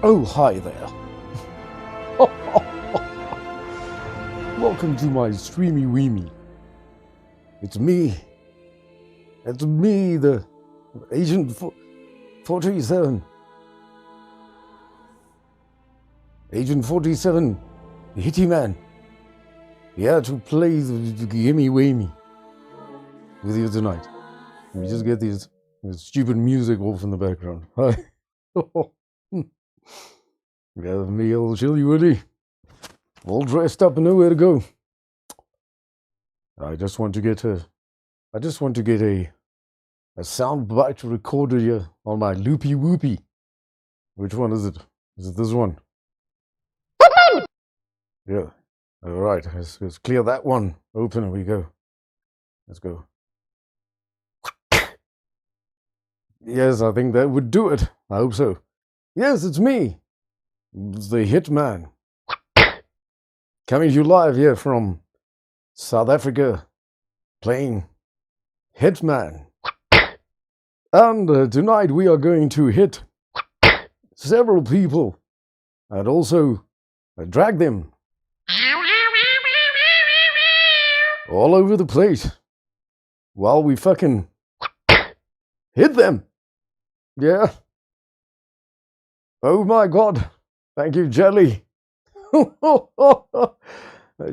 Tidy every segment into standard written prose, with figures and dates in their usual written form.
Oh, hi there. Welcome to my streamy weemy. It's me. It's me, the Agent 47. Agent 47, Hitman. Yeah, to play the gimme wamey with you tonight. Let me just get this stupid music off in the background. Hi. Yeah, me, old Chilly Willy, all dressed up and nowhere to go. I just want to get a sound bite recorded here on my loopy whoopy. Which one is it? Is it this one? Yeah. All right. Let's clear that one open and we go. Let's go. Yes, I think that would do it. I hope so. Yes, it's me. It's the Hitman. Coming to you live here from South Africa, playing Hitman. And tonight we are going to hit several people and also drag them all over the place while we fucking hit them. Yeah. Oh my God. Thank you, Jelly.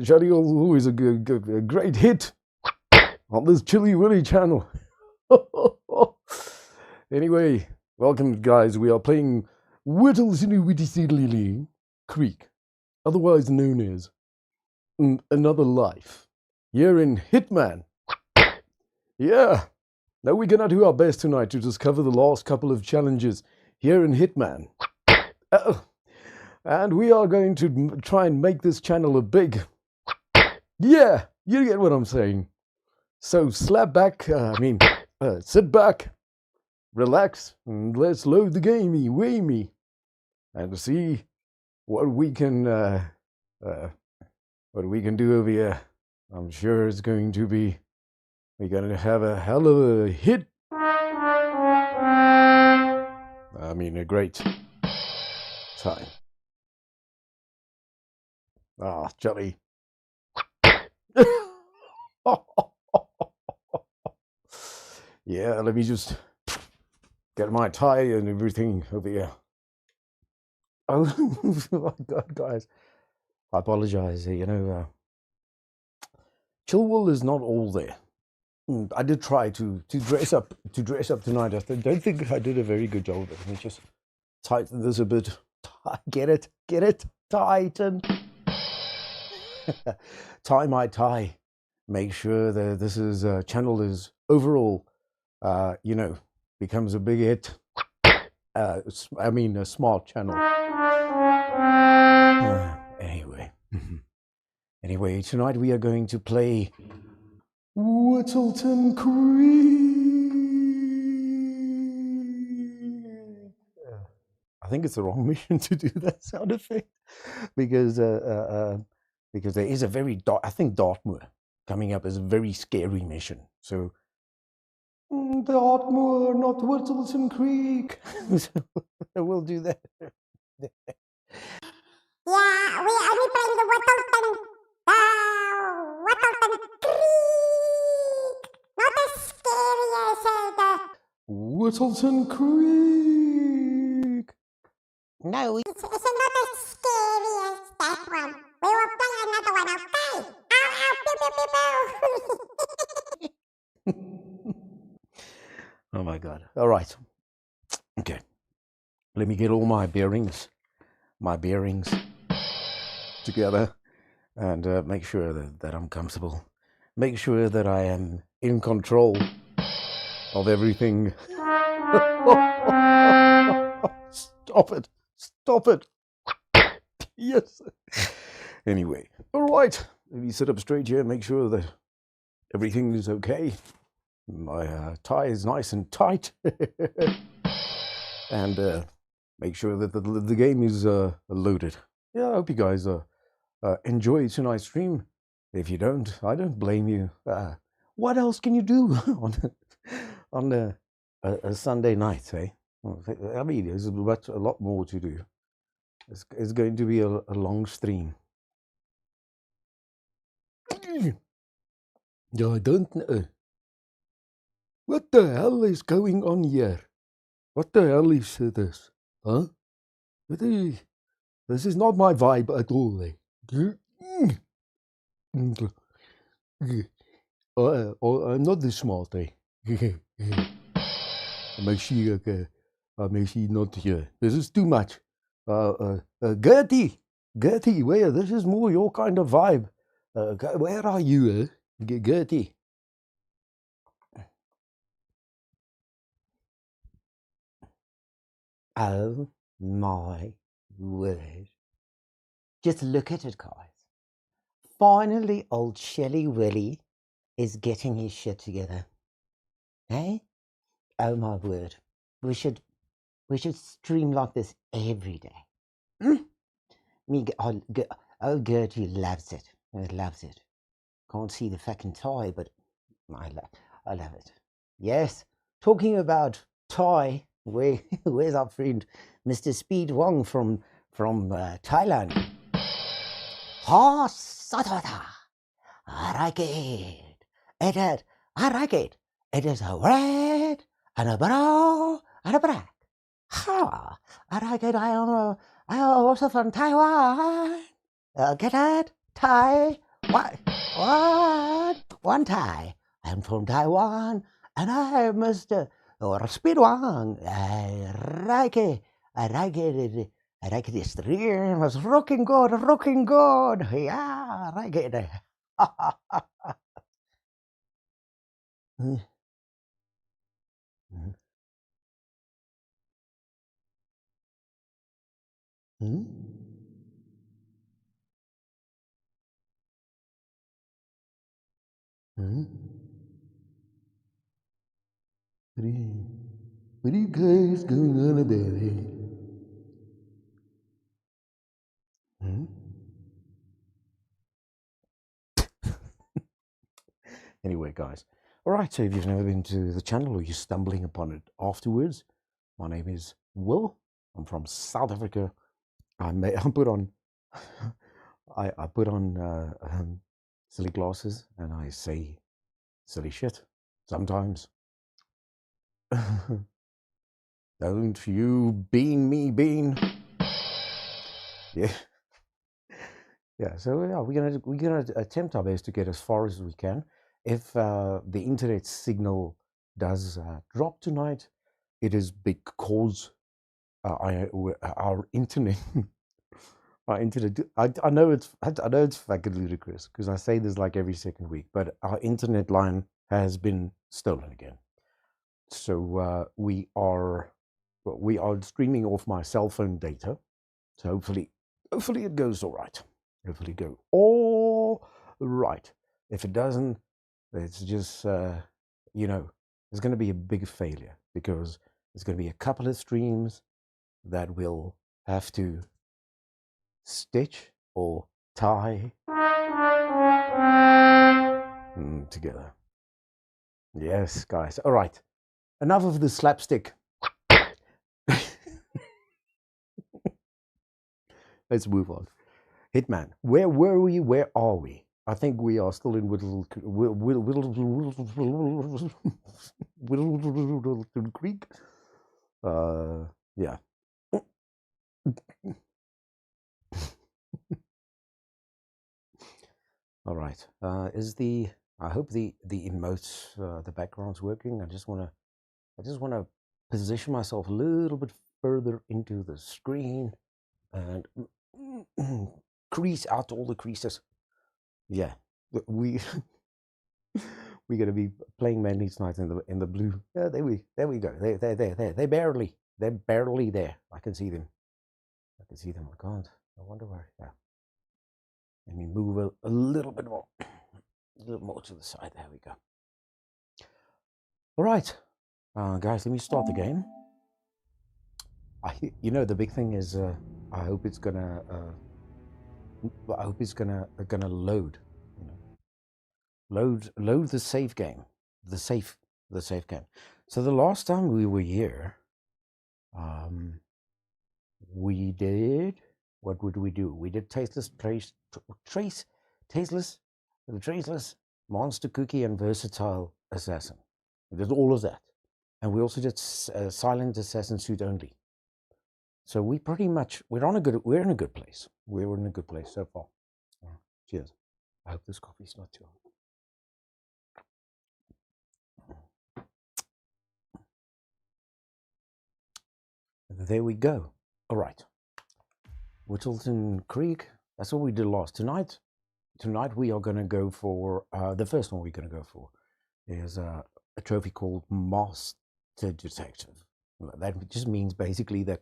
Jelly always a great hit on this Chilly Willy channel. Anyway, welcome guys. We are playing Whittleton Creek, otherwise known as Another Life, here in Hitman. Yeah. Now we're gonna do our best tonight to discover the last couple of challenges here in Hitman. And we are going to try and make this channel a big... Yeah, you get what I'm saying. So sit back, relax, and let's load the gamey, wamey, and see what we can do over here. I'm sure it's going to be... We're going to have a hell of a hit. I mean, a great time. Ah, Jelly. Yeah, let me just get my tie and everything over here. Oh my God, guys. I apologize. Chillwool is not all there. I did try to dress up tonight. I don't think I did a very good job of it. Let me just tighten this a bit. Get it, tighten. Tie my tie. Make sure that this is channel is overall, becomes a big hit. A smart channel. Anyway, tonight we are going to play Whittleton Creek. I think it's the wrong mission to do that sound effect because there is a very Dartmoor coming up as a very scary mission. So Dartmoor, not Whittleton Creek. We'll do that. Yeah, we only playing the Whittleton Creek, not as scary as the Whittleton Creek. No, it's not as scary as that one. We will play another one, okay? Ow, pew, pew, pew, pew. Oh my God. All right. Okay. Let me get all my bearings together and make sure that I'm comfortable. Make sure that I am in control of everything. Stop it. Yes. Anyway, all right. Let me sit up straight here and make sure that everything is okay. My tie is nice and tight. And make sure that the game is loaded. Yeah, I hope you guys enjoy tonight's stream. If you don't, I don't blame you. What else can you do on a Sunday night, eh? I mean, there's a lot more to do. It's going to be a long stream. Yeah, I don't know. What the hell is going on here? What the hell is this? Huh? This is not my vibe at all. I'm not this smart. I'm actually not here. This is too much. Gertie, where? This is more your kind of vibe. Where are you, Gertie? Oh my word. Just look at it, guys. Finally, old Shelly Willy is getting his shit together. Hey? Oh my word. We should stream like this every day. Gertie loves it. Loves it. Can't see the fucking tie, but I love it. Yes. Talking about tie, where's our friend Mr. Speed Wong from Thailand? Ha satata. I like it. I like it. It is a red and a brown and a black. Ha! I like it. I am also from Taiwan. Get that? Thai? What? One Thai. I'm from Taiwan, and I am Mr. or Speed Wang. I like it. I like it. I like the stream. It's rocking good. Yeah, I like it. Hmm? Hmm? Hmm? What are you guys going on about it? Hmm? Anyway, guys. All right, so if you've never been to the channel or you're stumbling upon it afterwards, my name is Will. I'm from South Africa. I put on I put on silly glasses and I say silly shit sometimes. Don't you bean me, bean. Yeah. Yeah, so yeah, we're gonna attempt our best to get as far as we can. If the internet signal does drop tonight, it is because our internet, our internet. I know it's fucking ludicrous because I say this like every second week, but our internet line has been stolen again. So we are streaming off my cell phone data. So hopefully it goes all right. Hopefully it go all right. If it doesn't, it's just it's going to be a big failure because there's going to be a couple of streams that will have to stitch or tie together. Yes, guys. All right. Enough of the slapstick. Let's move on. Hitman. Where were we? Where are we? I think we are still in Whittleton Creek. Yeah. All right. I hope the emotes, the background's working. I just wanna position myself a little bit further into the screen and crease out all the creases. Yeah, we we're gonna be playing mainly tonight in the blue. Yeah, there we go. They're barely there. I can see them. I can see them. I can't. I wonder where. Yeah. Let me move a little bit more, a little more to the side. There we go. All right, guys. Let me start the game. The big thing is, I hope it's gonna load. You know, load the save game, the save game. So the last time we were here, we did what would we do? We did tasteless, traceless, monster cookie, and versatile assassin. We did all of that, and we also did silent assassin suit only. So we pretty much we're in a good place. We're in a good place so far. Cheers. I hope this coffee's not too hot. There we go. All right. Whittleton Creek. That's what we did last. Tonight we are going to go for the first one we're going to go for is a trophy called Master Detective. That just means basically that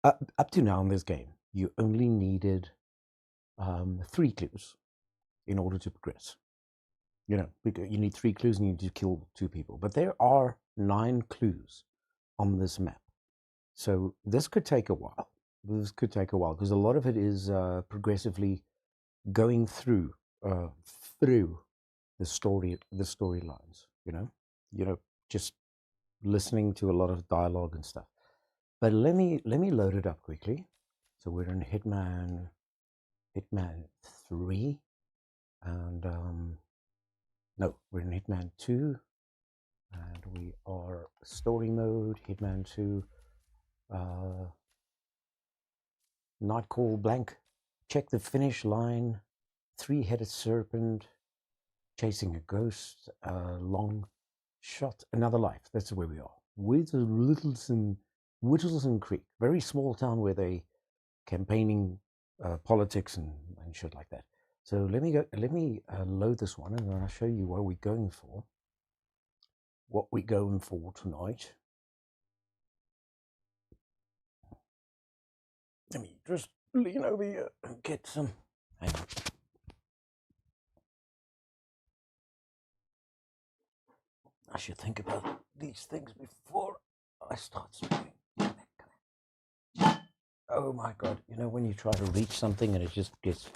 up to now in this game, you only needed 3 clues in order to progress. You know, you need 3 clues and you need to kill 2 people. But there are 9 clues on this map. So this could take a while. Because a lot of it is progressively going through the storylines. You know, just listening to a lot of dialogue and stuff. But let me load it up quickly. So we're in Hitman 3, and no, we're in Hitman 2, and we are story mode, Hitman 2, Night Call blank, check the finish line, 3-headed serpent, chasing a ghost, long shot, another life. That's where we are. Whittleton Creek, very small town where they campaigning politics and shit like that. So let me load this one, and then I'll show you what we're going for. What we're going for tonight. Let me just lean over here and get some. Hang on. I should think about these things before I start speaking. Oh my God! You know when you try to reach something and it just gets.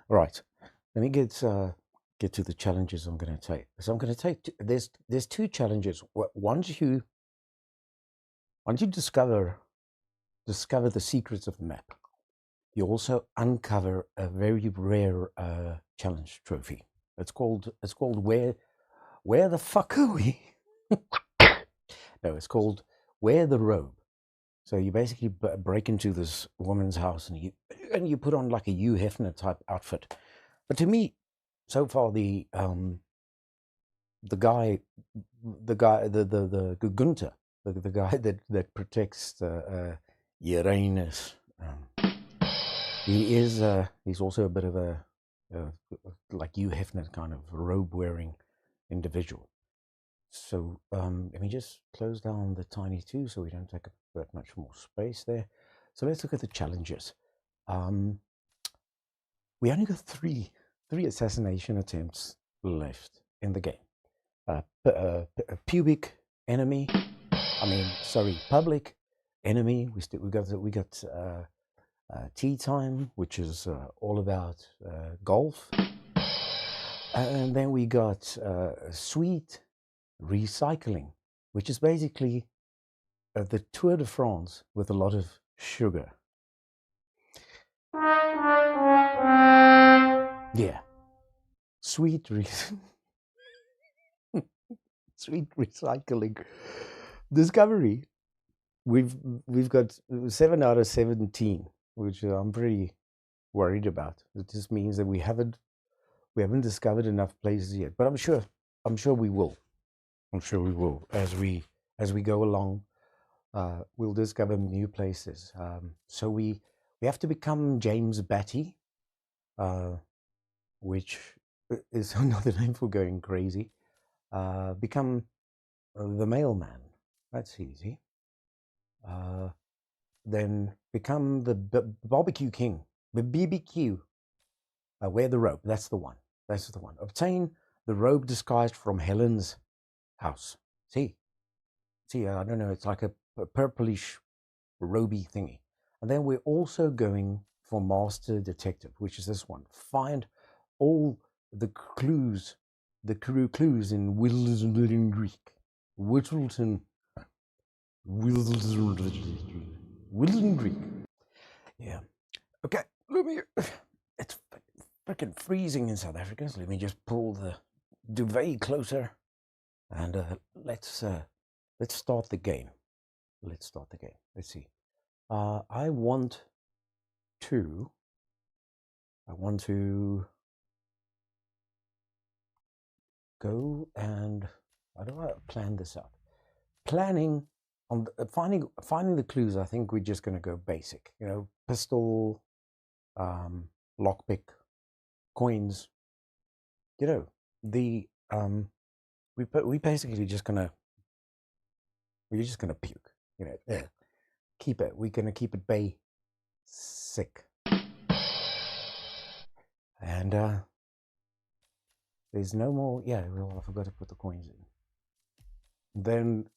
All right, let me get to the challenges I'm going to take. So I'm going to take there's 2 challenges. Once you discover the secrets of the map, you also uncover a very rare challenge trophy. It's called where the fuck are we? No, it's called Wear the Robe. So you basically break into this woman's house and you put on like a Hugh Hefner type outfit. But to me, so far the guy, the Gunther, the guy that protects Uranus, he's also a bit of a like Hugh Hefner kind of robe wearing individual. So let me just close down the tiny 2 so we don't take up that much more space there. So let's look at the challenges. We only got three assassination attempts left in the game. Public enemy. We got tea time, which is all about golf, and then we got sweet recycling, which is basically the Tour de France with a lot of sugar. Yeah, sweet recycling. Discovery. We've got 7 out of 17, which I'm pretty worried about. It just means that we haven't discovered enough places yet. But I'm sure we will. I'm sure we will as we go along. We'll discover new places. So we have to become James Batty, which is another name for going crazy. Become the mailman. That's easy. Then become the barbecue king, the BBQ. Wear the robe. That's the one. Obtain the robe disguised from Helen's house. See, I don't know. It's like a purplish roby thingy. And then we're also going for Master Detective, which is this one. Find all the clues, clues in Whittleton Greek. Whittleton Greek. Yeah. Okay, let me. It's freaking freezing in South Africa, so let me just pull the duvet closer, and let's start the game. Let's see. I want to go and how do I plan this out? Planning on finding the clues. I think we're just going to go basic. You know, pistol, lockpick, coins. You know, the we basically just gonna puke. You know, yeah. We're gonna keep it basic. And there's no more. Yeah, well, I forgot to put the coins in. Then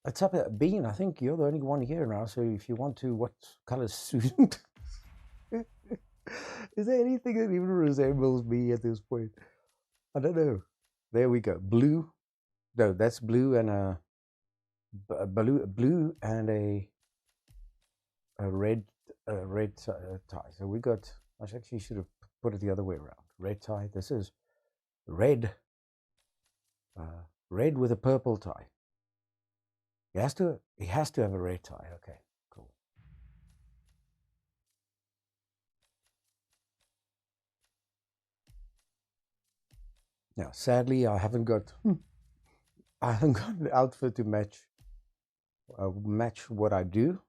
it's up at Bean. I think you're the only one here now. So if you want to, what color suit? Is there anything that even resembles me at this point? I don't know. There we go. Blue. No, that's blue and a blue and a red tie. So we got. I actually should have put it the other way around. Red tie. This is red. Red with a purple tie. He has to have a red tie. Okay, cool. Now, sadly, I haven't got an outfit to match what I do.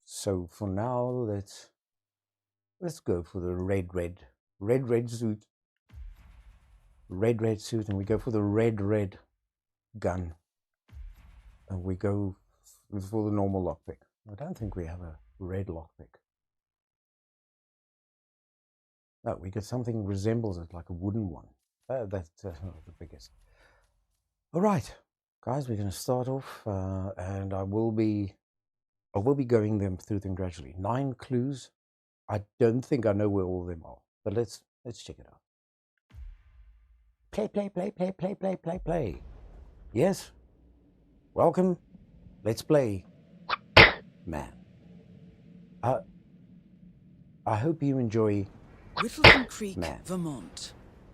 So for now, let's go for the red suit. Red suit, and we go for the red gun. And we go for the normal lockpick. I don't think we have a red lockpick. No, we get something resembles it, like a wooden one. That's not the biggest. All right, guys, we're going to start off, and I will be going through them gradually. 9 clues. I don't think I know where all of them are, but let's check it out. Play. Yes. Welcome. Let's play. Man. I hope you enjoy Whittleton Creek, Man. Vermont.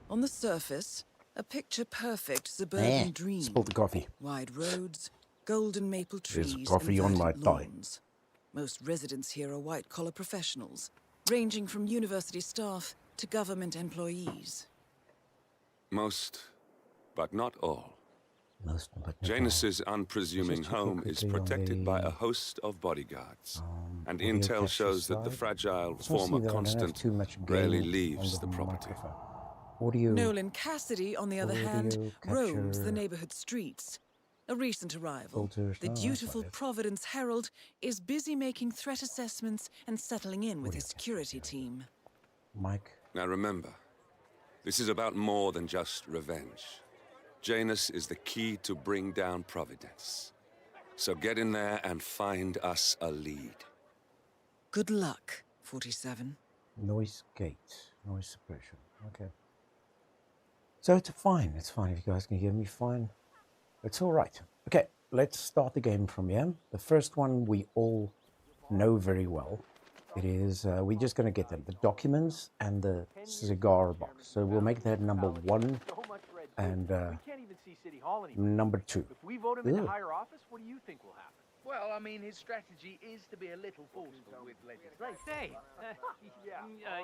On the surface, a picture-perfect suburban dream. Spilled the coffee. Wide roads, golden maple trees, There's coffee and on my verdant thigh. lawns. Most residents here are white-collar professionals, ranging from university staff to government employees. Most, but not all. Most, but not Janus's unpresuming home is protected by a host of bodyguards, and intel shows that the fragile former constant rarely leaves the property. Nolan Cassidy, on the other hand, roams the neighborhood streets. A recent arrival, the dutiful Providence Herald is busy making threat assessments and settling in with his security team. Mike. Now remember, this is about more than just revenge. Janus is the key to bring down Providence. So get in there and find us a lead. Good luck, 47. Noise gate. Noise suppression. Okay. So it's fine. It's fine. If you guys can hear me fine, it's all right. Okay, let's start the game from here. The first one we all know very well. It is, we're just going to get them, the documents and the cigar box. So we'll make that number 1 and number 2. If we vote him into higher office, what do you think will happen? Well, I mean, his strategy is to be a little forceful with legislation. Say,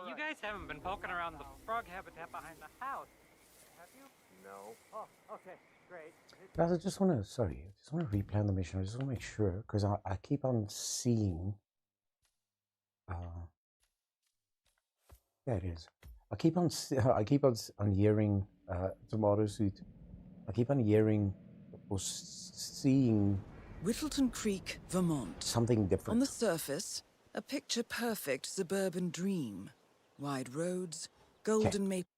you guys haven't been poking around the frog habitat behind the house, have you? No. Oh, okay, great. Guys, I just want to replan the mission. I just want to make sure, because I keep on seeing, there it is. I keep on hearing, tomato suit. I keep on hearing or seeing Whittleton Creek, Vermont. something different. On the surface, a picture-perfect suburban dream. Wide roads, golden maple...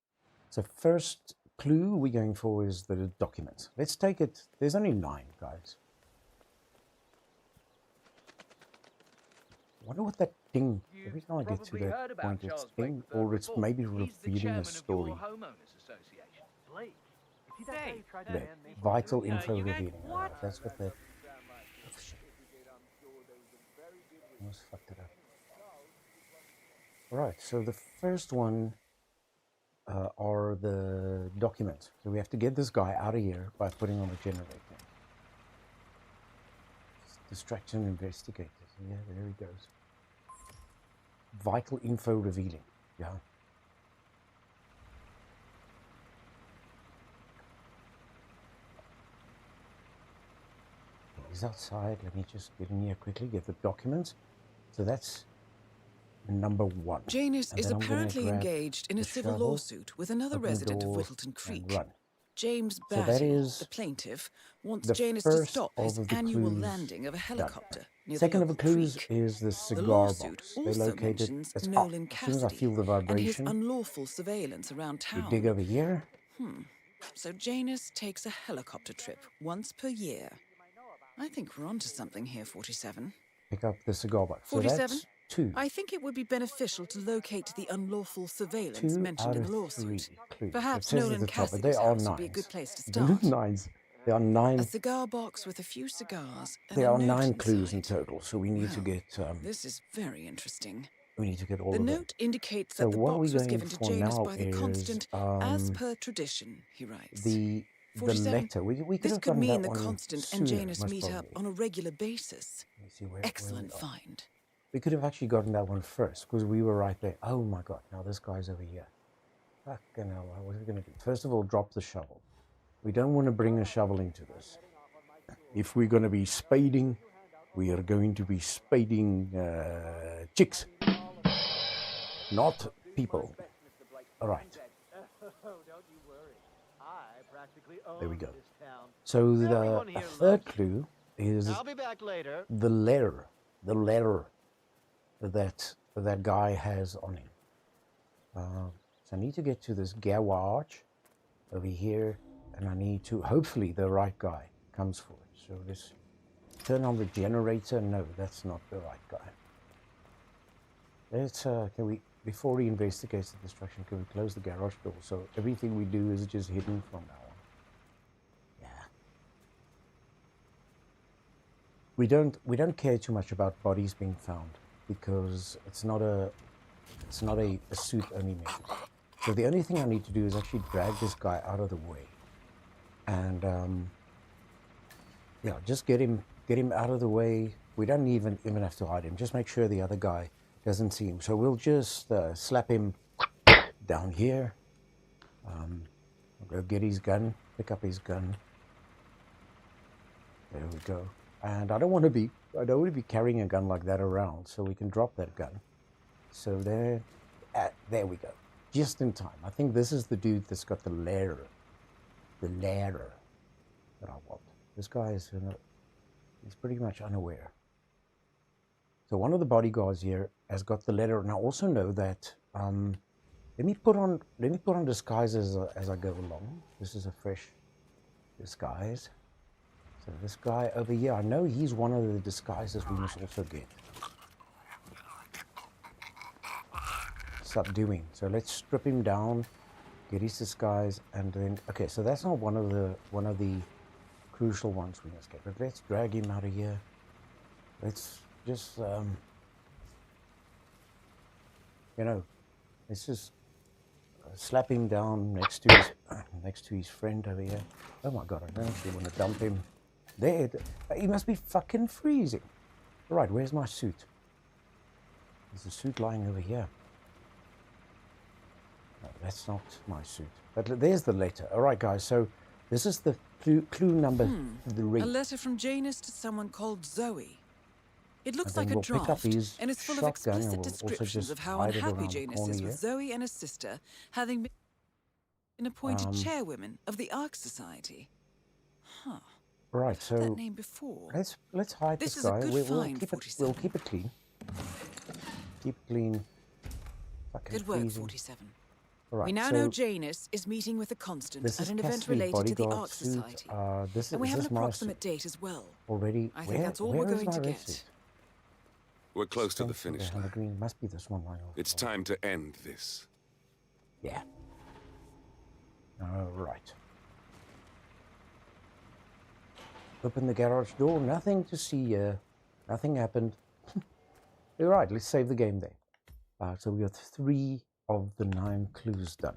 So first clue we're going for is the documents. Let's take it. There's only 9, guys. I wonder what that thing... Every time I get to probably heard that about point, it's Charles thing, Blake or it's before. maybe He's the revealing a chairman of story. your homeowners association. Blake. Is he that guy who tried to The ban Maple vital Syrup? info you guys, revealing. what? That's what that. Oh shit! Almost fucked it up. All right. So the first one are the documents. So we have to get this guy out of here by putting on a generator. Distraction investigators. Yeah, there he goes. Vital info revealing. Yeah. He's outside. Let me just get in here quickly, get the documents. So that's number one. Janus And is then I'm gonna apparently grab engaged in a the civil shovel, lawsuit with another open the resident of door, Whittleton and Creek. run. James So that Batty, is the plaintiff, wants the Janus to first stop of his the annual clues landing of a helicopter near Second the of the local clues creek. is the The cigar lawsuit box. They also located mentions as Nolan as soon as I Cassidy feel the and his vibration, unlawful surveillance around we town. dig over here. So Janus takes a helicopter trip once per year. I think we're onto something here, 47. Pick up the cigar box. So 47? that's two. I think it would be beneficial to locate the unlawful surveillance 2 mentioned out in of the 3 lawsuit. clues. It Perhaps says at Nolan the top, but Cassidy's they are house would be a good nines. place to Blue start. nines. There are A nine. cigar box with a few cigars and There a are note 9 clues in inside. total. So we need to Well, get this is very interesting. we need to get all The of them. note indicates So that the what box we're was going given to for Janus now by the is Constant as per tradition, he writes. the 47. letter. We could This have could done mean that the one Constant sooner, and Janus most meet up probably. on a regular basis. Let me see where Excellent we are. find. We could have actually gotten that one first because we were right there. Oh my god, now this guy's over here. Fucking hell, what are we going to do? First of all, drop the shovel. We don't want to bring a shovel into this. If we're going to be spading, we are going to be spading chicks, not people. All right. There we go. So the third clue is I'll be back later. the letter that guy has on him. So I need to get to this garage over here, and I need to, hopefully the right guy comes for it. So let's turn on the generator. No, that's not the right guy. Let's, can we, before he investigates the destruction, can we close the garage door so everything we do is just hidden from now on? Yeah. We don't care too much about bodies being found because it's not a suit only mission. So the only thing I need to do is actually drag this guy out of the way, and yeah, just get him out of the way. We don't even have to hide him. Just make sure the other guy doesn't see him. So we'll just slap him down here. I'll go get his gun, pick up his gun. There we go. And I don't want to be carrying a gun like that around, so we can drop that gun. So there we go. Just in time. I think this is the dude that's got the ladder that I want. This guy is he's pretty much unaware. So one of the bodyguards here has got the letter, and I also know that. Let me put on disguises as I go along. This is a fresh disguise. So this guy over here, I know he's one of the disguises we must also get. Subduing. So let's strip him down, get his disguise, and then okay. So that's not one of the crucial ones we must get. But let's drag him out of here. Let's just let's just slap him down next to his friend over here. Oh my god, I don't actually want to dump him. There, he must be fucking freezing. All right, where's my suit? There's a suit lying over here. No, that's not my suit. But there's the letter. All right, guys. So this is the clue number 3. A letter from Janus to someone called Zoe. It looks And like then a we'll pick up draft, his and it's full of shotgun, and explicit we'll also descriptions just of how hide it unhappy around the Janus corner is here. with Zoe and his sister, having been appointed chairwomen of the Ark Society. Huh. Right. I've heard So that name before. let's hide This this is a guy. good We'll find, keep it 47. clean. Keep it clean. Fucking Good work, freezing. 47. All right, We now so know Janus is meeting with the Constant this at is an event Cassidy related to the bodyguard Ark suit. Society. And we have And we is have an this my approximate suit date as well. already. I think that's all we're where is going my to red get. suit? We're close to the Strength of finish Hunter line. Green must be this one right off. It's time to end this. Yeah. All right. Open the garage door. Nothing to see here. Nothing happened. All right, let's save the game there. So we got 3 of the 9 clues done.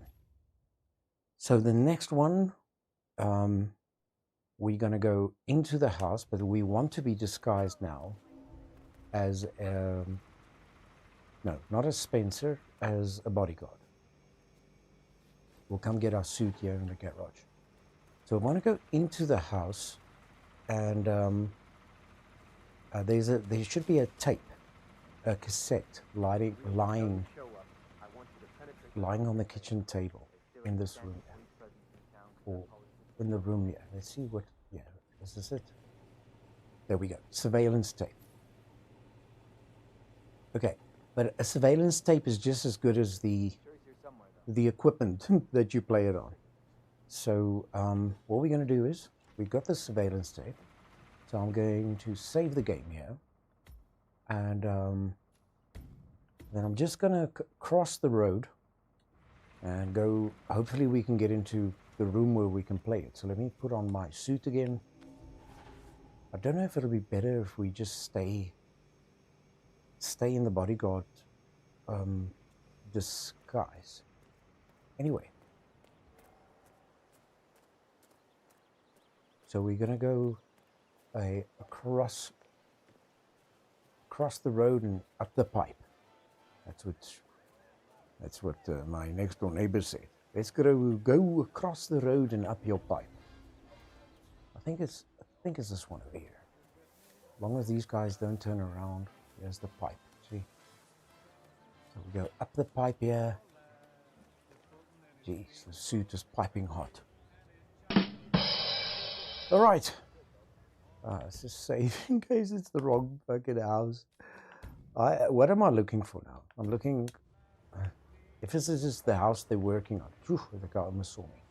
So the next one, we're going to go into the house, but we want to be disguised now as, no, not as Spencer, as a bodyguard. We'll come get our suit here in the garage. So I want to go into the house, and there should be a tape, a cassette lying on the kitchen table in this room, or in the room here. Let's see what, yeah, this is it. There we go, surveillance tape. Okay, but a surveillance tape is just as good as the equipment that you play it on. So what we're going to do is, we've got the surveillance tape, so I'm going to save the game here, and then I'm just going to cross the road and go, hopefully we can get into the room where we can play it. So let me put on my suit again. I don't know if it'll be better if we just stay in the bodyguard disguise. Anyway, so we're gonna go across the road and up the pipe. That's what my next door neighbor said. Let's go across the road and up your pipe. I think it's this one over here. As long as these guys don't turn around, there's the pipe. See? So we go up the pipe here. Jeez, the suit is piping hot. All right. Let's just save in case it's the wrong fucking house. What am I looking for now? I'm looking. If this is just the house they're working on. Phew, the guy almost saw me.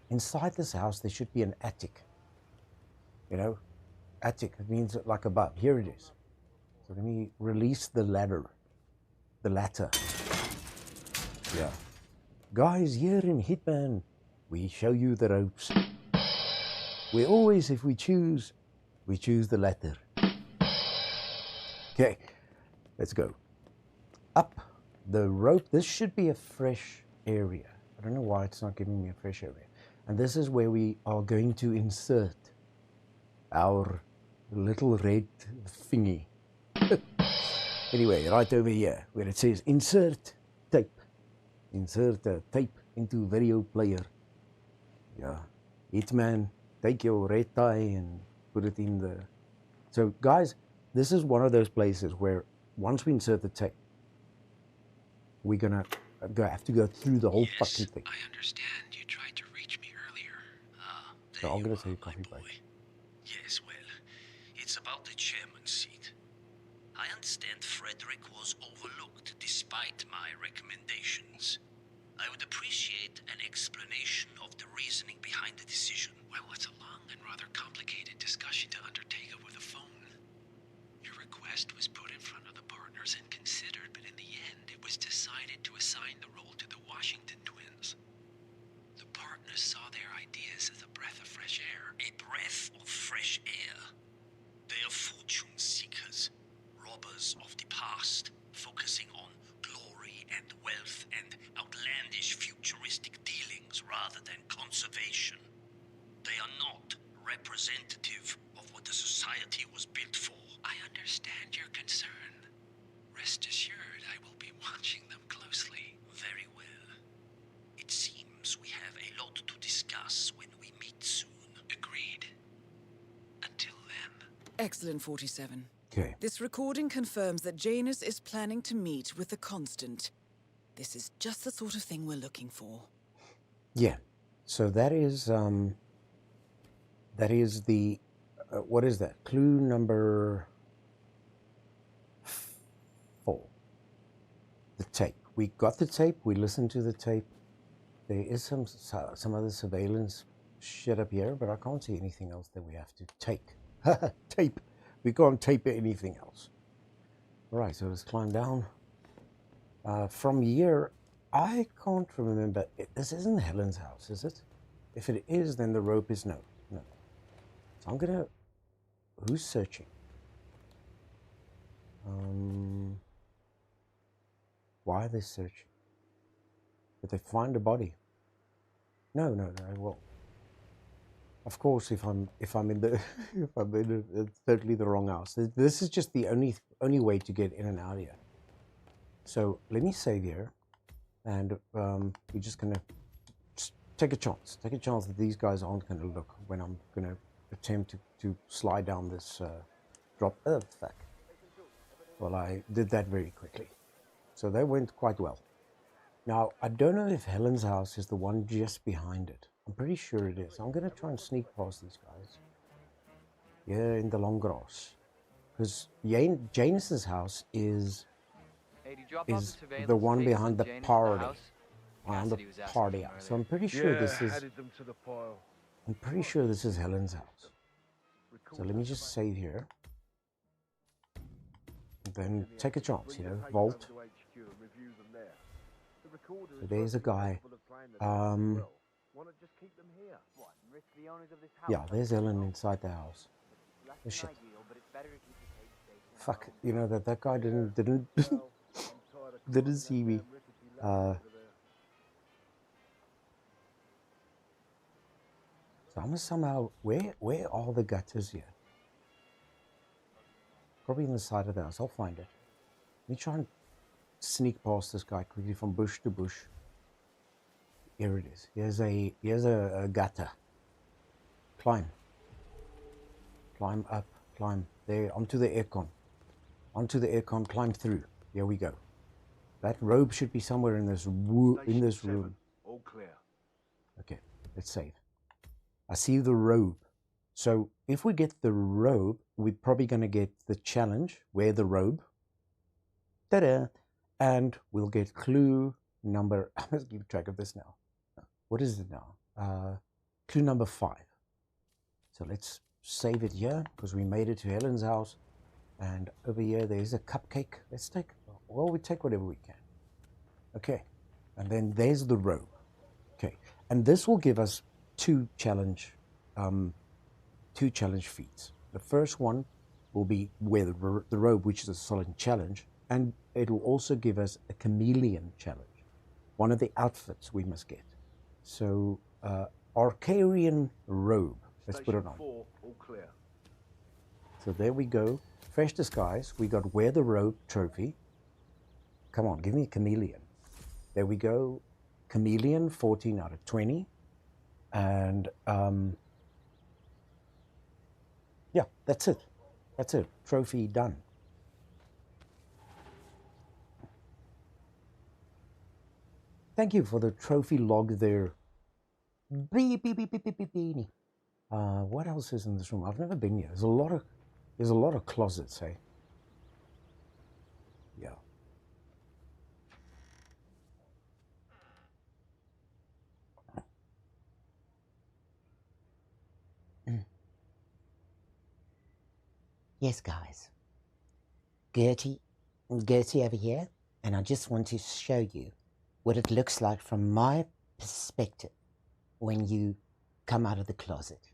Inside this house, there should be an attic. You know, attic. It means like above. Here it is. So let me release the ladder. The ladder. Yeah. Guys, here in Hitman, we show you the ropes. We always, if we choose the ladder. Okay, let's go. Up the rope. This should be a fresh area. I don't know why it's not giving me a fresh area. And this is where we are going to insert our little red thingy. Anyway, right over here, where it says insert tape. Insert a tape into video player. Yeah. Hitman, take your red tie and put it in the... So, guys, this is one of those places where once we insert the tape, we're gonna have to go through the whole fucking thing. I understand. You tried to reach me earlier. So I'm gonna take a coffee break. Yes, well, it's about the chairman's seat. I understand Frederick was overlooked despite my recommendations. I would appreciate an explanation of the reasoning behind the decision. Well, it's a long and rather complicated discussion to undertake over the phone. Your request was put in front of the partners and considered, but in the end, it was decided to assign the role to the Washington twins. The partners saw their ideas as a breath of fresh air. A breath of fresh air. They are fortune seekers, robbers of the past, focusing on glory and wealth and outlandish futuristic dealings rather than conservation. They are not representative of what the society was built for. I understand your concern. Rest assured, I will be watching them closely. Very well. It seems we have a lot to discuss when we meet soon. Agreed. Until then. Excellent, 47. Okay. This recording confirms that Janus is planning to meet with the Constant. This is just the sort of thing we're looking for. Yeah. So that is the what is that? Clue number 4. The tape. We got the tape. We listened to the tape. There is some other surveillance shit up here, but I can't see anything else that we have to take. Tape. We can't tape anything else. Alright, so let's climb down. From here, I can't remember. This isn't Helen's house, is it? If it is, then the rope is no. No. So I'm gonna... Who's searching? Why are they searching? Did they find a body? No. Well, of course, if I'm in the if I'm in totally the wrong house. This is just the only way to get in and out here. So let me save here, and we're just gonna take a chance. Take a chance that these guys aren't gonna look when I'm gonna attempt to slide down this drop. Oh fuck! Well, I did that very quickly, so that went quite well. Now I don't know if Helen's house is the one just behind it. I'm pretty sure it is. I'm gonna try and sneak past these guys. Yeah, in the long grass, because Janus's house is the one behind the party. Behind the party house. So I'm pretty sure this is. I'm pretty sure this is Helen's house. So let me just save here. And then take a chance, you know, vault. So there's a guy. Yeah, there's Ellen inside the house. Oh shit. Fuck, you know that guy didn't see me. So I'm somehow, where are the gutters here? Probably in the side of the house. I'll find it. Let me try and sneak past this guy quickly from bush to bush. Here it is. Here's a gutter. Climb up, climb there onto the aircon. Climb through. Here we go. That robe should be somewhere in this room. All clear. Okay, let's save. I see the robe. So if we get the robe, we're probably going to get the challenge, wear the robe. Ta-da! And we'll get clue number, I must keep track of this now. What is it now? Clue number 5. So let's save it here, because we made it to Helen's house. And over here, there's a cupcake. Let's take, well, we take whatever we can. Okay, and then there's the robe. Okay, and this will give us two challenge feats. The first one will be wear the robe, which is a solid challenge, and it will also give us a chameleon challenge, one of the outfits we must get. So Arcarian robe. Let's put it on. 4, all clear. So there we go. Fresh disguise. We got wear the robe trophy. Come on, give me a chameleon. There we go. Chameleon, 14 out of 20. And yeah, that's it. That's it. Trophy done. Thank you for the trophy log there. What else is in this room? I've never been here. There's a lot of closets, hey? Yeah. Yes, guys. Gertie over here, and I just want to show you what it looks like from my perspective when you come out of the closet.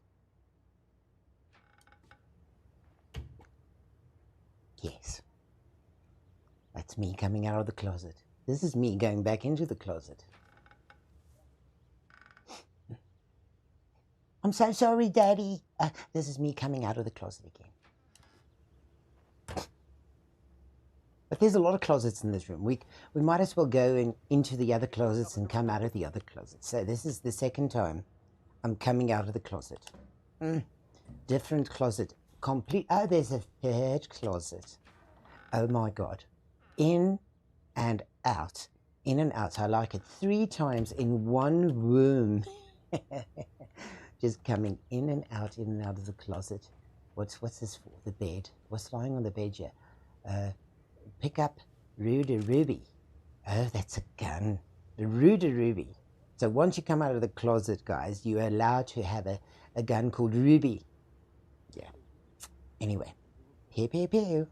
Yes. That's me coming out of the closet. This is me going back into the closet. I'm so sorry, Daddy. This is me coming out of the closet again. But there's a lot of closets in this room. We might as well go into the other closets and come out of the other closets. So this is the second time I'm coming out of the closet. Different closet. Complete. Oh, there's a third closet. Oh my God. In and out. In and out. I like it 3 times in one room. Just coming in and out of the closet. What's this for? The bed. What's lying on the bed here? Pick up Rudy Ruby. Oh, that's a gun. The Rudy Ruby. So once you come out of the closet, guys, you're allowed to have a gun called Ruby. Yeah. Anyway. Pew, pew, pew.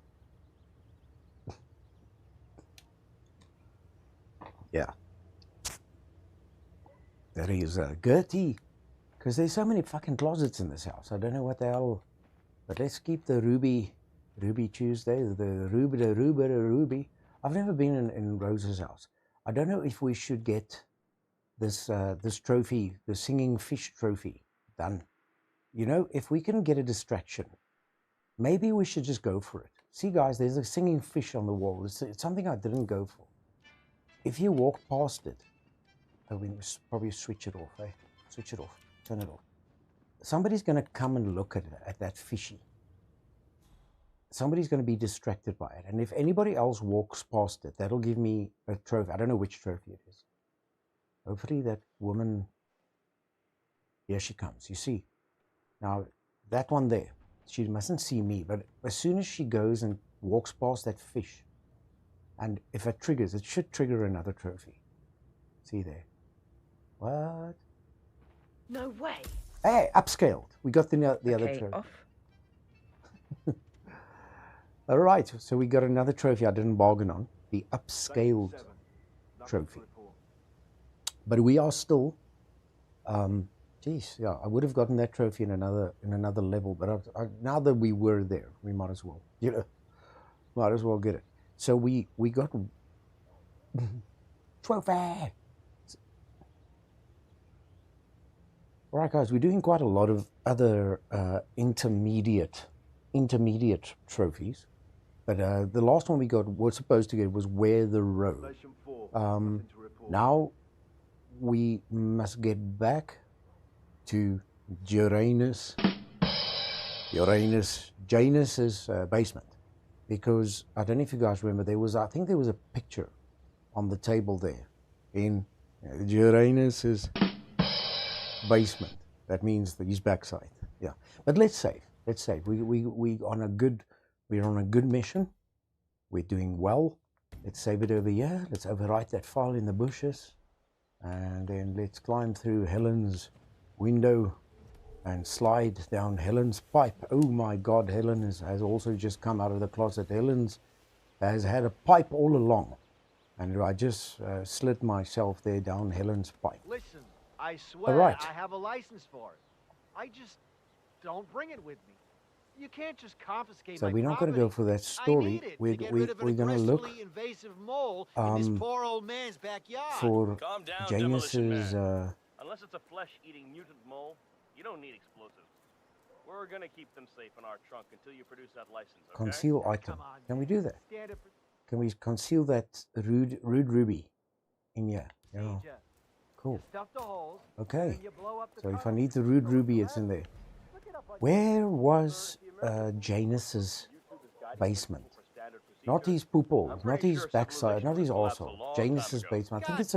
Yeah. That is Gertie. Because there's so many fucking closets in this house. I don't know what the hell. But let's keep the Ruby Tuesday, the Ruby. I've never been in Rose's house. I don't know if we should get this this trophy, the singing fish trophy, done. You know, if we can get a distraction, maybe we should just go for it. See, guys, there's a singing fish on the wall. It's something I didn't go for. If you walk past it, we must probably switch it off, eh? Switch it off, turn it off. Somebody's going to come and look at that fishy. Somebody's going to be distracted by it. And if anybody else walks past it, that'll give me a trophy. I don't know which trophy it is. Hopefully that woman, here she comes, you see. Now, that one there, she mustn't see me, but as soon as she goes and walks past that fish, and if it triggers, it should trigger another trophy. See there. What? No way. Hey, upscaled. We got the other trophy. Off. All right, so we got another trophy I didn't bargain on, the upscaled trophy. But we are still, geez, yeah, I would have gotten that trophy in another level, but now that we were there, we might as well, might as well get it. So we got trophy. All right, guys, we're doing quite a lot of other intermediate trophies. But the last one we was supposed to get was Wear the Robe. Now we must get back to Janus's basement, because I don't know if you guys remember, I think there was a picture on the table there in Janus's basement. That means his backside. Yeah, but let's save. We're on a good mission. We're doing well. Let's save it over here. Let's overwrite that file in the bushes. And then let's climb through Helen's window and slide down Helen's pipe. Oh my God, Helen has also just come out of the closet. Helen's has had a pipe all along. And I just slid myself there down Helen's pipe. Listen, I swear I have a license for it. I just don't bring it with me. You can't just confiscate so my we're not going to go for that story. We're going to look invasive mole in this poor old man's backyard. For Janus's unless it's a flesh-eating mutant mole, you don't need explosives. We're gonna keep them safe in our trunk until you produce that license. Okay? Conceal item. Can we do that? Can we conceal that rude ruby in here? Yeah. Cool. Okay. So if I need the rude ruby, it's in there. Where was Janus's basement? Not his poopole, not his backside, not his arsehole. Janus's basement. I think it's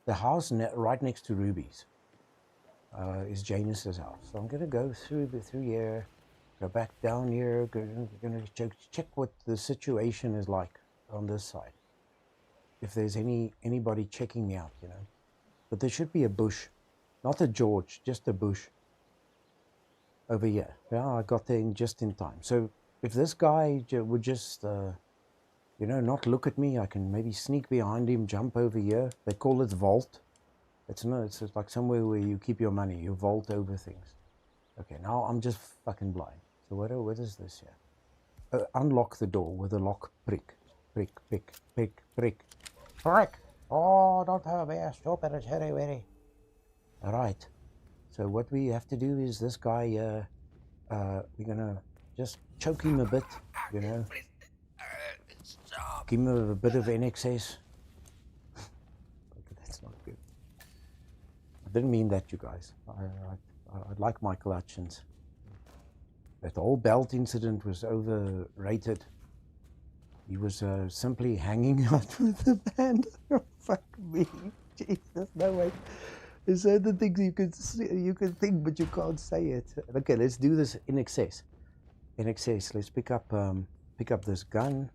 the house right next to Ruby's. Is Janus's house. So I'm going to go through here, go back down here, going to check what the situation is like on this side. If there's anybody checking me out, you know. But there should be a bush, not a George, just a bush over here. Yeah, I got there just in time. So if this guy would just, not look at me, I can maybe sneak behind him, jump over here. They call it vault. It's like somewhere where you keep your money. You vault over things. Okay, now I'm just fucking blind. So what is this here? Unlock the door with a lock prick. Prick, prick, prick, prick. Prick! Oh, don't hurt me, stupid, it's very, very. Alright. So what we have to do is this guy, we're gonna just choke him a bit, you know. Give him a bit of NXS. That's not good. I didn't mean that, you guys. I like Michael Hutchins. That whole belt incident was overrated. He was simply hanging out with the band. Fuck me. Jesus, no way. There's certain things you can think, but you can't say it. Okay, let's do this in excess. In excess, let's pick up this gun.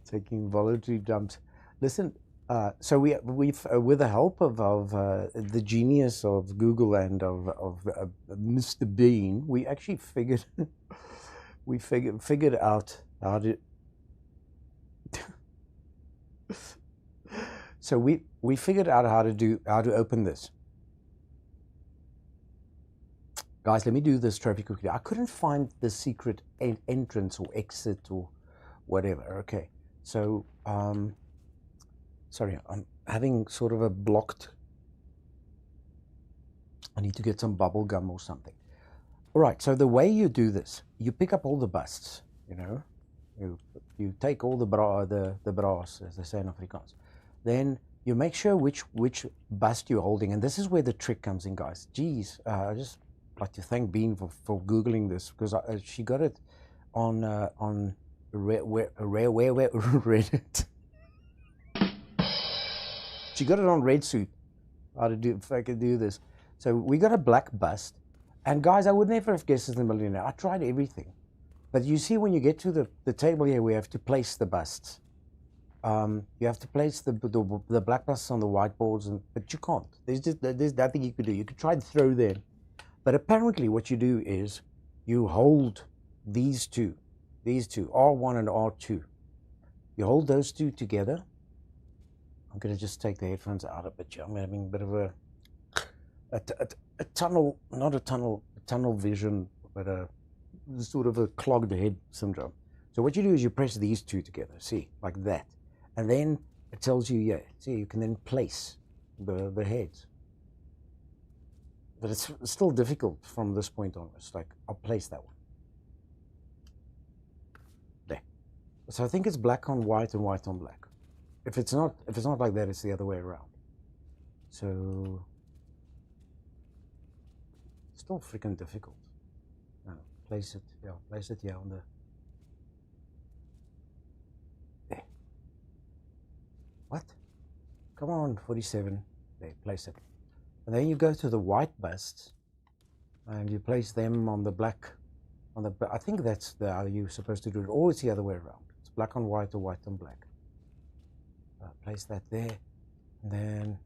Taking voluntary dumps. Listen, So we've with the help of the genius of Google and of Mr. Bean, we actually figured figured out how to. So we figured out how to open this. Guys, let me do this trophy quickly. I couldn't find the secret entrance or exit or whatever. Okay, so sorry, I'm having sort of a blocked. I need to get some bubble gum or something. All right, so the way you do this, you pick up all the busts, you know. You take all the brass, as they say in Afrikaans. Then you make sure which bust you're holding, and this is where the trick comes in, guys. Geez, I just like to thank Bean for Googling this, because she got it on Reddit. She got it on RedSuit, how to do, if I could do this. So we got a black bust, and guys, I would never have guessed as a millionaire. I tried everything. But you see, when you get to the table here, we have to place the busts. You have to place the black busts on the whiteboards, but you can't. There's nothing you could do. You could try to throw them. But apparently what you do is you hold these two, R1 and R2. You hold those two together. I'm going to just take the headphones out of it. I'm having a bit of a tunnel, not a tunnel vision, but a sort of a clogged head syndrome. So what you do is you press these two together, see, like that. And then it tells you, yeah, see, you can then place the heads. But it's still difficult from this point onwards. Like, I'll place that one. There. So I think it's black on white and white on black. If it's not like that, it's the other way around. So still freaking difficult. No, place it here on the there. What? Come on, 47. There, place it. And then you go to the white busts and you place them on the black, I think that's how you're supposed to do it, or it's the other way around. It's black on white or white on black. Place that there, and then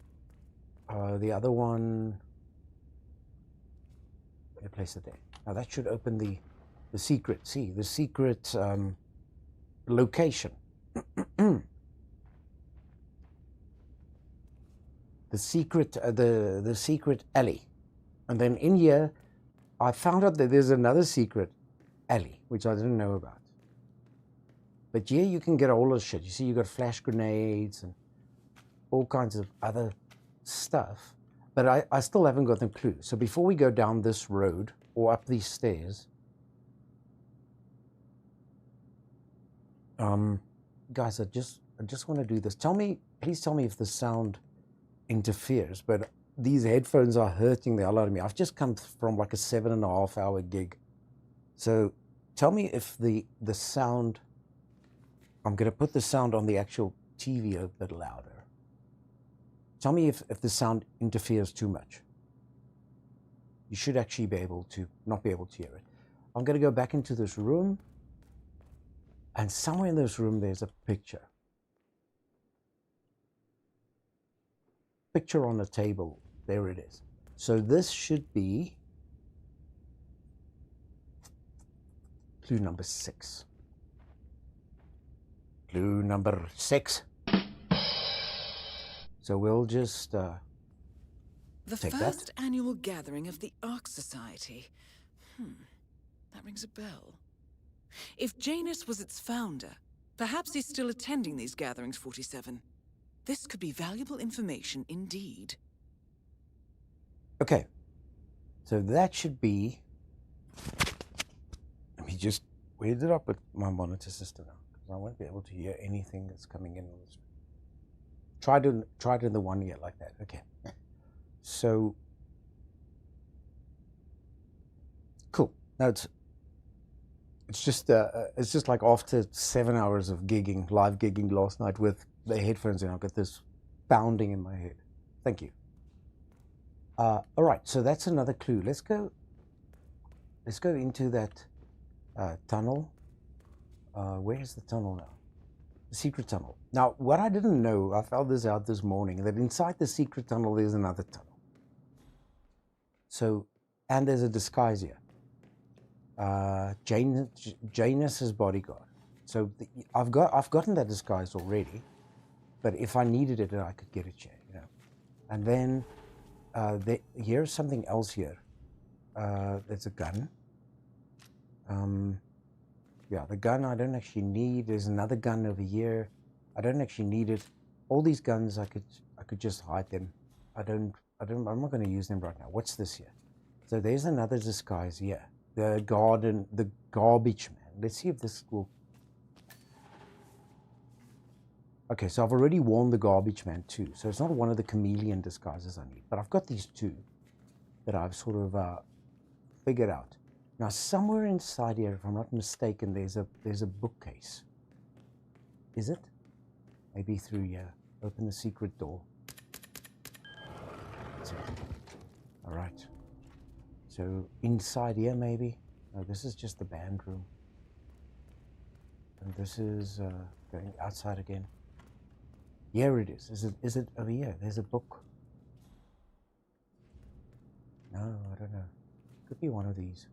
the other one, you place it there. Now that should open the secret, see, the secret location. The secret alley. And then in here, I found out that there's another secret alley, which I didn't know about. But here you can get all this shit. You see, you got flash grenades and all kinds of other stuff. But I still haven't got the clue. So before we go down this road or up these stairs, guys, I just want to do this. Please tell me if the sound interferes. But these headphones are hurting the hell out of me. I've just come from like a 7.5 hour gig. So tell me if the sound, I'm going to put the sound on the actual TV a bit louder. Tell me if the sound interferes too much. You should actually not be able to hear it. I'm going to go back into this room, and somewhere in this room there's a picture. Picture on the table. There it is. So this should be clue number 6. Clue number 6. So we'll just the take first that. annual gathering of the Ark Society. That rings a bell. If Janus was its founder, perhaps he's still attending these gatherings, 47. This could be valuable information indeed. Okay. So that should be. Let me just. Where did I put my monitor system now? Because I won't be able to hear anything that's coming in on this. Try it in the one here like that. Okay. So cool. Now it's just like after 7 hours of live gigging last night with the headphones in, I've got this pounding in my head. Thank you. All right, so that's another clue. Let's go into that tunnel. Where is the tunnel now? The secret tunnel. Now, what I didn't know, I found this out this morning, that inside the secret tunnel there's another tunnel. So, and there's a disguise here. Janus's bodyguard. So I've gotten that disguise already, but if I needed it, I could get it here, you know. And then here's something else here. There's a gun. Yeah, the gun I don't actually need. There's another gun over here. I don't actually need it. All these guns I could just hide them. I'm not going to use them right now. What's this here? So there's another disguise here. The garbage man. Let's see if this will. Okay, so I've already worn the garbage man too. So it's not one of the chameleon disguises I need, but I've got these two that I've sort of figured out. Now, somewhere inside here, if I'm not mistaken, there's a bookcase. Is it? Maybe through here. Open the secret door. That's it. All right. So inside here, maybe. No, this is just the band room. And this is going outside again. Here it is. Is it over here? There's a book. No, I don't know. Could be one of these.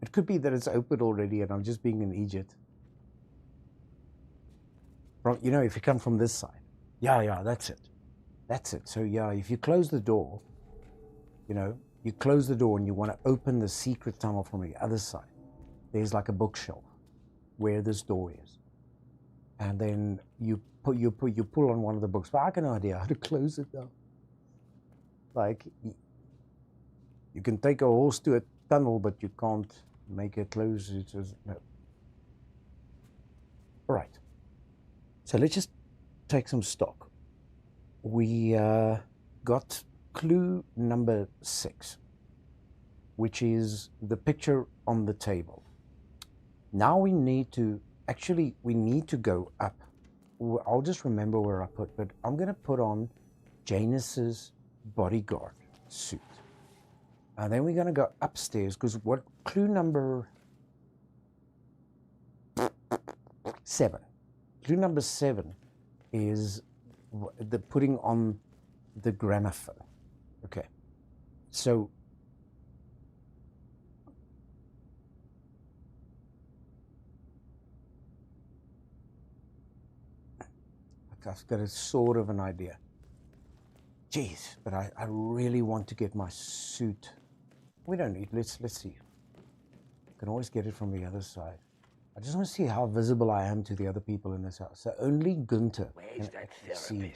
It could be that it's open already and I'm just being an idiot. You know, if you come from this side. Yeah, that's it. That's it. So yeah, if you close the door, you know, you close the door and you want to open the secret tunnel from the other side. There's like a bookshelf where this door is. And then you pull on one of the books. But I have no idea how to close it now. Like, you can take a horse to a tunnel, but you can't make it close. It says no. All right. So let's just take some stock. We got clue number 6, which is the picture on the table. Now we need to go up. I'll just remember where I put, but I'm going to put on Janus's bodyguard suit. And then we're going to go upstairs, because what clue number 7. Clue number 7 is the putting on the gramophone. Okay. So I've got a sort of an idea. Jeez, but I really want to get my suit. We don't need, let's see. Can always get it from the other side. I just want to see how visible I am to the other people in this house. So only Gunther can see me.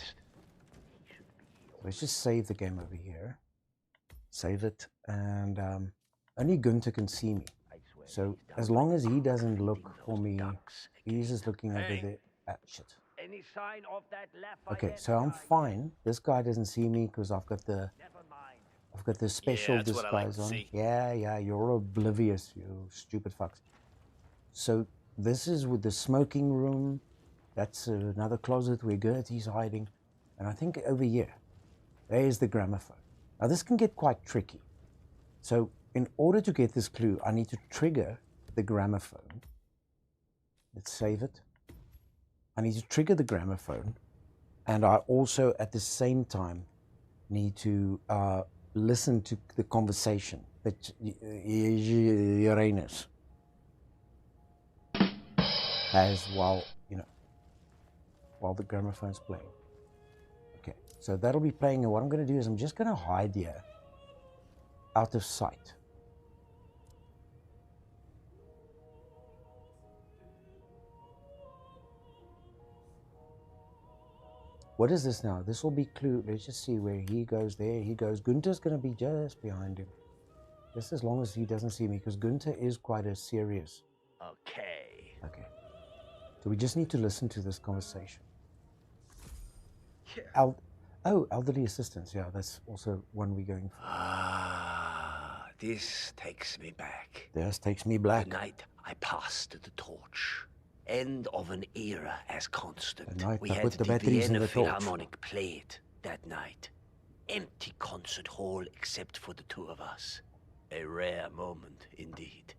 Let's just save the game over here. Save it, and only Gunther can see me. So as long as he doesn't look for me, he's just looking over there. Ah, shit. Any sign of that Okay, so I'm fine. This guy doesn't see me because I've got the special disguise on. Yeah, you're oblivious, you stupid fucks. So this is with the smoking room. That's another closet where Gertie's hiding. And I think over here, there's the gramophone. Now this can get quite tricky. So in order to get this clue, I need to trigger the gramophone. Let's save it. I need to trigger the gramophone. And I also, at the same time, need to listen to the conversation that Uranus has while the gramophone's playing. Okay, so that'll be playing, and what I'm going to do is I'm just going to hide here out of sight. What is this now? This will be clue. Let's just see where he goes. There he goes. Gunther's going to be just behind him. Just as long as he doesn't see me, because Gunther is quite a serious. Okay. So we just need to listen to this conversation. Yeah. Elderly assistance. Yeah, that's also one we're going for. This takes me back. This takes me back. The night I passed the torch. End of an era as constant. The night We I had put the the batteries in Vienna the torch. Philharmonic played that night. Empty concert hall except for the two of us. A rare moment indeed.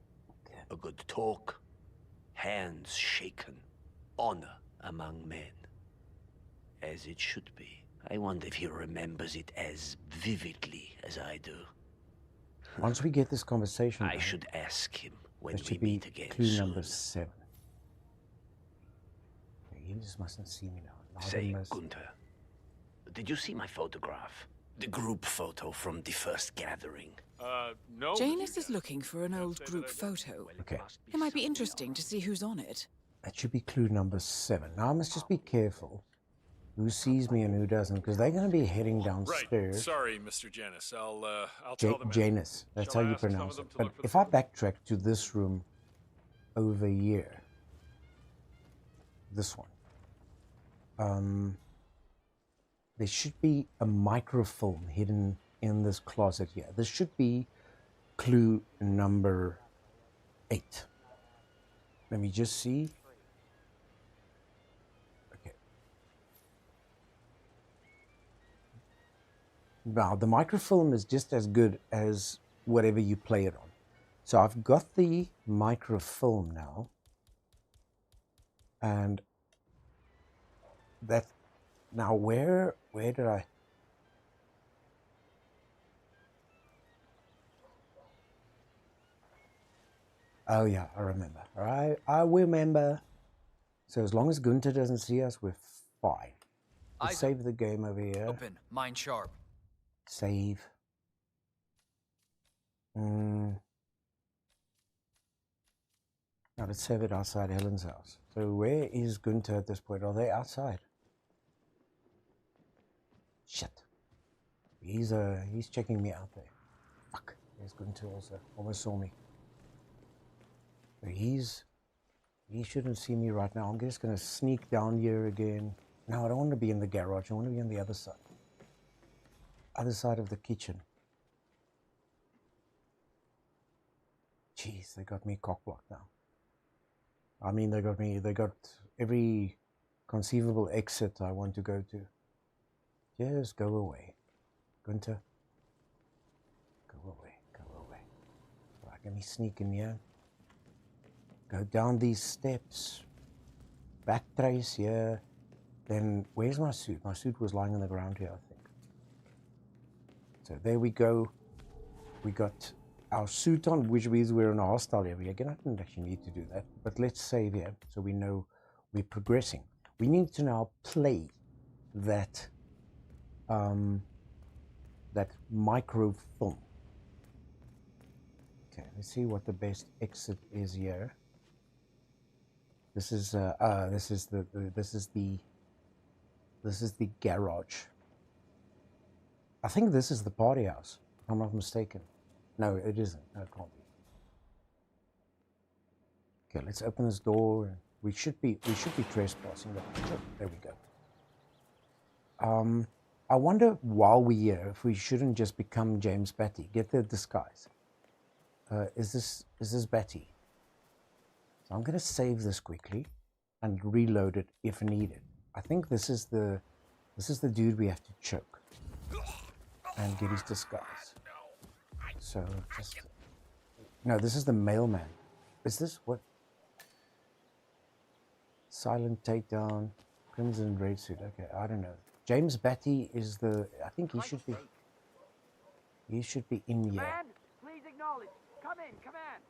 Okay. A good talk. Hands shaken. honor among men. As it should be. I wonder if he remembers it as vividly as I do. Once we get this conversation, I should ask him when that we should be meet again clue soon. number 7. Okay, you just mustn't see me now. Say, Gunther, did you see my photograph? The group photo from the first gathering. No. Janus is looking for an old group photo. Okay. It might be interesting to see who's on it. That should be clue number 7. Now I must just be careful who sees me and who doesn't, because they're going to be heading downstairs. Right. Sorry, Mr. Janus. I'll tell them. Janus. That's how you pronounce it. But if I backtrack to this room over here, this one, there should be a microfilm hidden in this closet here. This should be clue number 8. Let me just see. Okay. Now, the microfilm is just as good as whatever you play it on. So I've got the microfilm now. And that, now where did I? Oh yeah, I remember. All right, I remember. So as long as Gunther doesn't see us, we're fine. Let's save the game over here. Open, mind sharp. Save. Now let's save it outside Helen's house. So where is Gunther at this point? Are they outside? Shit. He's checking me out there. Fuck. There's Gunther also. Almost saw me. So he shouldn't see me right now. I'm just gonna sneak down here again. No, I don't want to be in the garage. I want to be on the other side. Other side of the kitchen. Jeez, they got me cock-blocked now. I mean, they got every conceivable exit I want to go to. Just go away. Gunther. Go away, go away. Right, let me sneak in here. Go down these steps. Backtrace here. Then, where's my suit? My suit was lying on the ground here, I think. So there we go. We got our suit on, which means we're in a hostile area. Again, I didn't actually need to do that. But let's save here so we know we're progressing. We need to now play that that microfilm. Okay, let's see what the best exit is here. This is the garage. I think this is the party house, if I'm not mistaken. No, it isn't. No, it can't be. Okay, let's open this door. We should be trespassing. Oh, there we go. I wonder while we're here if we shouldn't just become James Batty. Get the disguise. Is this Batty? So I'm going to save this quickly and reload it if needed. I think this is the dude we have to choke and get his disguise. So just no, this is the mailman. Is this what? Silent takedown, crimson red suit. Okay, I don't know. James Batty is the. I think he should be. He should be in here. Man, please acknowledge. Come in, command.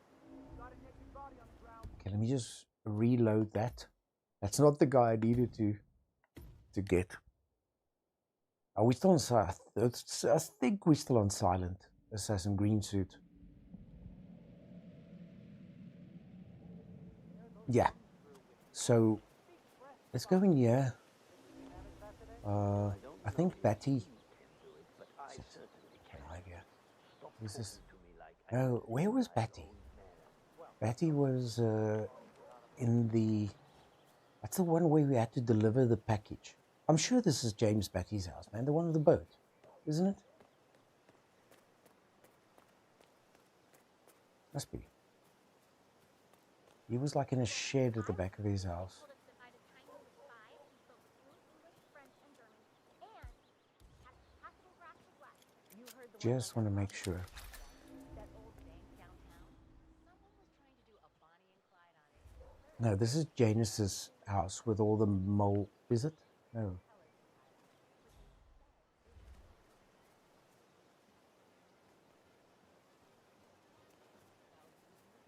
Got a naked body on the ground. Okay, let me just reload that. That's not the guy I needed to get. Are we still on silent? I think we're still on silent. Assassin green suit. Yeah. So let's go in here. I think Batty. Who's this? No, where was Batty? Batty was in the. That's the one where we had to deliver the package. I'm sure this is James Batty's house, man. The one with the boat, isn't it? Must be. He was like in a shed at the back of his house. Just want to make sure. No, this is Janus's house with all the mole. Is it? No.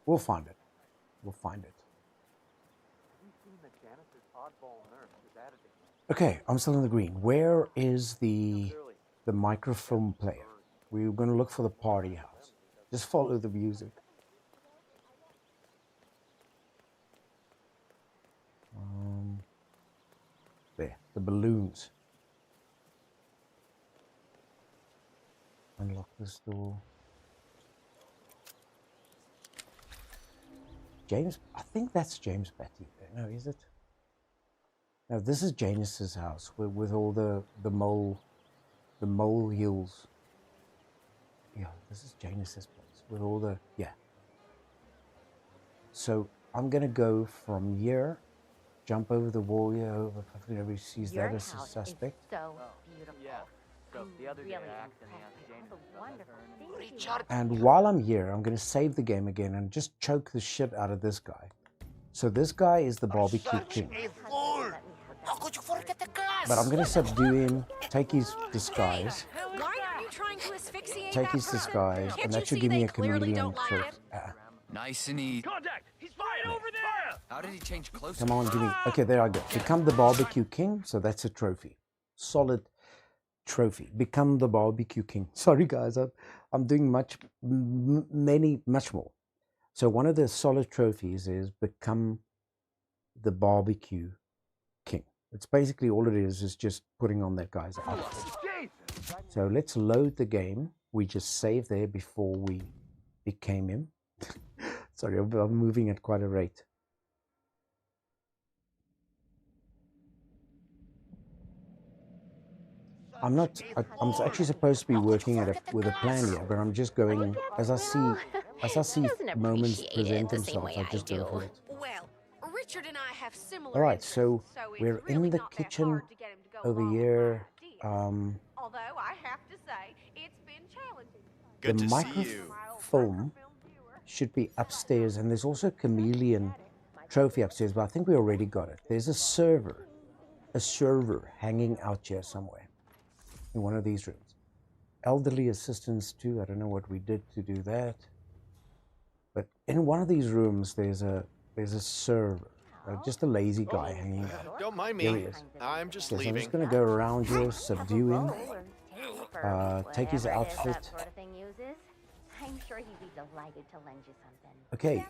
We'll find it. We'll find it. Okay, I'm still in the green. Where is the microfilm player? We're going to look for the party house. Just follow the music. There, the balloons. Unlock this door. James, I think that's James Batty there. No, is it? No, this is Janus's house with all the mole hills. Yeah, this is Janus's place with all the, yeah. So I'm gonna go from here, jump over the wall here, over if nobody sees that as a suspect. So beautiful. Yeah. So the other day Really I accidentally asked James. And while I'm here, I'm gonna save the game again and just choke the shit out of this guy. So this guy is the barbecue king. How could you forget the glass? But I'm gonna subdue him, take his disguise. Why are you trying to asphyxiate Take his disguise, and that should give me a chameleon trick. Nice and easy. Contact! He's fighting over there! How did he change clothes? Come on, give me. Okay, there I go. Become the barbecue king. So that's a trophy. Solid trophy. Become the barbecue king. Sorry, guys. I'm doing much more. So one of the solid trophies is become the barbecue king. It's basically all it is just putting on that guy's outfit. So let's load the game. We just saved there before we became him. Sorry, I'm moving at quite a rate. I'm actually supposed to be working with a plan here, but I'm just going as I see moments present themselves. I just go for it. Well, Richard and I have similar. All right, so we're in the kitchen over here. Although I have to say, it's been challenging. The microfilm should be upstairs, and there's also a chameleon trophy upstairs, but I think we already got it. There's a server hanging out here somewhere in one of these rooms. Elderly assistance too. I don't know what we did to do that, but in one of these rooms there's a server, just a lazy guy hanging out. Don't mind me. Here he is. I'm just Okay, so leaving. I'm just going to go around here, subdue him, take his outfit. I'm sure he'd be delighted to lend you something. Okay,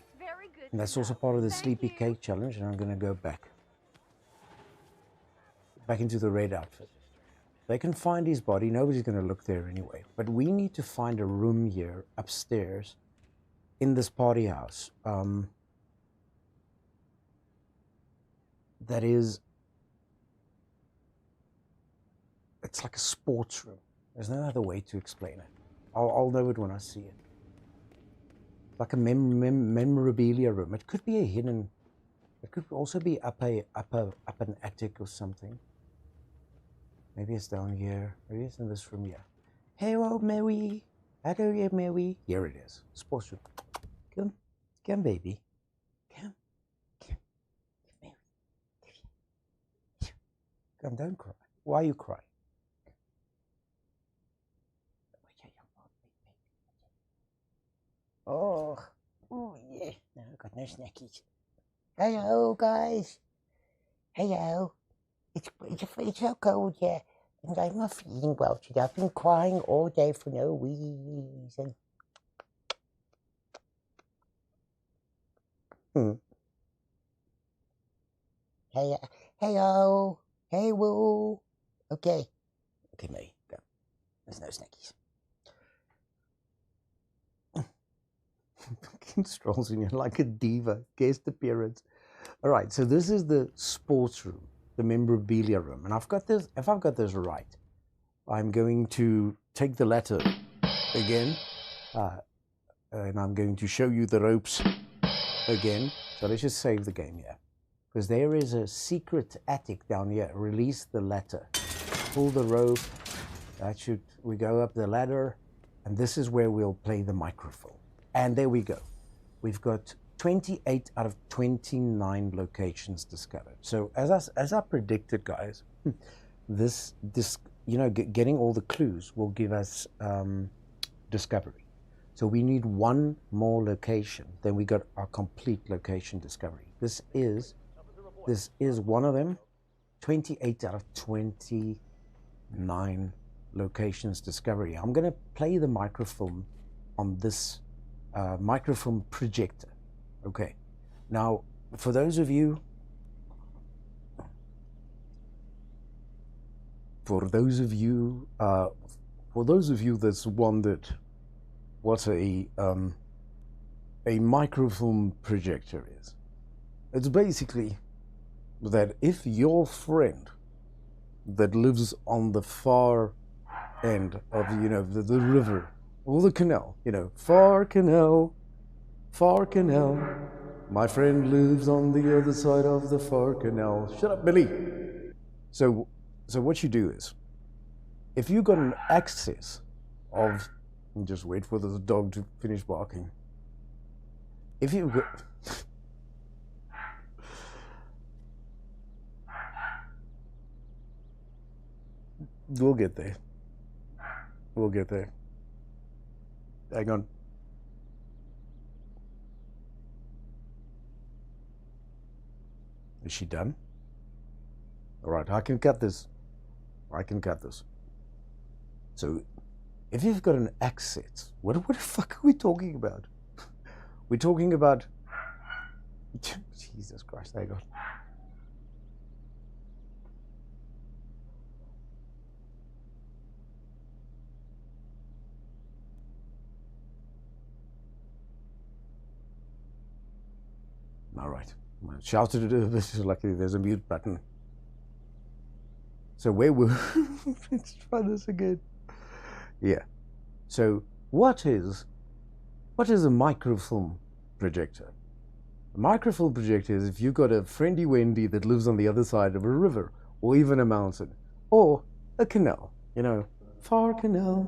and that's also part of the Sleepy Cake Challenge, and I'm going to go back into the red outfit. They can find his body. Nobody's going to look there anyway. But we need to find a room here upstairs in this party house. That is, it's like a sports room. There's no other way to explain it. I'll know it when I see it. Like a memorabilia room. It could be a hidden. It could also be up an attic or something. Maybe it's down here. Maybe it's in this room here. Hey, oh, Mary. Hello, yeah, Mary. Here it is. Sports room. Come, baby. Come, Mary. Come, don't cry. Why are you crying? Oh, yeah. No, I've got no snackies. Hello, guys. Hello. It's so cold here, and I'm not feeling well today. I've been crying all day for no reason. Hello. Hey, woo. Okay, May, go. There's no snackies. Strolls in here like a diva, guest appearance. All right, so this is the sports room, the memorabilia room, and I've got this. If I've got this right, I'm going to take the letter again, and I'm going to show you the ropes again. So let's just save the game here, because there is a secret attic down here. Release the letter, pull the rope. We go up the ladder, and this is where we'll play the microphone. And there we go. We've got 28 out of 29 locations discovered. So as I predicted, guys, this getting all the clues will give us discovery. So we need one more location, then we got our complete location discovery. This is one of them. 28 out of 29 locations discovery. I'm going to play the microfilm on this microfilm projector. Okay. Now, for those of you that's wondered what a microfilm projector is, it's basically that if your friend that lives on the far end of the river or the canal, far canal, my friend lives on the other side of the far canal. Shut up, Billy. So what you do is, if you got an access of, just wait for the dog to finish barking. If you got we'll get there. Hang on. Is she done? All right, I can cut this. So, if you've got an access, what the fuck are we talking about? We're talking about... Jesus Christ, hang on. All right. I shouted it over. Luckily, there's a mute button. So where were... Let's try this again. Yeah. So what is a microfilm projector? A microfilm projector is if you've got a friendly Wendy that lives on the other side of a river, or even a mountain, or a canal. Far canal,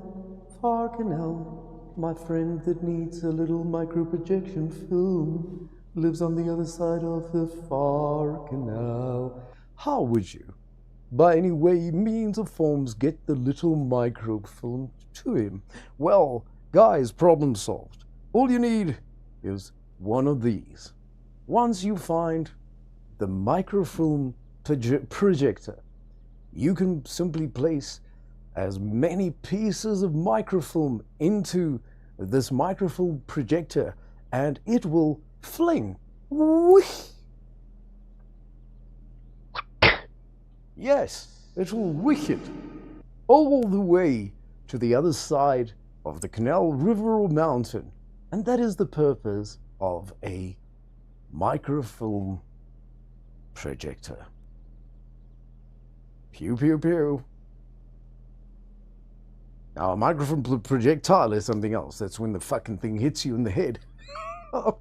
my friend that needs a little micro projection film lives on the other side of the far canal. How would you, by any way, means, or forms, get the little microfilm to him? Well, guys, problem solved. All you need is one of these. Once you find the microfilm projector, you can simply place as many pieces of microfilm into this microfilm projector, and it will fling. Yes, it will wicket all the way to the other side of the canal, river, or mountain. And that is the purpose of a microfilm projector. Pew, pew, pew. Now, a microfilm projectile is something else. That's when the fucking thing hits you in the head. All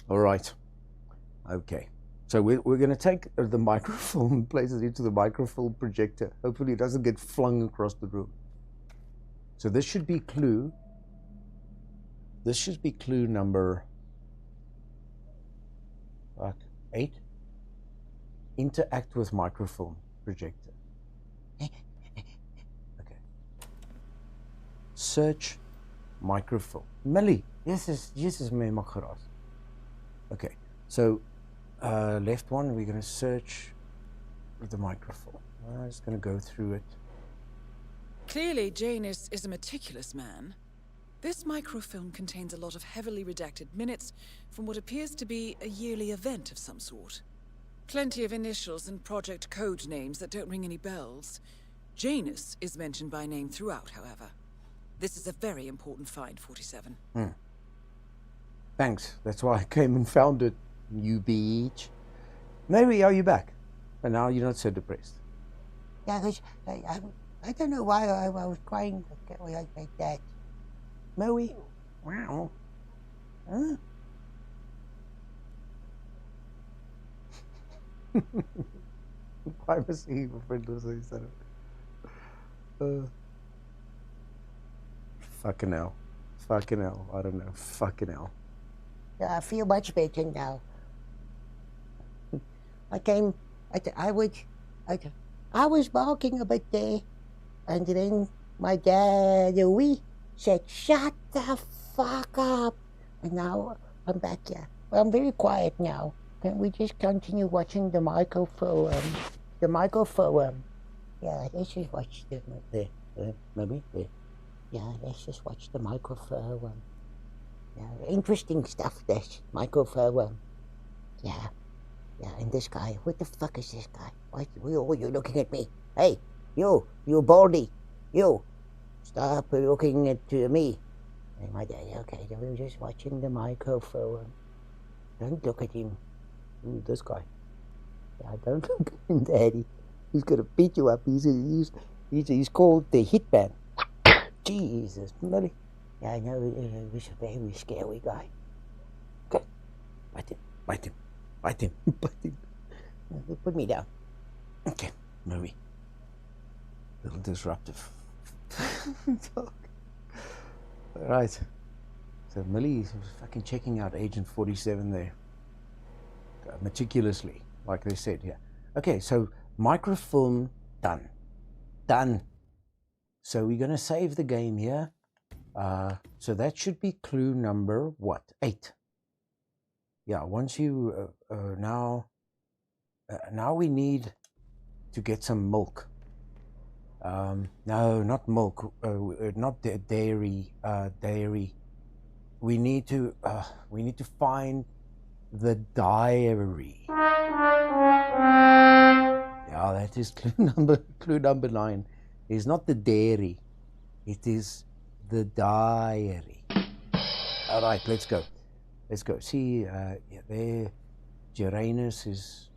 right. Okay. So we're going to take the microfilm and place it into the microfilm projector. Hopefully it doesn't get flung across the room. So this should be clue. This should be clue number 8. Interact with microfilm projector. Okay. Search microfilm. Millie, this is me makaras. Okay. So left one, we're going to search with the microfilm. I'm just going to go through it. Clearly, Janus is a meticulous man. This microfilm contains a lot of heavily redacted minutes from what appears to be a yearly event of some sort. Plenty of initials and project code names that don't ring any bells. Janus is mentioned by name throughout, however. This is a very important find, 47. Thanks. That's why I came and found it, you bitch. Mary, are you back? And now you're not so depressed. Yeah, because I don't know why I was crying like that. Mary? Wow. Huh? Privacy for friend to say so. Fucking hell. Fucking hell. I don't know. Fucking hell. Yeah, I feel much better now. I was barking a bit there, and then my dad, said, "Shut the fuck up." And now I'm back here. Well, I'm very quiet now. Can we just continue watching the microphone? Yeah, let's just watch maybe. Yeah, let's just watch the microphone. Yeah, interesting stuff. This microphone. Yeah, and this guy. What the fuck is this guy? Why are you looking at me? Hey, you baldy, you. Stop looking at me. Hey, my daddy. Okay, so we're just watching the microphone. Don't look at him. Ooh, this guy. Yeah, don't look at him, Daddy. He's gonna beat you up. He's called the Hitman. Jesus, buddy. Yeah, I know. He's a very scary guy. Okay, bite him. Put me down. Okay, Marie. A little disruptive. Right. So Millie's fucking checking out Agent 47 there. Meticulously, like they said here. Okay, so microfilm done. So we're going to save the game here. So that should be clue number, what? 8. Yeah, once you, now we need to get some milk. No, not milk, not dairy, We need to find the diary. Yeah, that is clue number 9. It's not the dairy. It is the diary. All right, let's go. See, there, Geranus is,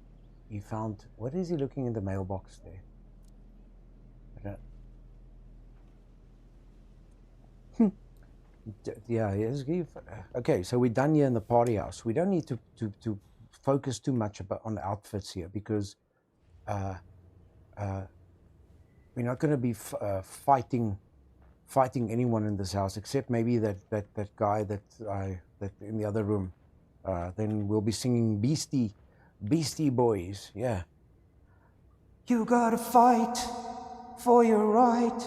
he found, what is he looking in the mailbox there? Yeah, okay, so we're done here in the party house. We don't need to focus too much on the outfits here, because we're not going to be fighting anyone in this house, except maybe that guy that in the other room. Then we'll be singing Beastie Boys. Yeah. You gotta fight for your right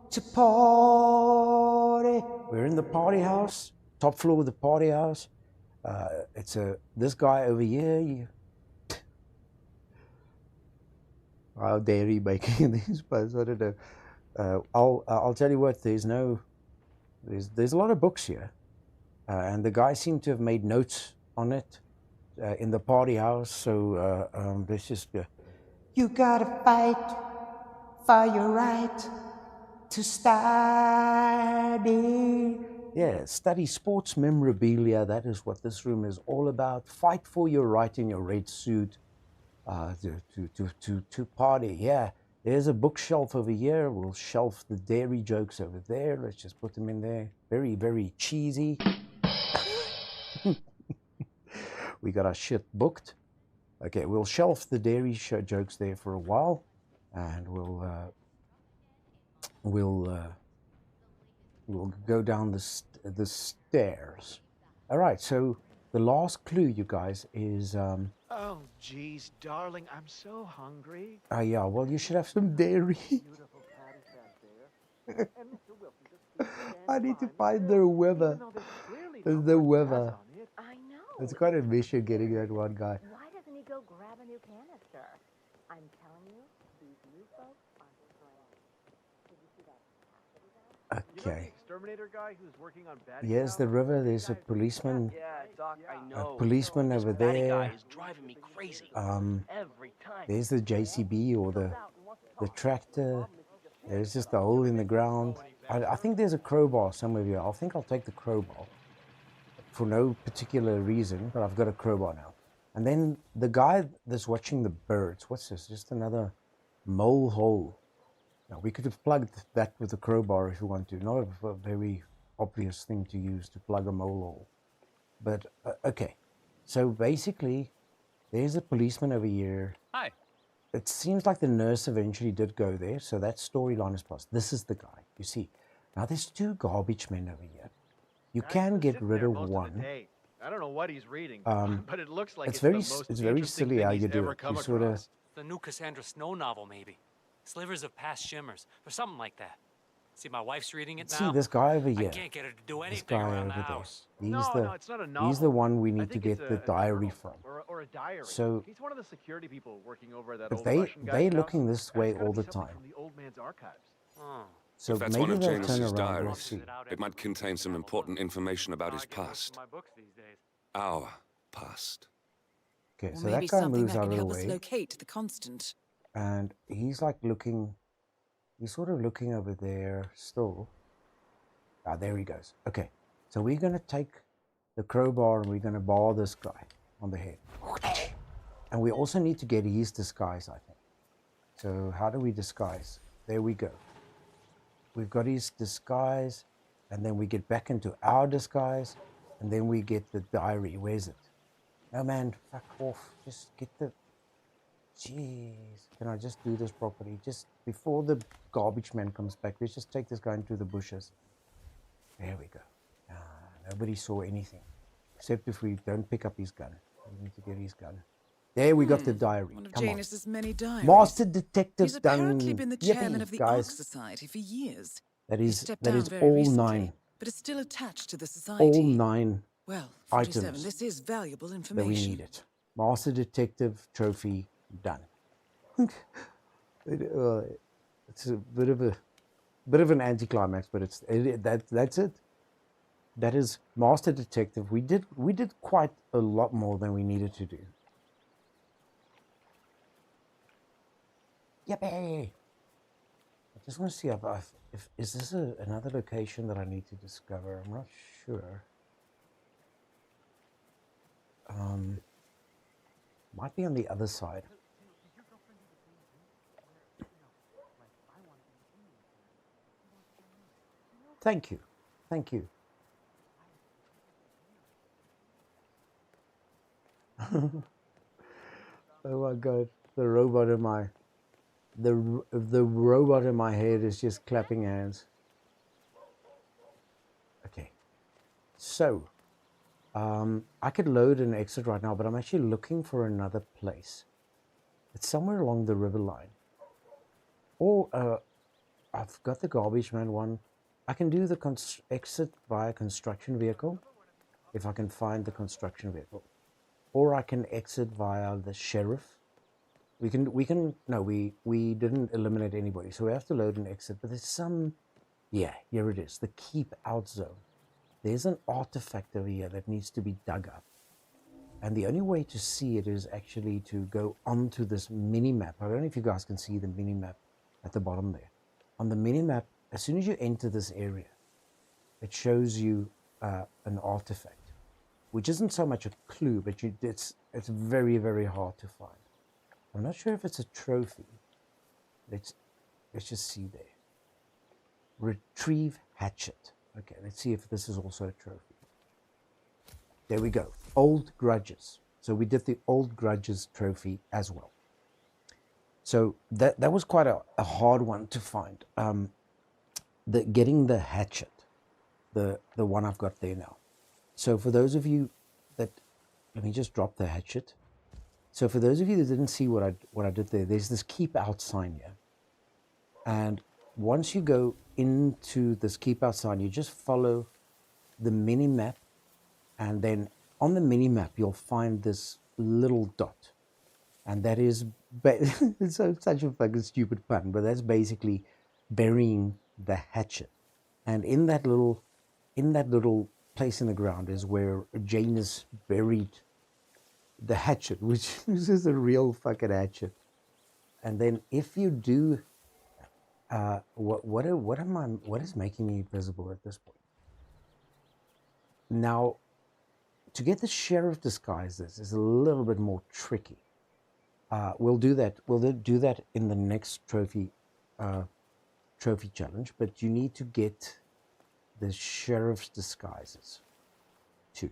to party. We're in the party house, top floor of the party house. It's this guy over here. How dare he making these posts? I don't know. I'll tell you what. There's a lot of books here, and the guy seemed to have made notes on it in the party house. So let's just. You gotta fight for your right to study. Yeah, study sports memorabilia. That is what this room is all about. Fight for your right in your red suit to party. Yeah, there's a bookshelf over here. We'll shelf the dairy jokes over there. Let's just put them in there. Very, very cheesy. We got our shit booked. Okay, we'll shelf the dairy jokes there for a while, and we'll go down the stairs. All right, so the last clue, you guys, is Oh, geez, darling, I'm so hungry. Oh yeah, well, you should have some dairy. Beautiful patty fat there. And Mr. Wilson just I need to find the weather. The weather. I know. It's quite a mission getting that one guy. Why doesn't he go grab a new canister? I'm telling you, these new folks are strange. Did you see that Cassidy guy? Okay. You know the exterminator guy who's working on bad Here's the river. There's a policeman. Yeah, Doc, I know. A policeman over Batty there. guy is driving me crazy. Every time. There's the JCB or the tractor. There's just a hole in the ground. I think there's a crowbar somewhere here. I think I'll take the crowbar for no particular reason, but I've got a crowbar now. And then the guy that's watching the birds. What's this? Just another mole hole. Now, we could have plugged that with a crowbar if you want to. Not a very obvious thing to use to plug a mole hole. But, okay. So, basically, there's a policeman over here. Hi. It seems like the nurse eventually did go there, so that storyline is passed. This is the guy, you see. Now there's 2 garbage men over here. You can get rid of one. I don't know what he's reading, but it looks like it's the very most silly how you do it. You sort of. The new Cassandra Snow novel, maybe. Slivers of Past Shimmers, or something like that. See, my wife's reading it now. See this guy over here. I can't get her to do anything around the house. He's the one we need to get the diary from. Or a diary. So he's one of the security people working over that if old Russian guy's they're house. looking this way all the time. From the old man's archives. So if that's maybe one of they'll turn Janus's around. diaries, We'll see. it might contain some important information about his past. Our past. Okay, Or so maybe that guy something moves that out can of the help us way, locate the constant. and he's like looking. He's sort of looking over there still. Ah, there he goes. Okay, so we're gonna take the crowbar and we're gonna bar this guy on the head. And we also need to get his disguise, I think. So how do we disguise? There we go. We've got his disguise, and then we get back into our disguise, and then we get the diary. Where's it? No, man, fuck off. Just get the... Jeez. Can I just do this properly? Just before the garbage man comes back, let's just take this guy into the bushes. There we go. Nobody saw anything. Except if we don't pick up his gun. We need to get his gun. There we got the diary. One of Come Janus's many diaries. Master Detective He's apparently been the chairman of the Ark guys. Society for years. That He is stepped that down is very all recently, 9. but is still attached to the society. All 9 well, 47, items this is valuable that information. we need it. Master Detective trophy done. It's a bit of an anticlimax, but that's it. That is Master Detective. We did quite a lot more than we needed to do. Yippee! I just want to see if is this another location that I need to discover. I'm not sure. Might be on the other side. Thank you. Thank you. Oh my god, the robot in my head is just clapping hands. Okay. So, I could load an exit right now, but I'm actually looking for another place. It's somewhere along the river line. Or, I've got the garbage man one. I can do the exit via construction vehicle, if I can find the construction vehicle. Or I can exit via the sheriff. We didn't eliminate anybody, so we have to load an exit. But there's some, yeah, here it is, the keep out zone. There's an artifact over here that needs to be dug up. And the only way to see it is actually to go onto this mini-map. I don't know if you guys can see the mini-map at the bottom there. On the mini-map, as soon as you enter this area, it shows you an artifact, which isn't so much a clue, but it's very, very hard to find. I'm not sure if it's a trophy. Let's just see there. Retrieve hatchet. Okay, let's see if this is also a trophy. There we go. Old grudges. So we did the old grudges trophy as well. So that was quite a hard one to find. Getting the hatchet, the one I've got there now. So for those of you that, let me just drop the hatchet. So for those of you that didn't see what I did there, there's this keep out sign here. And once you go into this keep out sign, you just follow the mini map, and then on the mini map you'll find this little dot, and that is it's such a fucking stupid pun, but that's basically burying the hatchet. And in that little place in the ground is where Janus buried the hatchet, which is a real fucking hatchet. And then if you do, what is making me visible at this point? Now, to get the sheriff disguises is a little bit more tricky. We'll do that. We'll do that in the next trophy challenge. But you need to get the sheriff's disguises too.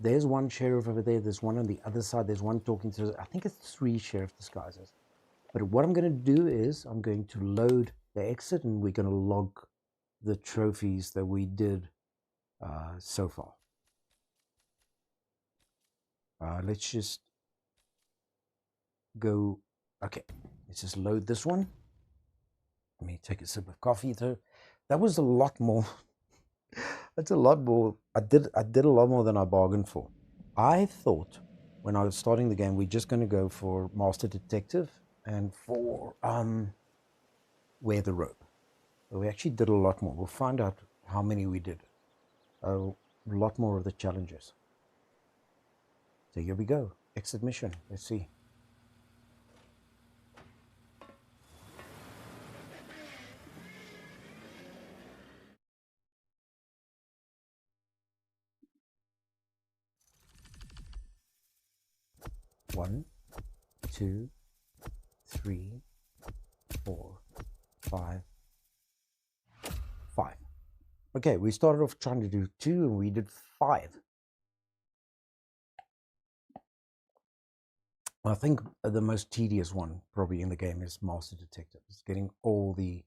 There's one sheriff over there. There's one on the other side. There's one talking to. I think it's 3 sheriff disguises. But what I'm going to do is I'm going to load the exit, and we're going to log the trophies that we did so far. Let's just go. Okay, let's just load this one. Let me take a sip of coffee though. That was a lot more. That's a lot more. I did a lot more than I bargained for. I thought when I was starting the game, we're just going to go for Master Detective and for Wear the Rope. But we actually did a lot more. We'll find out how many we did. A lot more of the challenges. So here we go. Exit mission. Let's see. One, 2, 3, 4, 5. Okay, we started off trying to do 2 and we did 5. I think the most tedious one probably in the game is Master Detective. It's getting all the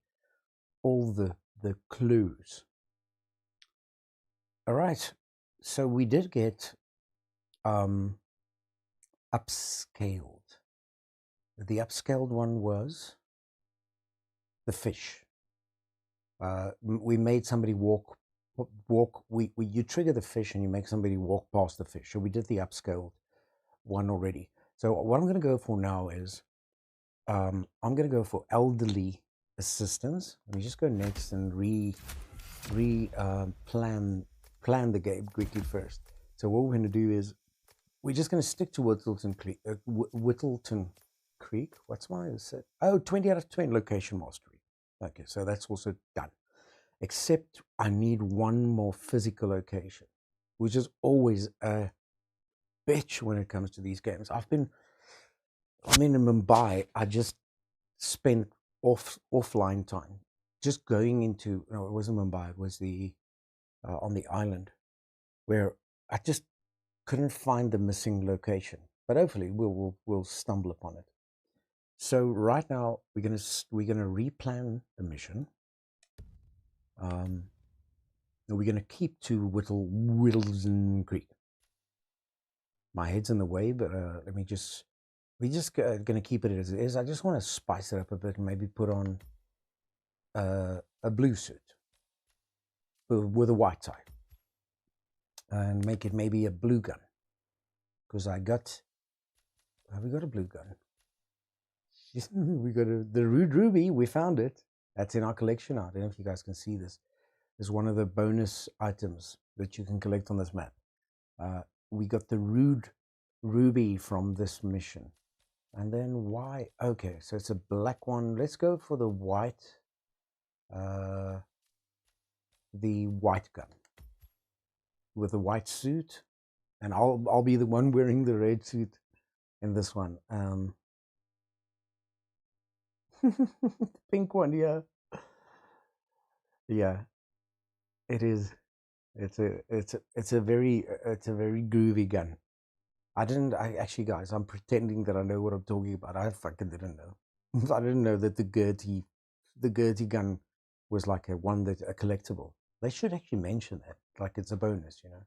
clues. All right, so we did get upscaled. The upscaled one was the fish. We made somebody walk. You trigger the fish and you make somebody walk past the fish. So we did the upscaled one already. So what I'm going to go for now is I'm going to go for elderly assistance. Let me just go next and plan the game quickly first. So what we're going to do is we're just going to stick to Whittleton Creek. What's my set? Oh, 20 out of 20 location mastery. Okay, so that's also done. Except I need one more physical location, which is always a bitch when it comes to these games. I'm in Mumbai. I just spent offline time just going into. No, it wasn't Mumbai. It was the on the island where I just couldn't find the missing location. But hopefully we'll stumble upon it. So right now we're gonna replan the mission. We're gonna keep to Whittleton Creek. My head's in the way, but we're just gonna keep it as it is. I just want to spice it up a bit and maybe put on a blue suit with a white tie and make it maybe a blue gun, because have we got a blue gun? We got the Rude Ruby. We found it. That's in our collection. I don't know if you guys can see this. It's one of the bonus items that you can collect on this map. We got the Rude Ruby from this mission. And then why? Okay, so it's a black one. Let's go for the white. The white gun with the white suit, and I'll be the one wearing the red suit in this one. Pink one, yeah. It is. It's a very groovy gun. Actually, guys, I'm pretending that I know what I'm talking about. I fucking didn't know. I didn't know that the Gertie gun was like a collectible. They should actually mention that, like it's a bonus, you know.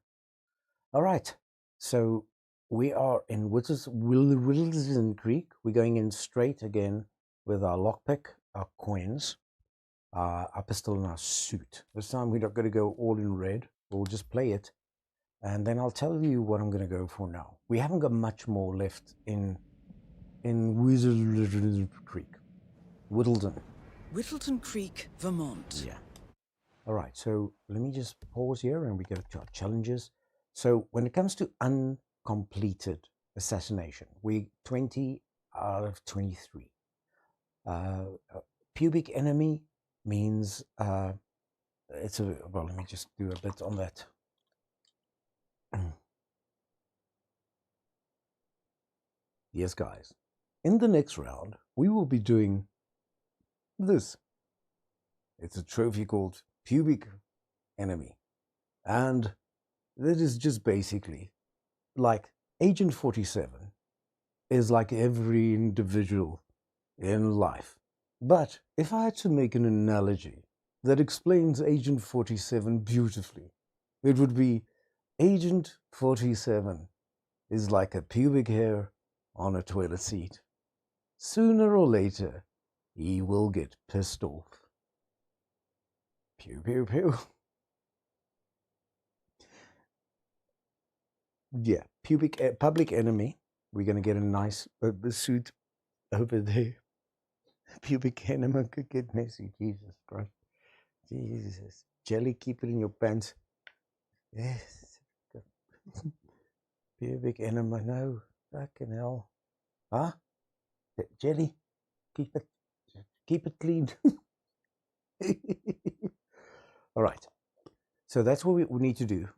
All right, so we are in Whittleton Creek. We're going in straight again with our lockpick, our coins, our pistol, and our suit. This time we're not going to go all in red. We'll just play it, and then I'll tell you what I'm going to go for now. We haven't got much more left in Whittleton Creek. Whittleton Creek, Vermont. Yeah. All right, so let me just pause here and we go to our challenges. So when it comes to uncompleted assassination, we 20 out of 23. Pubic enemy means well, let me just do a bit on that. Yes, guys. In the next round, we will be doing this. It's a trophy called Pubic Enemy. And that is just basically like Agent 47 is like every individual in life. But if I had to make an analogy that explains Agent 47 beautifully, it would be Agent 47 is like a pubic hair on a toilet seat. Sooner or later, he will get pissed off. Pew, pew, pew. Yeah, public enemy. We're going to get a nice suit over there. Pubic enema could get messy. Jesus Christ. Jesus. Jelly, keep it in your pants. Yes. Pubic enema, no. Fucking hell. Huh? Jelly, keep it clean. All right. So that's what we need to do.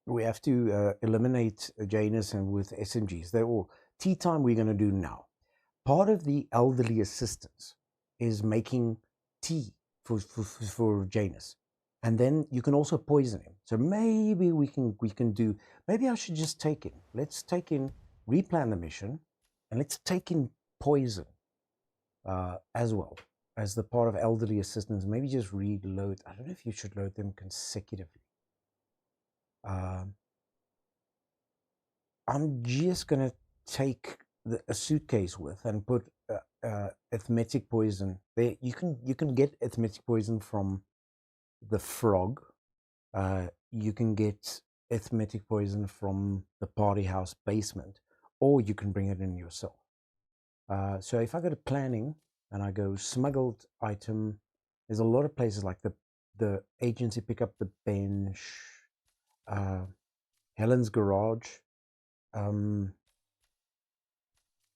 We have to eliminate Janus and with SMGs. They're all tea time we're going to do now. Part of the elderly assistance is making tea for Janus. And then you can also poison him. So maybe we can do, maybe I should just take in. Let's take in, replan the mission, and let's take in poison as well as the part of elderly assistance. Maybe just reload. I don't know if you should load them consecutively. I'm just going to take a suitcase with and put arithmetic poison there. You can get arithmetic poison from the frog. You can get arithmetic poison from the party house basement, or you can bring it in yourself. So if I go to planning and I go smuggled item, there's a lot of places like the agency pick up the bench, Helen's garage.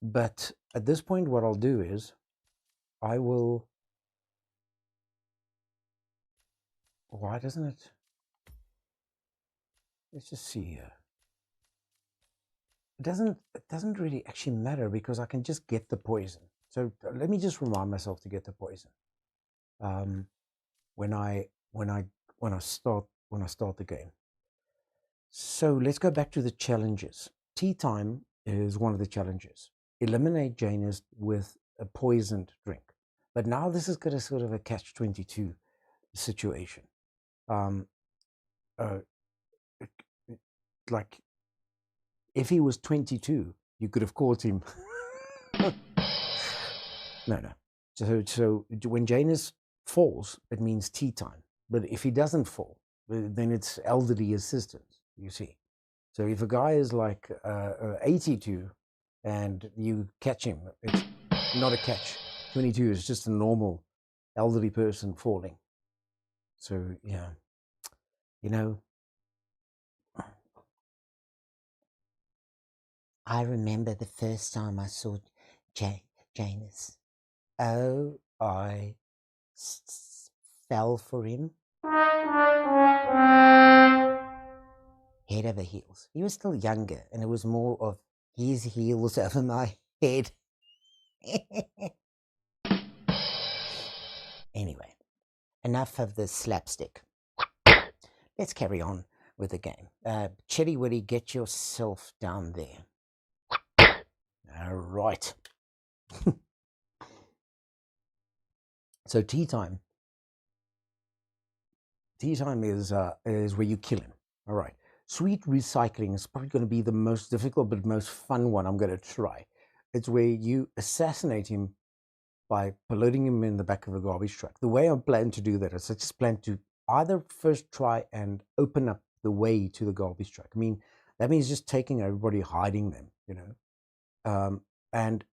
But at this point, what I'll do is I will. Why doesn't it? Let's just see here. It doesn't really actually matter because I can just get the poison. So let me just remind myself to get the poison. When I start the game. So let's go back to the challenges. Tea time is one of the challenges. Eliminate Janus with a poisoned drink. But now this is got a sort of a catch-22 situation. Like, if he was 22, you could have caught him. No. So when Janus falls, it means tea time. But if he doesn't fall, then it's elderly assistance, you see. So if a guy is like 82 and you catch him, it's not a catch. 22 is just a normal elderly person falling. So, yeah, you know. I remember the first time I saw Janus. Oh, I fell for him. Head over heels. He was still younger, and it was more of his heels over my head. Anyway, enough of the slapstick. Let's carry on with the game. Chitty Witty, get yourself down there. All right. So tea time. Tea time is where you kill him. All right. Sweet recycling is probably going to be the most difficult but most fun one I'm going to try. It's where you assassinate him by loading him in the back of a garbage truck. The way I plan to do that is I just plan to either first try and open up the way to the garbage truck. I mean, that means just taking everybody, hiding them, you know. And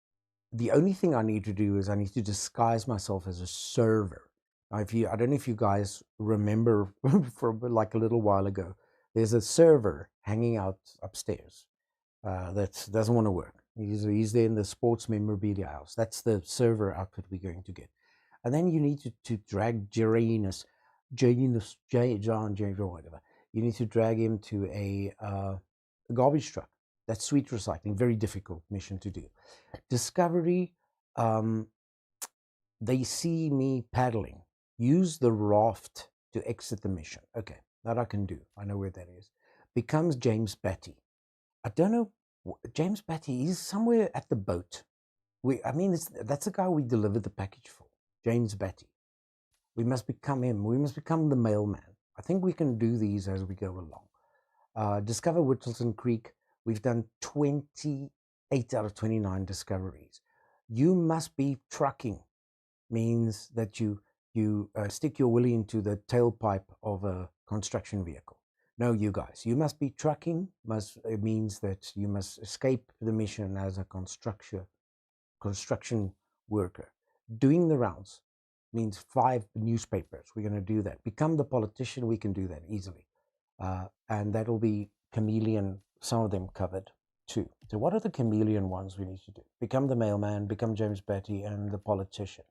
the only thing I need to do is I need to disguise myself as a server. Now, I don't know if you guys remember from like a little while ago, there's a server hanging out upstairs that doesn't want to work. He's there in the sports memorabilia house. That's the server outfit we're going to get. And then you need to drag John, whatever. You need to drag him to a garbage truck. That's sweet recycling. Very difficult mission to do. Discovery, they see me paddling. Use the raft to exit the mission. Okay, that I can do. I know where that is. Becomes James Batty. I don't know. James Batty is somewhere at the boat that's the guy we delivered the package for, James Batty. We must become him. We must become the mailman. I think we can do these as we go along. Discover Whittleton Creek. We've done 28 out of 29 discoveries. You must be trucking. Means that you stick your willy into the tailpipe of a construction vehicle. No, you guys, you must be trucking. It means that you must escape the mission as a construction worker. Doing the rounds means 5 newspapers. We're going to do that. Become the politician. We can do that easily, and that'll be chameleon. Some of them covered too. So what are the chameleon ones we need to do? Become the mailman, become James Batty, and the politician.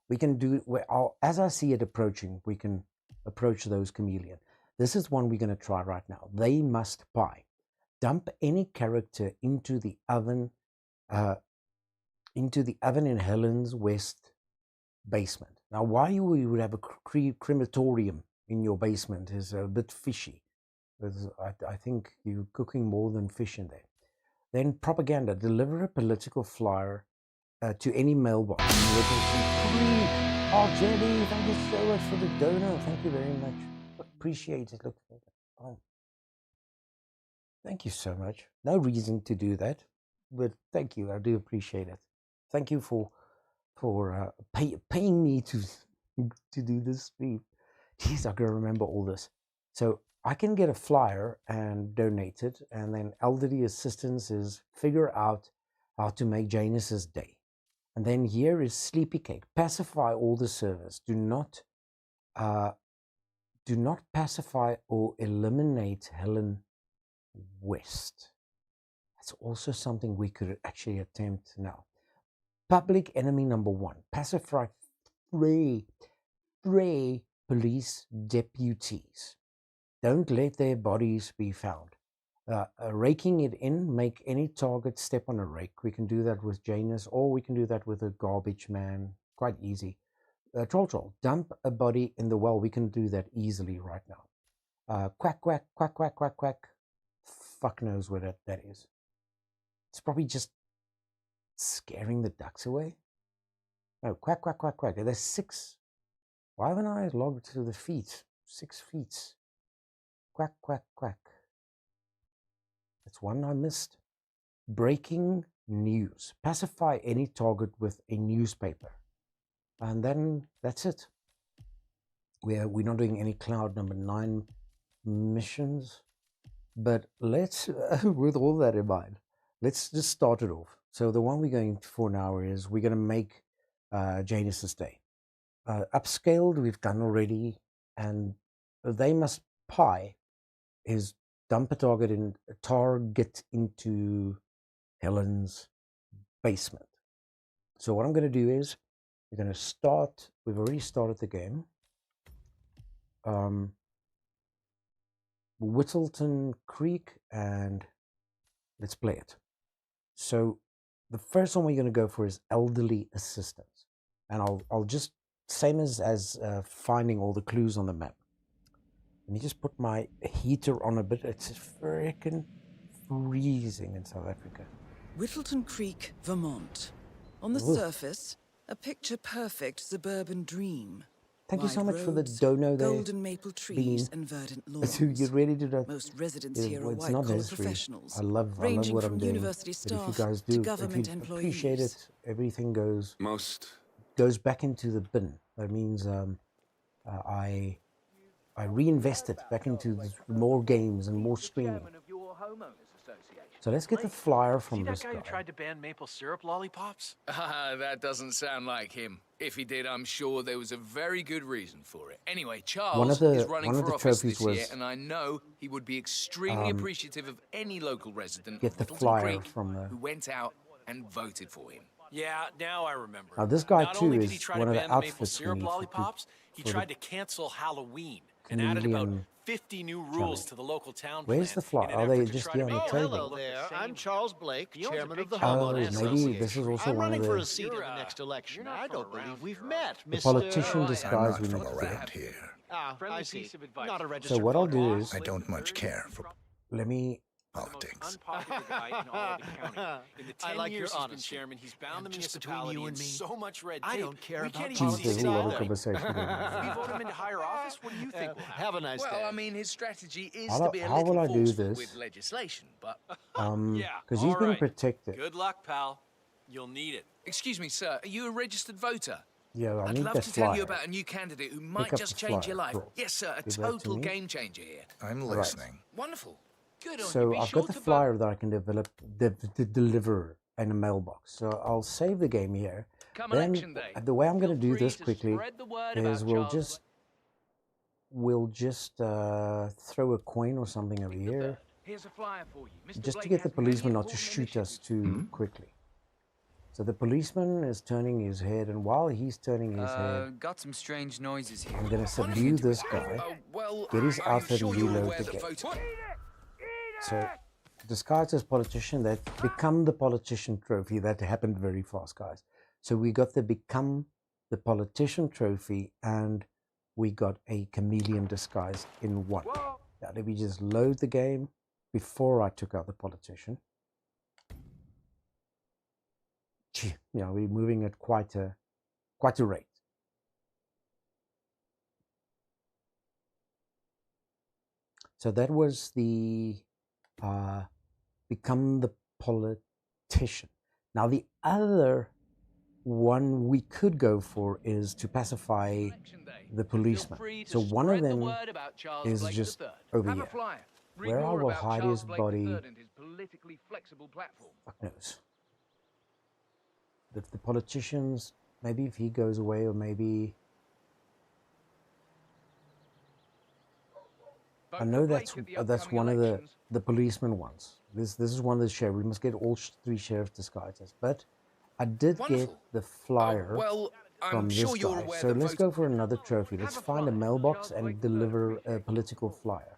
We can do, as I see it approaching, we can approach those chameleon. This is one we're going to try right now. They must pie. Dump any character into the oven in Helen's West basement. Now, why you would have a crematorium in your basement is a bit fishy. I think you're cooking more than fish in there. Then propaganda. Deliver a political flyer to any mailbox. Oh, Jenny, thank you so much for the donor. Thank you very much. Appreciate it. Look, thank you so much. No reason to do that, but thank you. I do appreciate it. Thank you for paying me to do this stream. Jeez, I can remember all this. So I can get a flyer and donate it, and then elderly assistance is figure out how to make Janus's day. And then here is Sleepy Cake. Pacify all the servers. Do not pacify or eliminate Helen West. That's also something we could actually attempt now. Public enemy number 1. Pacify 3 police deputies. Don't let their bodies be found. Raking it in, make any target step on a rake. We can do that with Janus, or we can do that with a garbage man. Quite easy. Troll. Dump a body in the well. We can do that easily right now. Quack, quack, quack, quack, quack, quack. Fuck knows what that is. It's probably just scaring the ducks away. No, quack, quack, quack, quack. There's 6. Why haven't I logged to the feet? 6 feet. Quack, quack, quack. That's one I missed. Breaking news. Pacify any target with a newspaper. And then that's it. We're not doing any cloud number 9 missions. But let's, with all that in mind, let's just start it off. So the one we're going for now is we're going to make Janus's day. Upscaled, we've done already. And they must pie is dump a target into Helen's basement. So what I'm going to do is we're going to start. We've already started the game. Whittleton Creek, and let's play it. So the first one we're going to go for is elderly assistance, and I'll just same as finding all the clues on the map. Let me just put my heater on a bit. It's freaking freezing in South Africa. Whittleton Creek, Vermont. On the surface, a picture-perfect suburban dream. Thank you so much for the dono there. Golden maple trees and verdant lawns. To get ready to do. Most residents here are white-collar professionals, I love what I'm doing. University staff if you guys do, to government if you employees. appreciate it, everything goes back into the bin. That means I reinvest it back into more games and more streaming. So let's get the flyer from this guy. Who tried to ban maple syrup lollipops? That doesn't sound like him. If he did, I'm sure there was a very good reason for it. Anyway, Charles is running for office this year, and I know he would be extremely appreciative of any local resident get the of flyer Creek from who went out and voted for him. Yeah, now I remember. Now this guy Not too only did is he try one to of the ban the maple outfits we syrup need lollipops, he for tried to cancel Halloween and added about 50 new rules to the local town plan. Where's the flyer? Are they just here on the table? Hello there. I'm Charles Blake, chairman of the Oh, Homeowners Association. maybe this is also I'm one running of for the a seat in the next election. I don't believe we've met, the Mr. politician disguise we need to around do. here. I see. Not a So registered what I'll voter. do is I don't much care for. let me politics. Unpopular guy in all of the county. In the 10 I like years your he's been honesty. chairman, he's bound the Just between municipality you in and me, so much red tape. I don't care we about can't even Jeez, see there's a lot of Saturday. conversation going If we on. vote him into higher office, what do you think will happen? Have a nice day. Well, I mean, his strategy is How to do- be a how will little I do forceful this? with legislation, but... Yeah, Because he's all been right. protected. Good luck, pal. You'll need it. Excuse me, sir, are you a registered voter? Yeah, I I'd need love that to tell you flyer. about a new candidate who might up just the change your flyer, life. bro. Yes, sir, a Give that to total me. game changer here. I'm Right. listening. Wonderful. Good on you. So Be I've sure got the to vote. flyer that I can deliver in a mailbox. So I'll save the game here. Come Then election day, the way I'm going to do feel this free to quickly spread the word is about we'll just throw a coin or something over here, Here's a flyer for you. Mr. just to Blake get the has many policeman not to important shoot us initiatives. too quickly. So the policeman is turning his head, and while he's turning his head, Got some strange noises here. I'm going to subdue this guy, Well, get his I'm outfit, sure and you're reload aware the that game. voter... So, disguised as politician, that become the politician trophy. That happened very fast, guys. So we got the become the politician trophy, and we got a chameleon disguised in one. Now let me just load the game before I took out the politician. Gee, yeah, we're moving at quite a rate. So that was the become the politician. Now the other one we could go for is to pacify the policeman. So one of them is just over here, where I will hide his body. Fuck knows. If the politicians, maybe if he goes away, or maybe I know that's one of the policeman ones. This is one of the sheriff. We must get all three sheriffs disguises. But I did get the flyer from this guy. So let's go for another trophy. Let's find a mailbox and deliver a political flyer.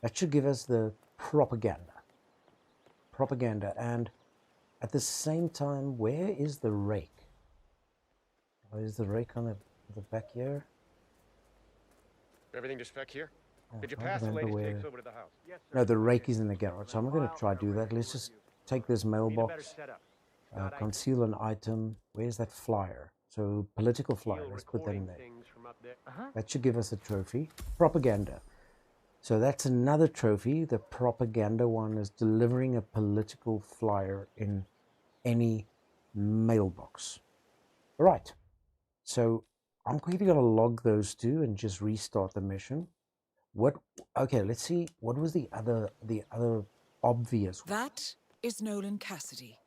That should give us the propaganda. And at the same time, where is the rake? Oh, is the rake on the back here? Everything just back here? Oh, Did you I pass the remember lady where... over to the house? Yes, sir. No, the rake is in the garage. So I'm going to try to do that. Let's just take this mailbox, conceal an item. Where's that flyer? So political flyer. Let's put that in there. That should give us a trophy. Propaganda. So that's another trophy. The propaganda one is delivering a political flyer in any mailbox. All right. So I'm quickly going to log those two and just restart the mission. Okay, let's see. What was the other obvious one? That is Nolan Cassidy,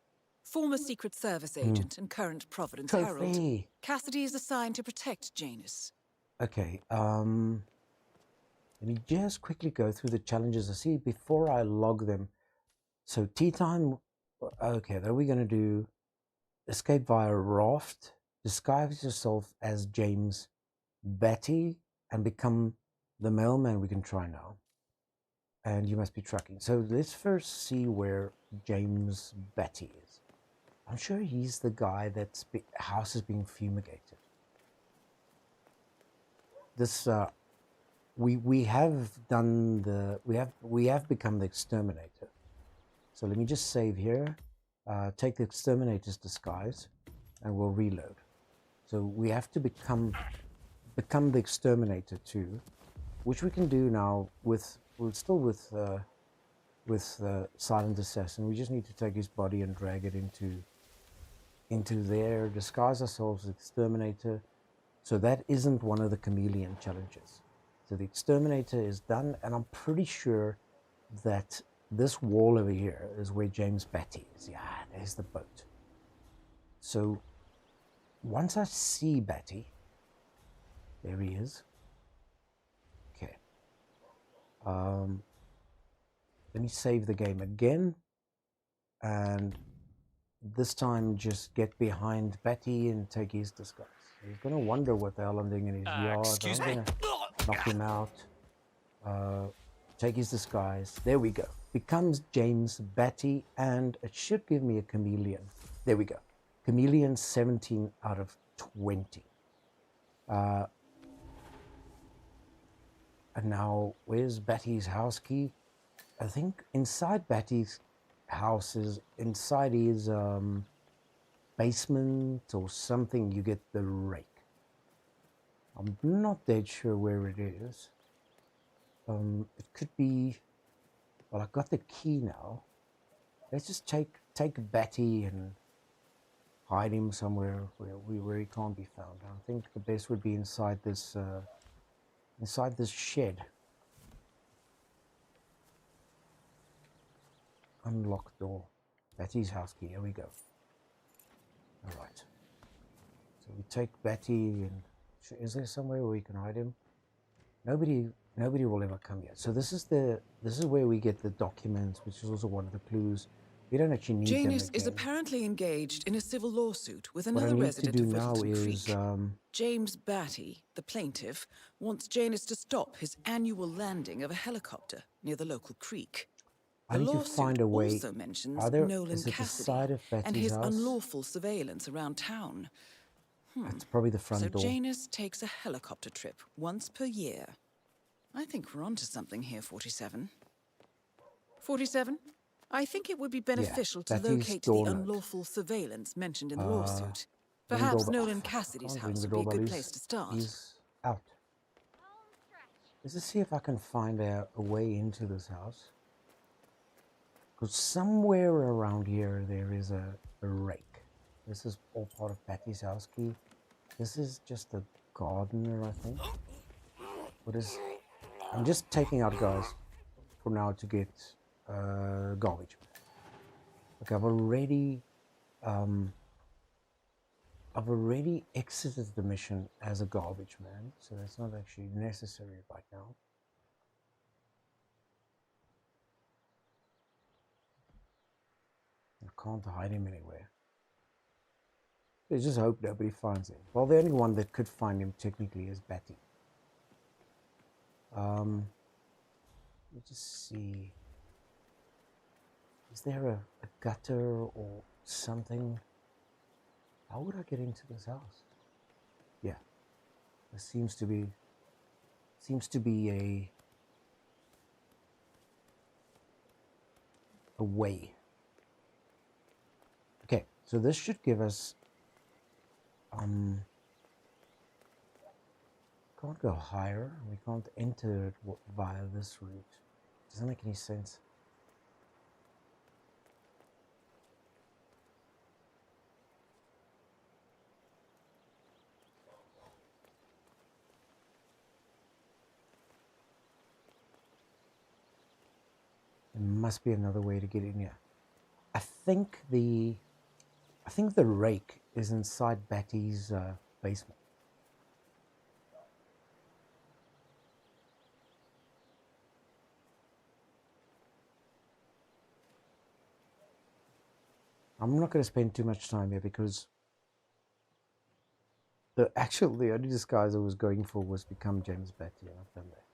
former Secret Service agent and current Providence Herald. Cassidy is assigned to protect Janus. Okay, let me just quickly go through the challenges to see before I log them. So tea time. Okay, that we're going to do. Escape via raft. Disguise yourself as James Batty and become the mailman. We can try now. And you must be tracking. So let's first see where James Batty is. I'm sure he's the guy that's house is being fumigated. This we have done the we have become the exterminator. So let me just save here. Take the exterminator's disguise, and we'll reload. So we have to become the exterminator too, which we can do now with Silent Assassin. We just need to take his body and drag it into there, disguise ourselves as exterminator. So that isn't one of the chameleon challenges. So the exterminator is done, and I'm pretty sure that this wall over here is where James Batty is. Yeah, there's the boat. So once I see Batty, there he is. Okay. Let me save the game again, and this time just get behind Batty and take his disguise. He's going to wonder what the hell I'm doing in his yard. Excuse me? I'm going to knock him out. Take his disguise. There we go. Becomes James Batty, and it should give me a chameleon. There we go. Chameleon 17 out of 20. And now, where's Batty's house key? I think inside Batty's house is inside his basement or something. You get the rake. I'm not dead sure where it is. It could be. Well, I've got the key now. Let's just take Batty and hide him somewhere where he can't be found. I think the best would be inside this shed. Unlock door. Batty's house key. Here we go. All right. So we take Batty, and is there somewhere where we can hide him? Nobody will ever come here. So this is where we get the documents, which is also one of the clues. We don't actually need them Janus again. is apparently engaged in a civil lawsuit with another what I need resident to do of now Whittleton is Creek. James Batty, the plaintiff, wants Janus to stop his annual landing of a helicopter near the local creek. I need to find a way. Also mentions Nolan Is it the Cassidy side of Batty's and his house? unlawful surveillance around town. It's probably the front door. So Janus takes a helicopter trip once per year. I think we're onto something here, 47. 47? I think it would be beneficial to locate the unlawful surveillance mentioned in the lawsuit. Perhaps Nolan Cassidy's house would be a good place to start. He's out. Let's just see if I can find a way into this house. Because somewhere around here there is a rake. This is all part of Batty's house key. This is just a gardener, I think. I'm just taking out guys for now to get garbage. Okay, I've already exited the mission as a garbage man, so that's not actually necessary right now. I can't hide him anywhere. I just hope nobody finds him. Well, the only one that could find him technically is Batty. Let me just see. Is there a gutter or something? How would I get into this house? Yeah, there seems to be a way. Okay, so this should give us. Can't go higher. We can't enter it via this route. Doesn't make any sense. There must be another way to get in here. I think the rake is inside Batty's basement. I'm not going to spend too much time here because the only disguise I was going for was become James Batty, and I've done that.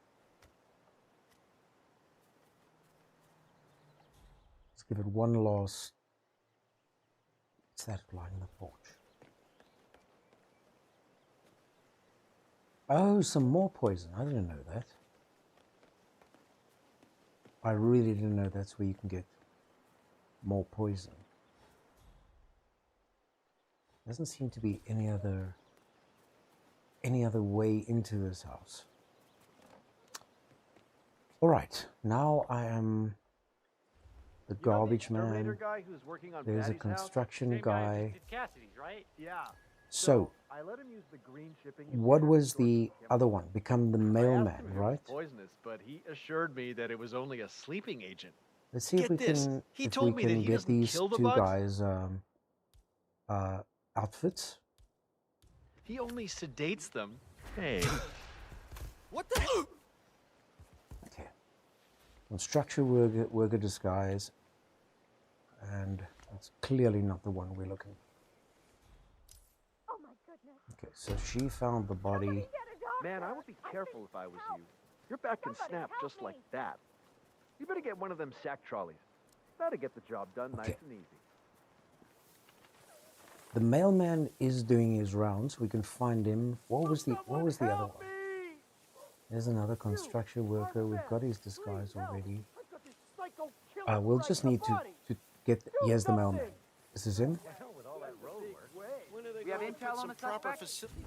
Let's give it one last. What's that lying on the porch? Oh, some more poison. I didn't know that. I really didn't know that's where you can get more poison. Doesn't seem to be any other way into this house. All right, now I am the garbage man. There's a construction guy. Cassidy's, right? Yeah. So, I let him use the green shipping. what was the other one? Become the mailman, right? Poisonous, but he assured me that it was only a sleeping agent. Let's see if we can get these two guys outfits. He only sedates them. Hey. What the? Okay. Construction worker disguise, and it's clearly not the one we're looking for. Oh my goodness. Okay, so she found the body. Man, I would be careful if I was you. Your back can snap just like that. You better get one of them sack trolleys. That'll get the job done nice and easy. The mailman is doing his rounds. We can find him. What was the other one? There's another construction worker. We've got his disguise already. We'll just need to get... Here's the mailman. Is this him? We have intel on the proper facility.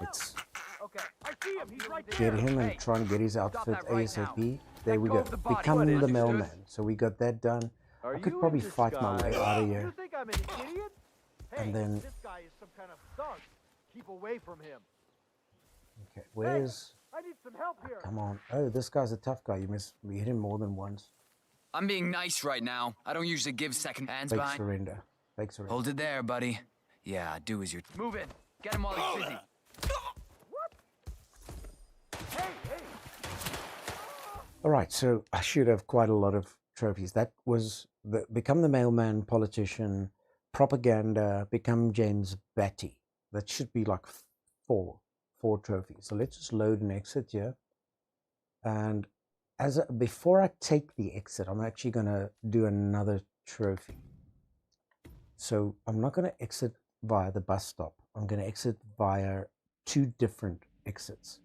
Let's Okay, I see him. He's right get him and try and get his outfit ASAP. There we go. Become the mailman. So we got that done. I could probably fight my way out of here. You think I'm an idiot? Hey, And then... this guy is some kind of thug. Keep away from him. Okay, where's... I need some help here. Come on. Oh, this guy's a tough guy. We hit him more than once. I'm being nice right now. I don't usually give second hands Fake surrender. Fake surrender. Hold it there, buddy. Yeah, do as you're... Move in. Get him while he's busy. All right, so I should have quite a lot of trophies. That was become the mailman, politician, propaganda, become James Batty. That should be like four trophies. So let's just load an exit here. And before I take the exit, I'm actually going to do another trophy. So I'm not going to exit via the bus stop. I'm going to exit via 2 different exits.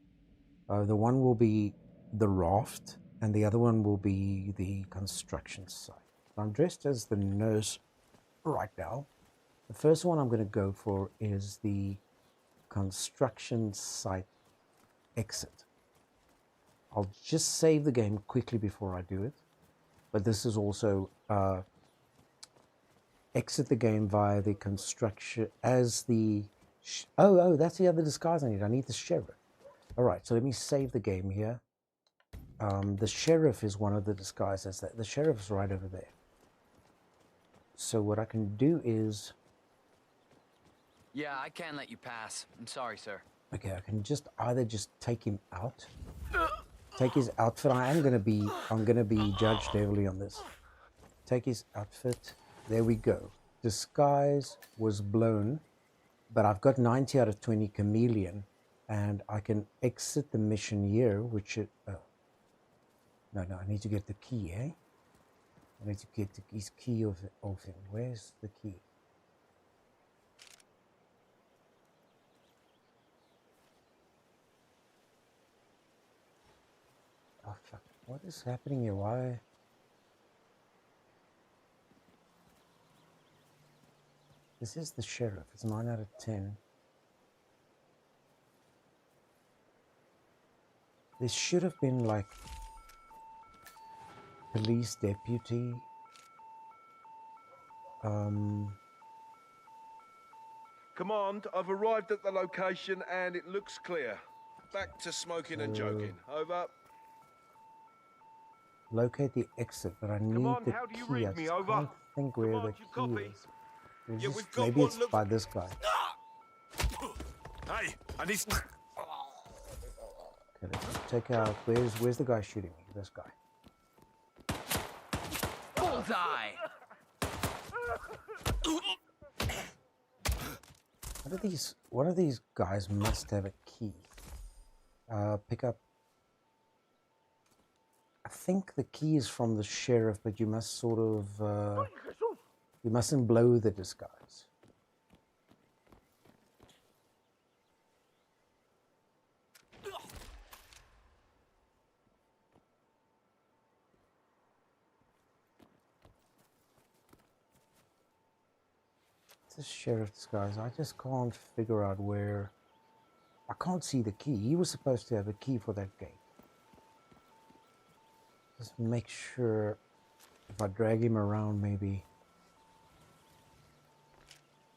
The one will be the raft, and the other one will be the construction site. I'm dressed as the nurse right now. The first one I'm going to go for is the construction site exit. I'll just save the game quickly before I do it. But this is also exit the game via the construction as the... Oh, that's the other disguise I need. I need the sheriff. All right, so let me save the game here. The sheriff is one of the disguises. The sheriff's right over there. So what I can do is... Yeah, I can't let you pass. I'm sorry, sir. Okay, I can either just take him out, take his outfit. I'm gonna be judged heavily on this. Take his outfit. There we go. Disguise was blown, but I've got 90 out of 20 chameleon, and I can exit the mission here, which it. No, I need to get the key, eh? I need to get his key of him. Where's the key? Oh, fuck. What is happening here? Why? This is the sheriff. It's 9 out of 10. This should have been like police deputy. Command, I've arrived at the location and it looks clear. Back to smoking and joking. Over. Locate the exit, but I need the how do you key. read me? I Over. can't think where the key copy? is. Yeah, we've got Maybe one it's by this guy. Hey, I need... Okay, let's check out. Where's the guy shooting me? This guy. Bullseye! One of these guys must have a key. Pick up. I think the key is from the sheriff, but you must sort of you mustn't blow the disguise. It's a sheriff disguise. I just can't figure out where. I can't see the key. He was supposed to have a key for that gate. Just make sure if I drag him around, maybe.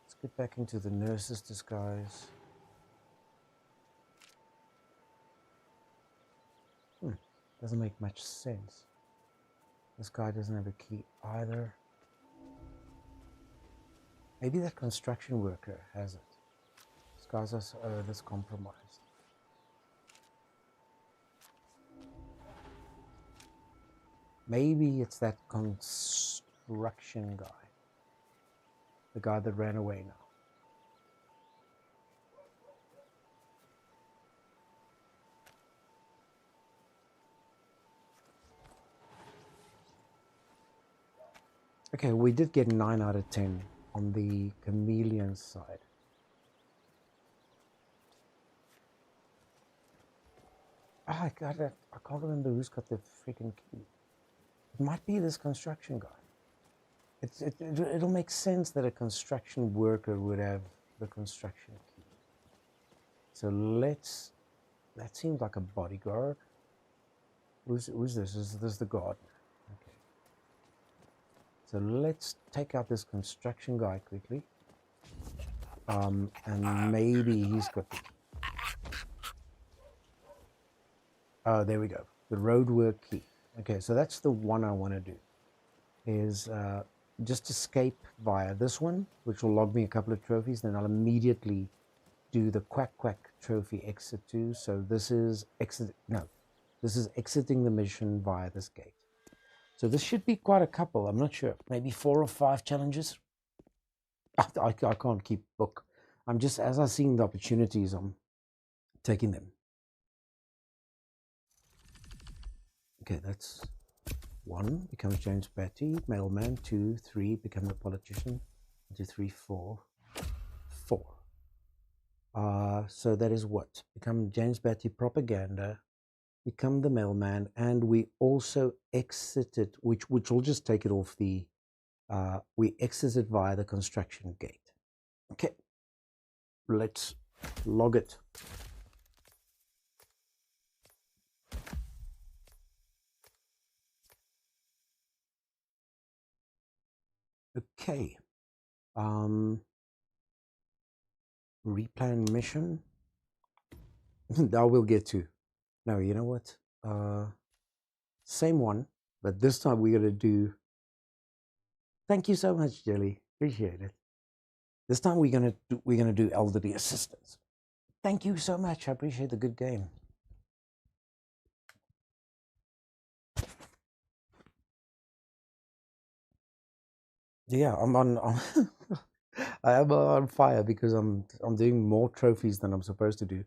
Let's get back into the nurse's disguise. Doesn't make much sense. This guy doesn't have a key either. Maybe that construction worker has it. This guy's that's compromised. Maybe it's that construction guy. The guy that ran away now. Okay, we did get 9 out of 10 on the chameleon side. I got it. I can't remember who's got the freaking key. It might be this construction guy. It'll make sense that a construction worker would have the construction key. So that seems like a bodyguard. Who's this? Is this the gardener? Okay. So let's take out this construction guy quickly. And maybe he's got the... Oh, there we go. The roadwork key. Okay, so that's the one I want to do. Is just escape via this one, which will log me a couple of trophies. Then I'll immediately do the quack quack trophy exit too. So this is this is exiting the mission via this gate. So this should be quite a couple. I'm not sure. Maybe 4 or 5 challenges. I can't keep book. I'm just, as I'm seeing the opportunities, I'm taking them. Okay, that's 1, becomes James Batty, mailman. 2, 3, become a politician. 1, 2, 3, 4. 4. So that is what? Become James Batty propaganda, become the mailman, and we also exited, which will just take it off the, we exited via the construction gate. Okay, let's log it. Okay, replan mission. That we'll get to. No, you know what? Same one, but this time we're gonna do. Thank you so much, Jelly. Appreciate it. This time we're gonna do elderly assistance. Thank you so much. I appreciate the good game. Yeah, I'm on. I am on fire because I'm doing more trophies than I'm supposed to do.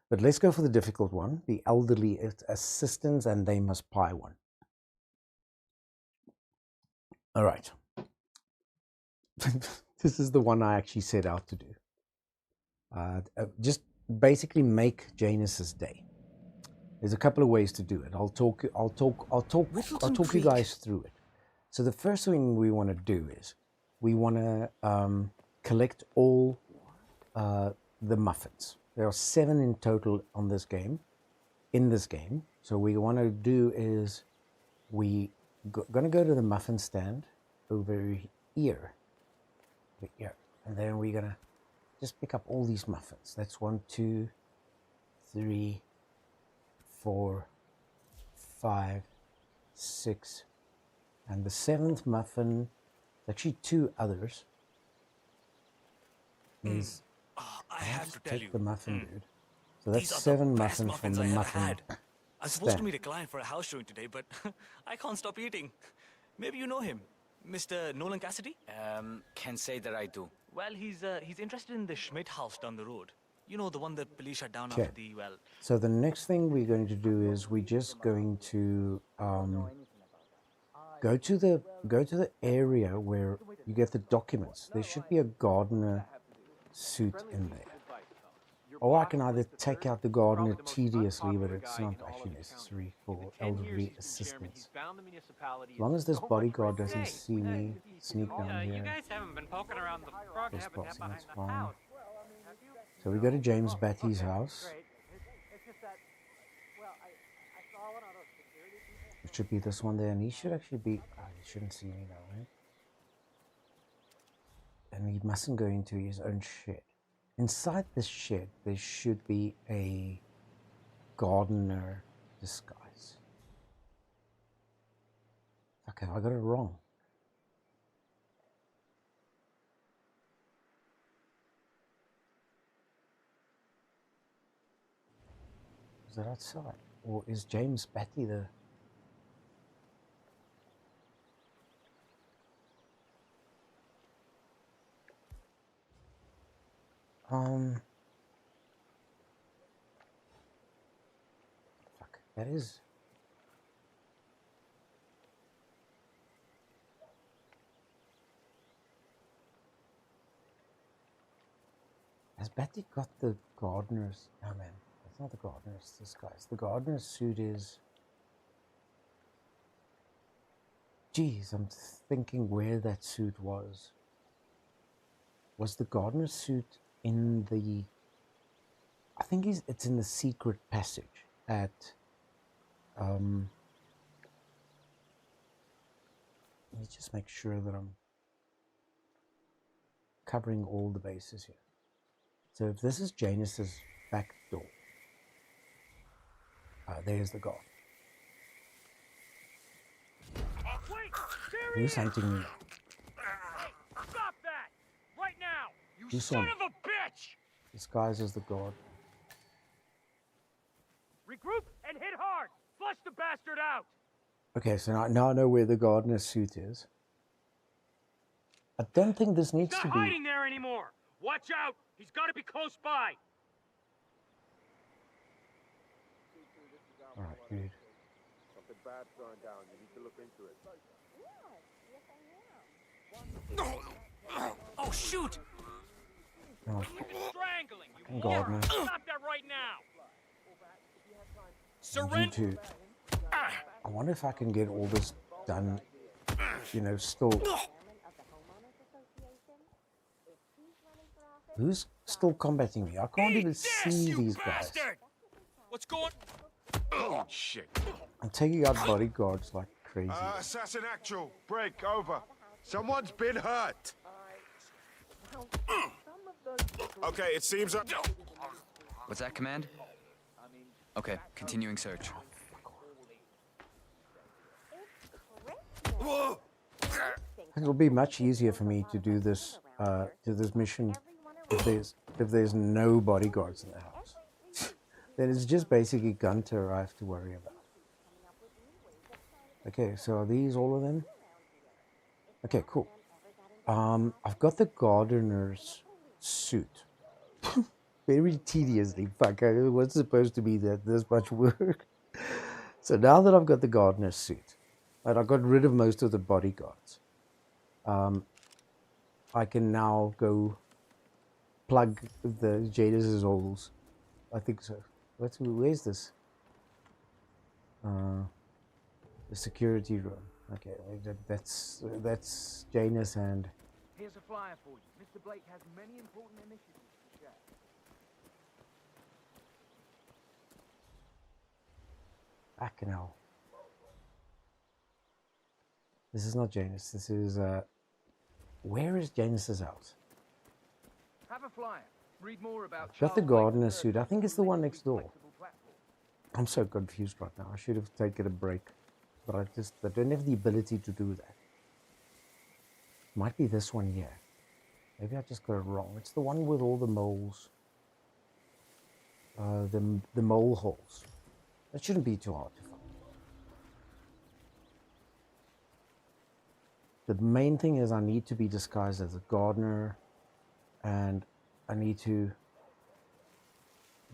But let's go for the difficult one, the elderly assistance, and they must pie one. All right. This is the one I actually set out to do. Just basically make Janus's day. There's a couple of ways to do it. I'll talk you guys through it. So the first thing we want to do is we want to collect all the muffins. There are 7 in total on this game. In this game, so what we want to do is we going to go to the muffin stand over here, and then we're gonna just pick up all these muffins. That's 1, 2, 3, 4, 5, 6, and the 7th muffin, actually 2 others, is I have to tell you, the muffin dude. So that's 7 muffins from the muffin. I'm supposed to meet a client for a house showing today, but I can't stop eating. Maybe you know him, Mr. Nolan Cassidy? Can't say that I do. Well, he's interested in the Schmidt house down the road. You know, the one that police shut down after the, well... So the next thing we're going to do is we're just going to go to the area where you get the documents. There should be a gardener suit in there. Or I can either take out the gardener tediously, but it's not actually necessary for elderly assistance. As long as this bodyguard doesn't see me sneak down here. You guys haven't been poking around the frog habitat behind the house. So we go to James Batty's house. It should be this one there, and he should actually be... Oh, he shouldn't see me now, right? And he mustn't go into his own shed. Inside this shed, there should be a gardener disguise. Okay, I got it wrong. Is that outside? Or is James Batty the... Fuck, that is... Has Batty got the gardener's... Oh man, that's not the gardener's disguise. The gardener's suit is... Geez, I'm thinking where that suit was. Was the gardener's suit in the... I think it's in the secret passage at... let me just make sure that I'm covering all the bases here. So if this is Janus's back door, there's the guard. Who's hunting me? Stop that! Right now! You son of a bitch! Disguised as the guard. Regroup and hit hard! Flush the bastard out! Okay, so now I know where the gardener's suit is. I don't think this needs to be... He's not hiding there anymore! Watch out! He's got to be close by! Alright, dude. Something bad's going down. You need to look into it. Oh, shoot! Oh, Strangling you! gardener. Stop that right now! Surrender! I wonder if I can get all this done, you know, still... Who's still combating me? I can't even see these guys. What's going? Oh shit! I'm taking out bodyguards like crazy. Assassin actual. Break over. Someone's been hurt. Okay, it seems. What's that, command? Okay, continuing search. It'll be much easier for me to do this mission if there's no bodyguards in the house. Then it's just basically Gunter I have to worry about. Okay, so are these all of them? Okay, cool. I've got the gardener's suit. Very tediously, fuck, it was supposed to be this much work. So now that I've got the gardener's suit, and I got rid of most of the bodyguards, I can now go plug the Jadis's holes. I think so. Where's this? The security room. Okay, that's Janus and... Here's a flyer for you. Mr. Blake has many important initiatives to share. Fucking hell. This is not Janus. This is... Where is Janus's house? Have a flyer. Read more about... Got the gardener's suit. I think it's the one next door. I'm so confused right now. I should have taken a break. But I don't have the ability to do that. Might be this one here. Maybe I just got it wrong. It's the one with all the moles. The mole holes. That shouldn't be too hard to find. The main thing is I need to be disguised as a gardener, and I need to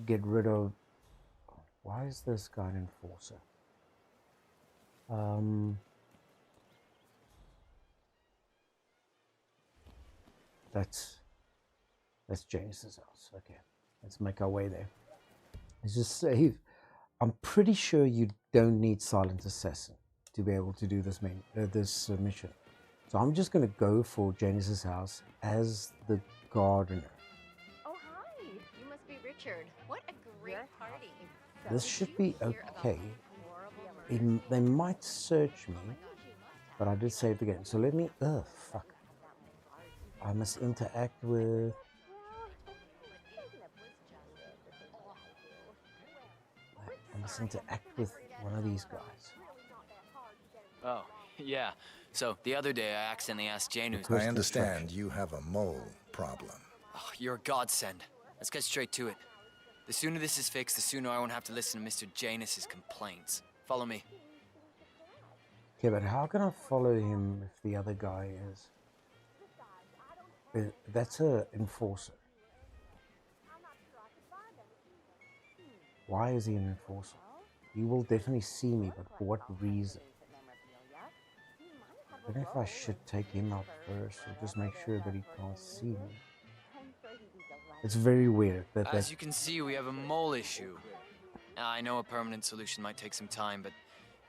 get rid of... Why is this guy an enforcer? That's Janus's house. Okay, let's make our way there. Let's just save. I'm pretty sure you don't need Silent Assassin to be able to do this mission. So I'm just going to go for Janus's house as the gardener. Oh, hi. You must be Richard. What a great party. This should be okay. They might search me, but I did save the game. So let me... Ugh, fuck. I must interact with... I must interact with one of these guys. Oh, yeah. So, the other day I accidentally asked Janus... I understand you have a mole problem. Oh, you're a godsend. Let's get straight to it. The sooner this is fixed, the sooner I won't have to listen to Mr. Janus's complaints. Follow me. Okay, but how can I follow him if the other guy is... That's an enforcer. Why is he an enforcer? He will definitely see me, but for what reason? I don't know if I should take him out first or just make sure that he can't see me. It's very weird. As you can see, we have a mole issue. I know a permanent solution might take some time, but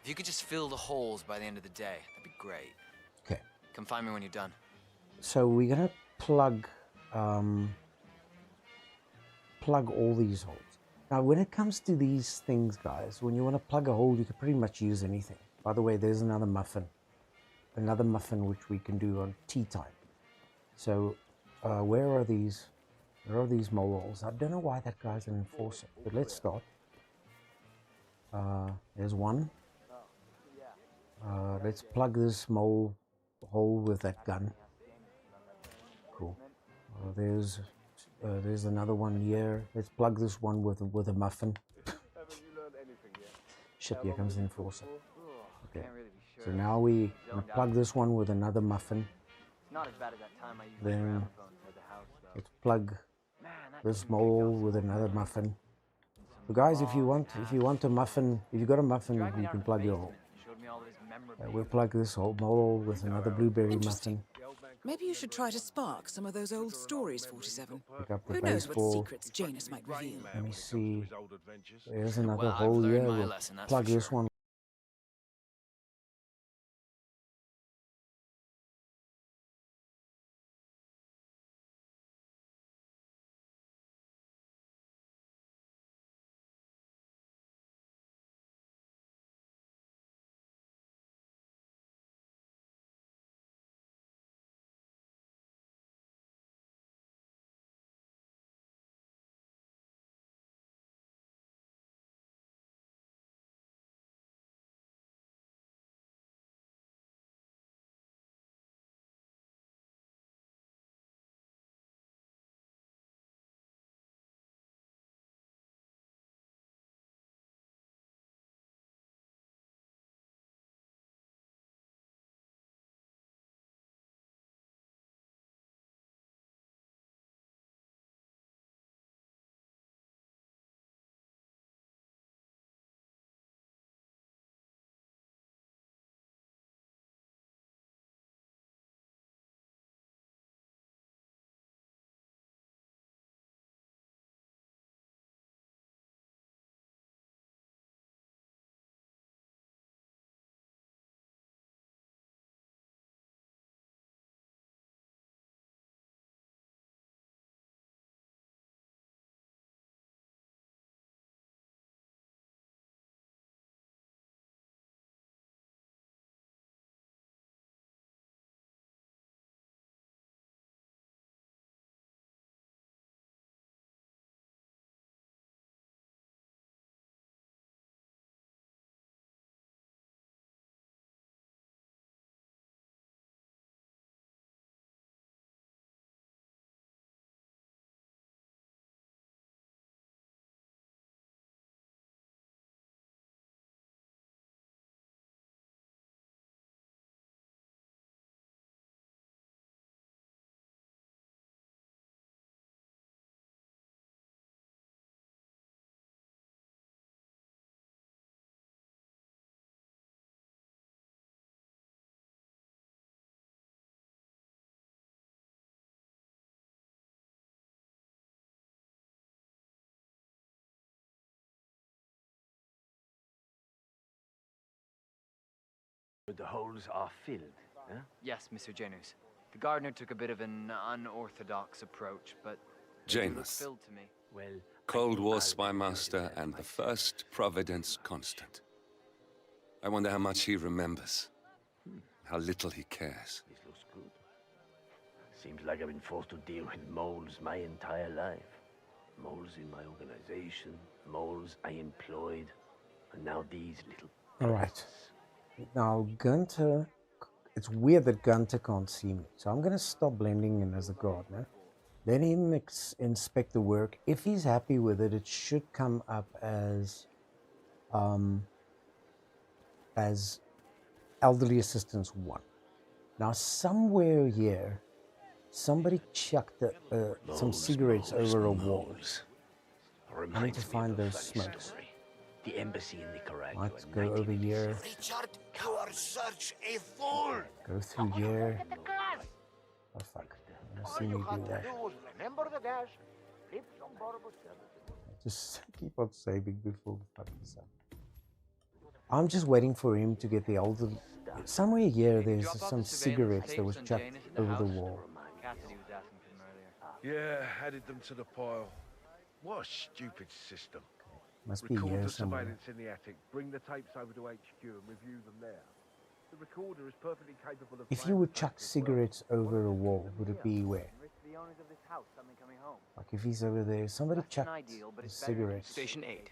if you could just fill the holes by the end of the day, that'd be great. Okay. Come find me when you're done. So we're gonna plug all these holes. Now, when it comes to these things, guys, when you want to plug a hole, you can pretty much use anything. By the way, there's another muffin which we can do on tea time. So, where are these? Where are these mole holes? I don't know why that guy's an enforcer, but let's start. There's one. Let's plug this mole hole with that gun. Cool. There's another one here. Let's plug this one with a muffin. Shit, here comes the enforcer. Okay. So now we plug this one with another muffin. Then let's plug this mole with another muffin. So guys, if you want a muffin, if you got a muffin, you can plug your hole. We'll plug this whole mole with another blueberry muffin. Maybe you should try to spark some of those old stories, 47. Pick up the Who knows what baseball. secrets Janus might reveal? Let me see. There's another hole here. We'll plug this one. The holes are filled, huh? Yes, Mr. Janus. The gardener took a bit of an unorthodox approach, but they do look Janus. filled to me. Well, Cold War spy master and the first Providence constant. I wonder how much he remembers. How little he cares. this looks good. Seems like I've been forced to deal with moles my entire life. Moles in my organization, moles I employed, and now these little... All right. Now, Gunter, it's weird that Gunter can't see me. So I'm going to stop blending in as a gardener. Let him inspect the work. If he's happy with it, it should come up as elderly assistance 1. Now, somewhere here, somebody chucked some cigarettes over a wall. I need to find those smokes. The embassy in Nicaragua. Let's go over here. Richard, you are such a fool! Go through here. Oh fuck. I see me do that. Remember the dash. Just keep on saving before we fuck this up. I'm just waiting for him to get the older. Somewhere here, there's some cigarettes that was chucked over the wall. Cassidy was asking for them earlier. Yeah, added them to the pile. What a stupid system. Must be Record here the somewhere. surveillance in the attic. Bring the tapes over to HQ and review them there. The recorder is perfectly capable of. If you would chuck cigarettes over a wall, would it be where? The owners of this house, something coming home. Like if he's over there, somebody chucked ideal, but the it's better to cigarettes. Station 8.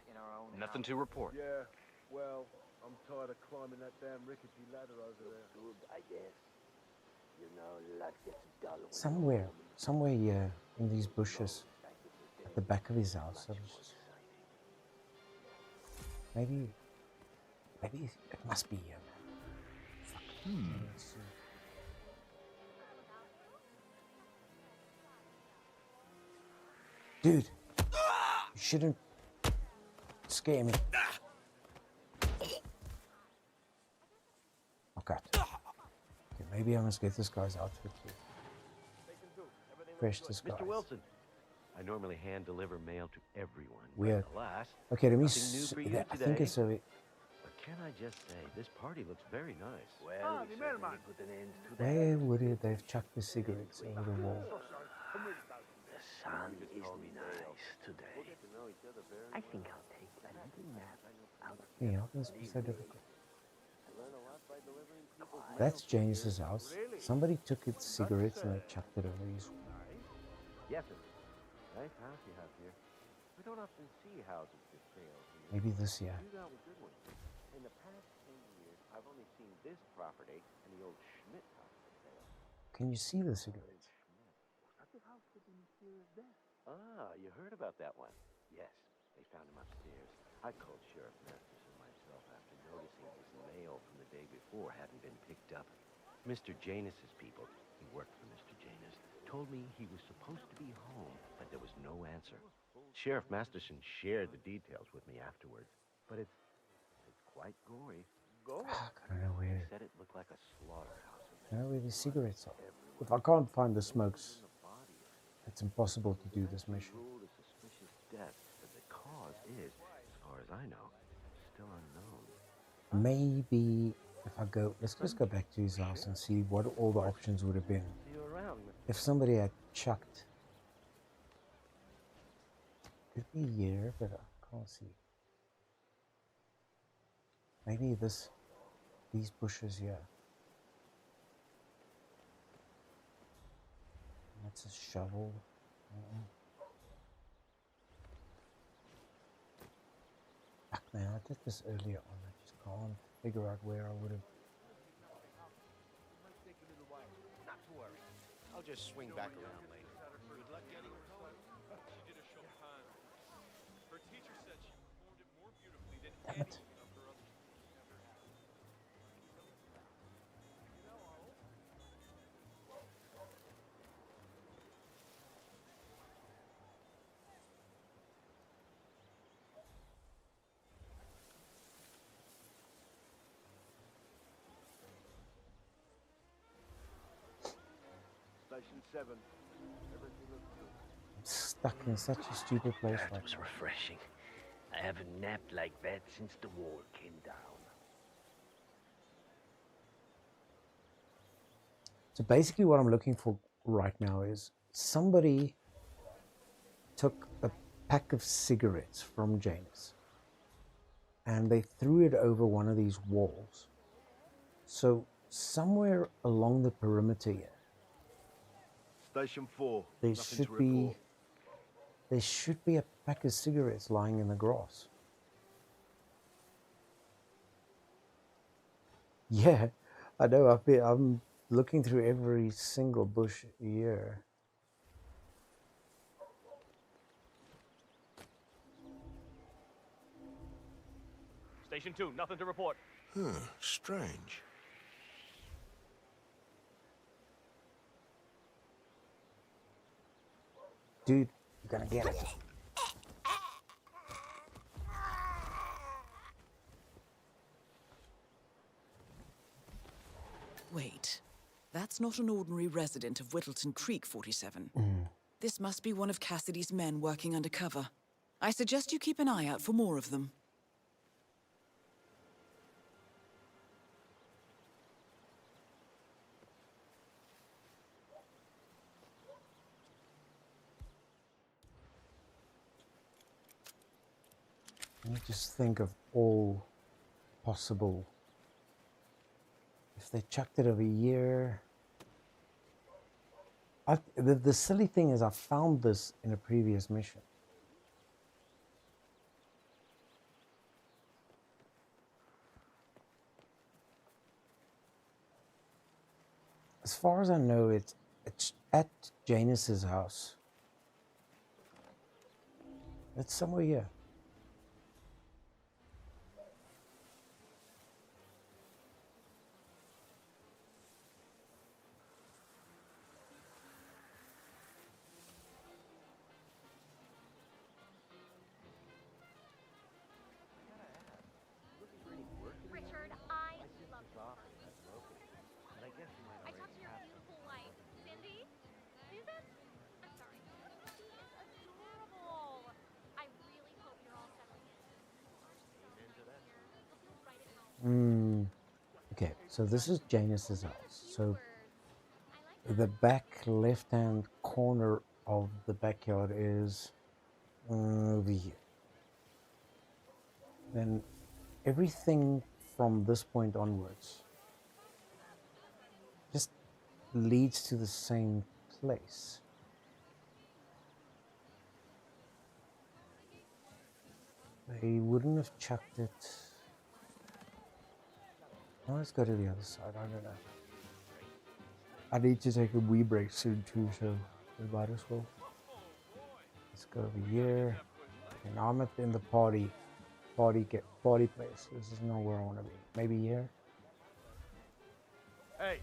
Nothing to report. Yeah, well, I'm tired of climbing that damn rickety ladder over there. Good, I guess. You know, life gets dull. Somewhere here in these bushes at the back of his house. Maybe it must be here. Dude, you shouldn't scare me. Okay. Maybe I must get this guy's outfit too. Fresh disguise. Mr. Wilson, I normally hand deliver mail to everyone. Weird. Alas, Okay, let me I think it's a bit. But can I just say, this party looks very nice. Well, we man. put an end to that. Where would they've chucked the cigarettes over the wall? The sun is nice today. I think I'll take a little nap out. Yeah, how can this be so difficult? That's James's house. Somebody took its cigarettes and they chucked it over his wall. Yes, sir. Nice house you have here. We don't often see houses for sale here. Maybe this year. You got a good one. In the past 10 years, I've only seen this property and the old Schmidt house for sale. Can you see the cigarettes? Ah, you heard about that one? Yes, they found him upstairs. I called Sheriff Masterson myself after noticing his mail from the day before hadn't been picked up. Mr. Janus's people, he worked for Mr. Janus, told me he was supposed to be home, but there was no answer. Sheriff Masterson shared the details with me afterwards, but it's quite gory. I don't know where. He said it looked like a slaughterhouse. I don't know where the cigarettes are. If I can't find the smokes, it's impossible to do this mission. Ruled a suspicious death, but the cause is, as far as I know, still unknown. Maybe if I go, let's just go back to his house and see what all the options would have been. See you around. If somebody had chucked, could be here, but I can't see. Maybe these bushes here. That's a shovel. Fuck man, I did this earlier on. I just can't figure out where I would have. Not to worry. I'll just swing back around later. Good luck getting her home. She did a Chopin. Her teacher said she performed it more beautifully than Damn any it. of her other students ever had. Station 7. Everything looks good. I'm stuck in such a stupid place That right was now. refreshing. I haven't napped like that since the wall came down. So basically what I'm looking for right now is somebody took a pack of cigarettes from James and they threw it over one of these walls. So somewhere along the perimeter here, Station 4. there Nothing should to be report. a pack of cigarettes lying in the grass. Yeah, I know. I'm looking through every single bush here. Station 2, nothing to report. Strange. Dude, you're gonna get it. Wait, that's not an ordinary resident of Whittleton Creek 47. This must be one of Cassidy's men working undercover. I suggest you keep an eye out for more of them. me just think of all possible. If they chucked it over here. The silly thing is I found this in a previous mission. As far as I know, it's at Janus's house. It's somewhere here. Richard, I love you. I talked to your beautiful wife, Cindy. Susan? I'm sorry. She is adorable. I really hope you're all settling in. You'll feel right at home. Okay, so this is Janus's house. So the back left-hand corner of the backyard is over here. Then everything from this point onwards just leads to the same place. They wouldn't have chucked it. Oh, let's go to the other side. I don't know. I need to take a wee break soon too, so we might as well. Let's go over here. And I'm in the party place. This is not where I want to be. Maybe here. Hey,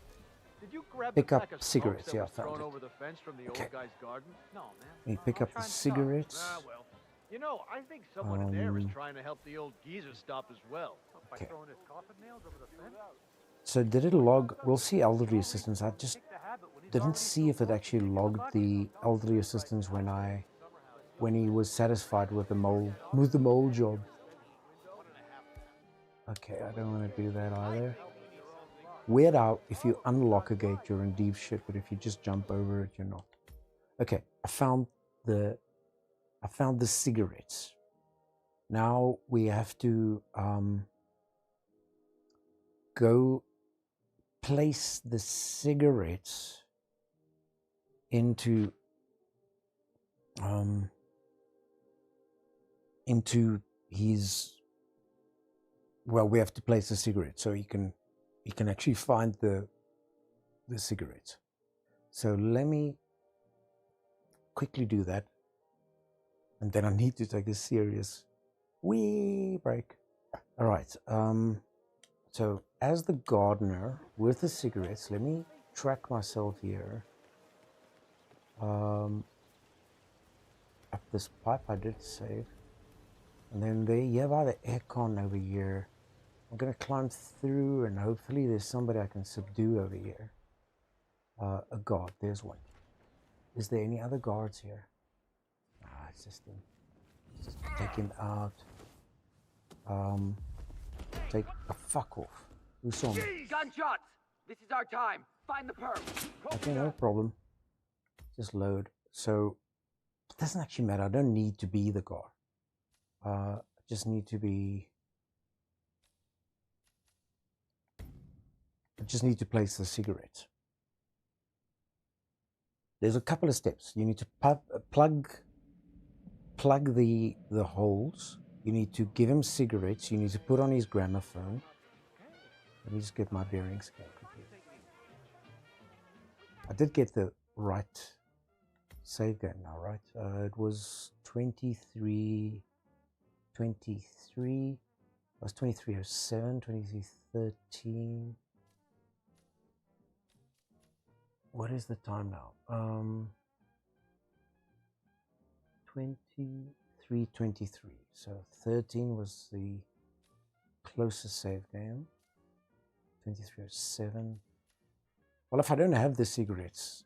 did you grab Pick the up pack of cigarettes, smokes that yeah, I was found thrown it. over the fence from the Okay. old guy's garden? No, man. Let me pick up the cigarettes. Ah, well. You know, I think someone in there is trying to help the old geezer stop as well. By Okay. throwing his coffin nails over the fence? So did it log? We'll see elderly assistance. I just didn't see if it actually logged the elderly assistance when he was satisfied with the mole job. Okay, I don't want to do that either. Weird out, if you unlock a gate, you're in deep shit, but if you just jump over it, you're not. Okay, I found the cigarettes. Now we have to go place the cigarettes into his. Well, we have to place the cigarette so he can actually find the cigarettes. So let me quickly do that, and then I need to take a serious wee break. All right. So as the gardener with the cigarettes, let me track myself here. Up this pipe I did save. And then there, you have the aircon over here. I'm going to climb through and hopefully there's somebody I can subdue over here. A guard, there's one. Is there any other guards here? Ah, it's just him. Just take him out. Take a fuck off. Who saw me? Gunshots! This is our time. Find the perp. Okay, no problem. Just load. So it doesn't actually matter. I don't need to be the guard. I just need to be. I just need to place the cigarettes. There's a couple of steps. You need to plug the holes. You need to give him cigarettes. You need to put on his gramophone. Let me just get my bearings again quickly. I did get the right save game now, right? It was 23. It was 2307, 2313. What is the time now? 2323. So 13 was the closest save game. 2307. Well, if I don't have the cigarettes,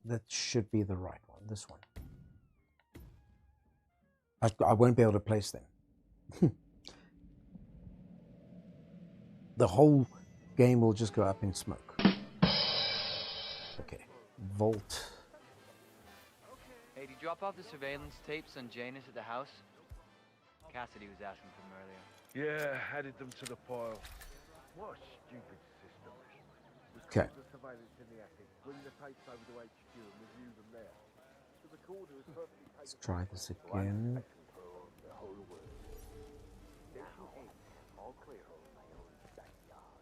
that should be the right one. This one. I won't be able to place them. The whole game will just go up in smoke. Okay, Vault. Hey, did you drop off the surveillance tapes on Janus at the house? Cassidy was asking for them earlier. Yeah, added them to the pile. What a stupid system. Okay. The surveillance in the attic. Bring the tapes over to HQ and review them there. The recorder is perfectly Let's try this again. The whole world. Station 8, all clear. My own backyard.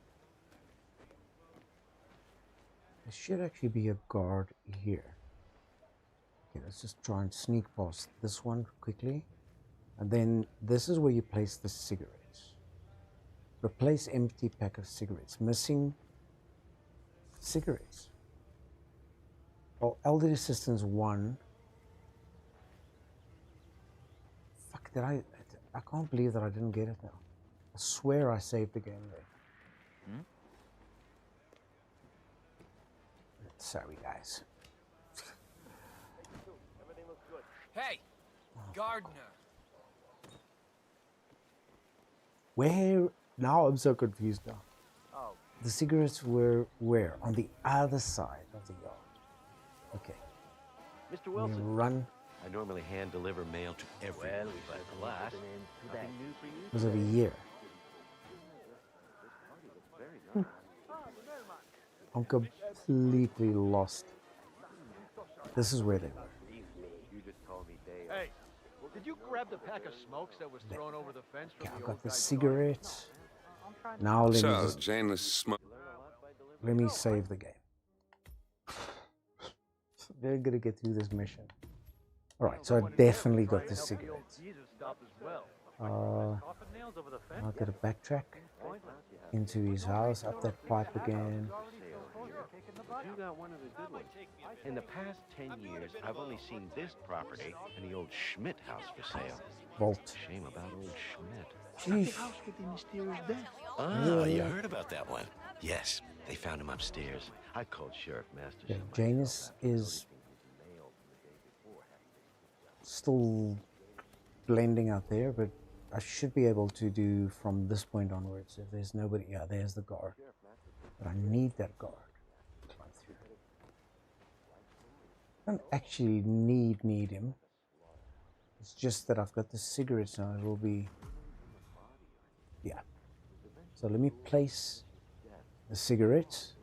There should actually be a guard here. Okay, let's just try and sneak past this one quickly. And then this is where you place the cigarettes. Replace empty pack of cigarettes. Missing cigarettes. Oh, elderly assistance 1. Fuck, I can't believe that I didn't get it now. I swear I saved the game there. Sorry, guys. Everything looks good. Hey, Gardner. Where? Now I'm so confused now. Oh. The cigarettes were where? On the other side of the yard. Okay. Mr. Wilson. Run. I normally hand deliver mail to everyone, but alas, nothing new for you. It was of a year. I'm completely lost. This is where they were. You just call me Dale. Hey, did you grab the pack of smokes that was thrown over the fence from Okay, I the got old the guy's cigarettes. Now let me So, just, Janus smoke. let me save the game. We're gonna get through this mission. Alright, so I definitely got the cigarettes. I'll get a backtrack into his house, up that pipe again. You got one of the good ones. In the past 10 years, I've only seen this property and the old Schmidt house for sale. Vault. Shame about old Schmidt. Jeez. The house with the mysterious death. Oh, you heard about that one? Yes, they found him upstairs. I called Sheriff Masterson. Okay, Janus is still blending out there, but I should be able to do from this point onwards. If there's nobody, yeah, there's the guard. But I need that guard. Climb through. I don't actually need him. It's just that I've got the cigarettes now. It will be, yeah. So let me place the cigarettes.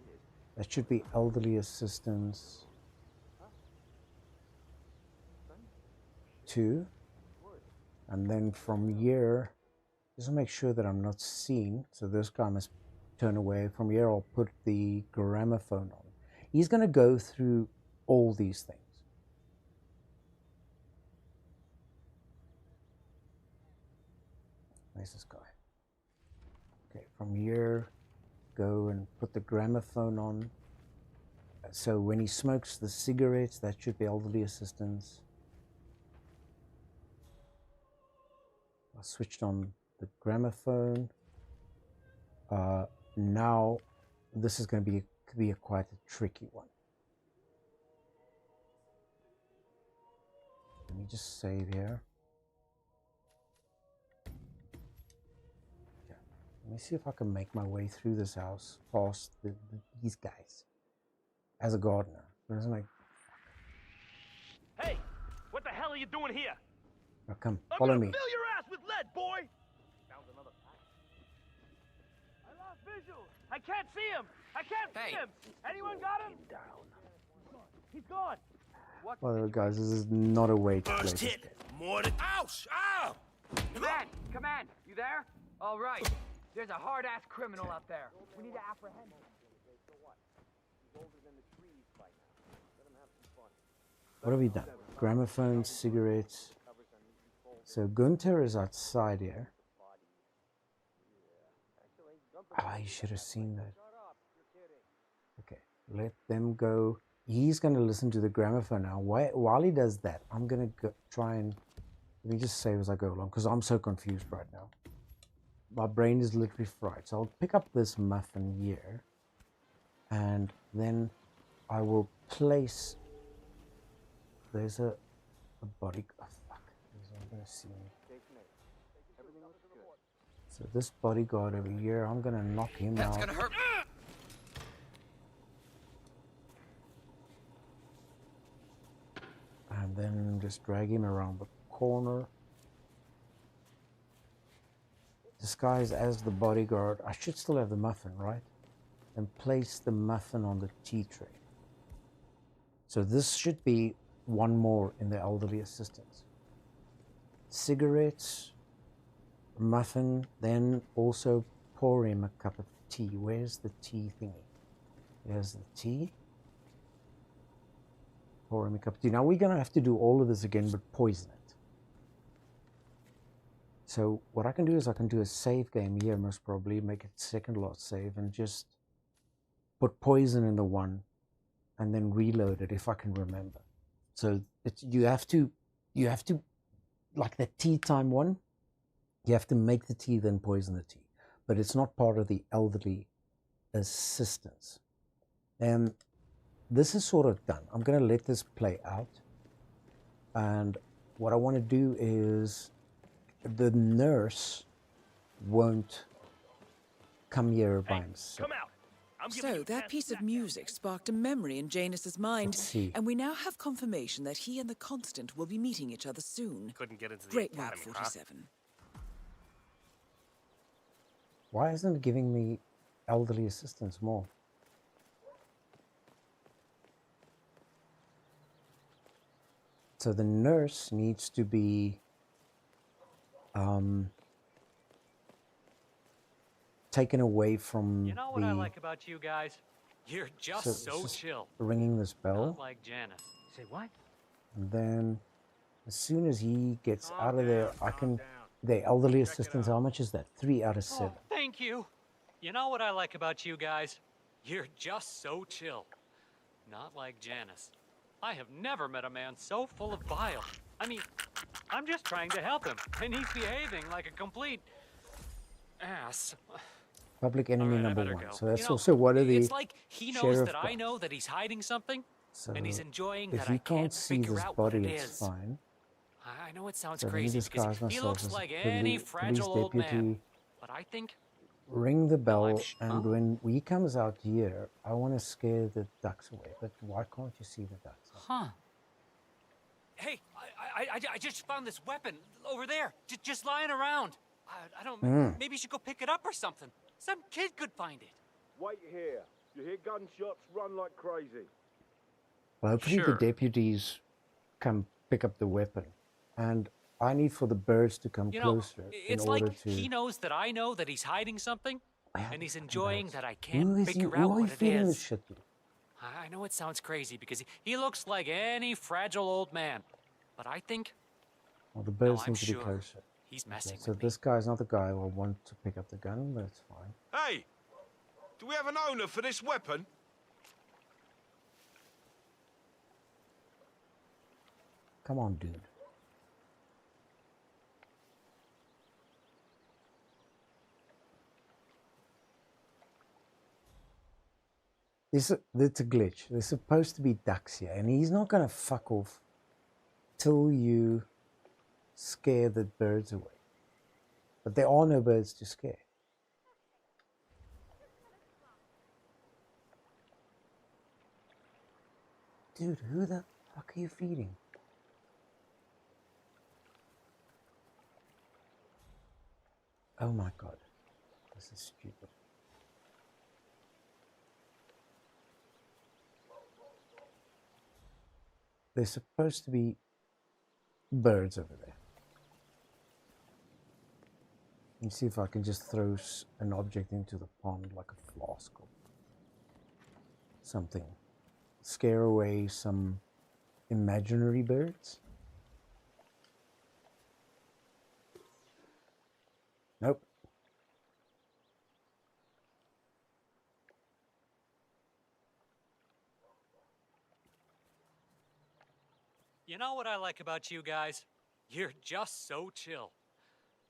That should be elderly assistance 2. And then from here, just to make sure that I'm not seen, so this guy must turn away. From here, I'll put the gramophone on. He's going to go through all these things. Where's this guy? Okay, from here, go and put the gramophone on. So when he smokes the cigarettes, that should be elderly assistance. I switched on the gramophone. Now, this is going to be quite a tricky one. Let me just save here. Okay. Let me see if I can make my way through this house past these guys as a gardener. It doesn't make. Hey, what the hell are you doing here? Now come, follow me. Fill your ass with lead, boy! Found another pack. I lost visual. I can't see him. I can't see him. Anyone got him? He's gone. What? Well, guys, this is not a way to play this game. More than ouch! Ow! Command, you there? All right. There's a hard-ass criminal out there. We need to apprehend him. What have we done? Gramophone, cigarettes. So Gunther is outside here. Ah, you should have seen that. Okay, let them go. He's going to listen to the gramophone now. While he does that, I'm going to try and... Let me just save as I go along, because I'm so confused right now. My brain is literally fried. So I'll pick up this muffin here. And then I will place... There's a body... Oh, fuck. I'm going to see me. So this bodyguard over here, I'm going to knock him out. That's gonna hurt. And then just drag him around the corner. disguise as the bodyguard. I should still have the muffin, right? And place the muffin on the tea tray. So this should be one more in the elderly assistants. Cigarettes, muffin, then also pour him a cup of tea. Where's the tea thingy? There's the tea. Pour him a cup of tea. Now we're going to have to do all of this again, but poison it. So what I can do is I can do a save game here, most probably, make it second last save, and just put poison in the one, and then reload it if I can remember. So you have to, like the tea time one, you have to make the tea, then poison the tea. But it's not part of the elderly assistance. And this is sort of done. I'm going to let this play out. And what I want to do is the nurse won't come here by himself. Come out. So that piece of music sparked a memory in Janus's mind, and we now have confirmation that he and the Constant will be meeting each other soon. Couldn't get into the Great academy, work, 47. Why isn't it giving me elderly assistance more? So the nurse needs to be taken away from You know what I like about you guys? You're just so chill. Ringing this bell. Not like Janice. Say what? And then as soon as he gets out of there, I can... The elderly assistance, how much is that? 3 out of 7. Oh, thank you. You know what I like about you guys? You're just so chill. Not like Janice. I have never met a man so full of bile. I mean, I'm just trying to help him, and he's behaving like a complete ass. Public enemy Right, number 1. Go. So that's also what are the It's like he knows that I know that he's hiding something, so and he's enjoying if that he I can't see figure this out body, what it it's is. fine. I know it sounds So crazy because he looks like any fragile old man, but I think... Ring the bell, and when he comes out here, I want to scare the ducks away. But why can't you see the ducks? Huh. Hey, I just found this weapon over there, just lying around. I don't... Maybe you should go pick it up or something. Some kid could find it. Wait here. You hear gunshots, run like crazy. Well, hopefully the deputies come pick up the weapon. And I need for the birds to come closer in it's order like to... he knows that I know that he's hiding something, and he's enjoying that I Who can't is figure he? out Who are you what it feeding this is. shit to? I know it sounds crazy because he looks like any fragile old man, but I think... Well, the birds I'm need to be sure closer. he's messing So with me. this guy's not the guy who will want to pick up the gun, but it's fine. Hey! Do we have an owner for this weapon? Come on, dude. It's a glitch. There's supposed to be ducks here, and he's not going to fuck off till you scare the birds away. But there are no birds to scare. Dude, who the fuck are you feeding? Oh my god. This is stupid. There's supposed to be birds over there. Let me see if I can just throw an object into the pond like a flask or something. Scare away some imaginary birds. Nope. You know what I like about you guys? You're just so chill.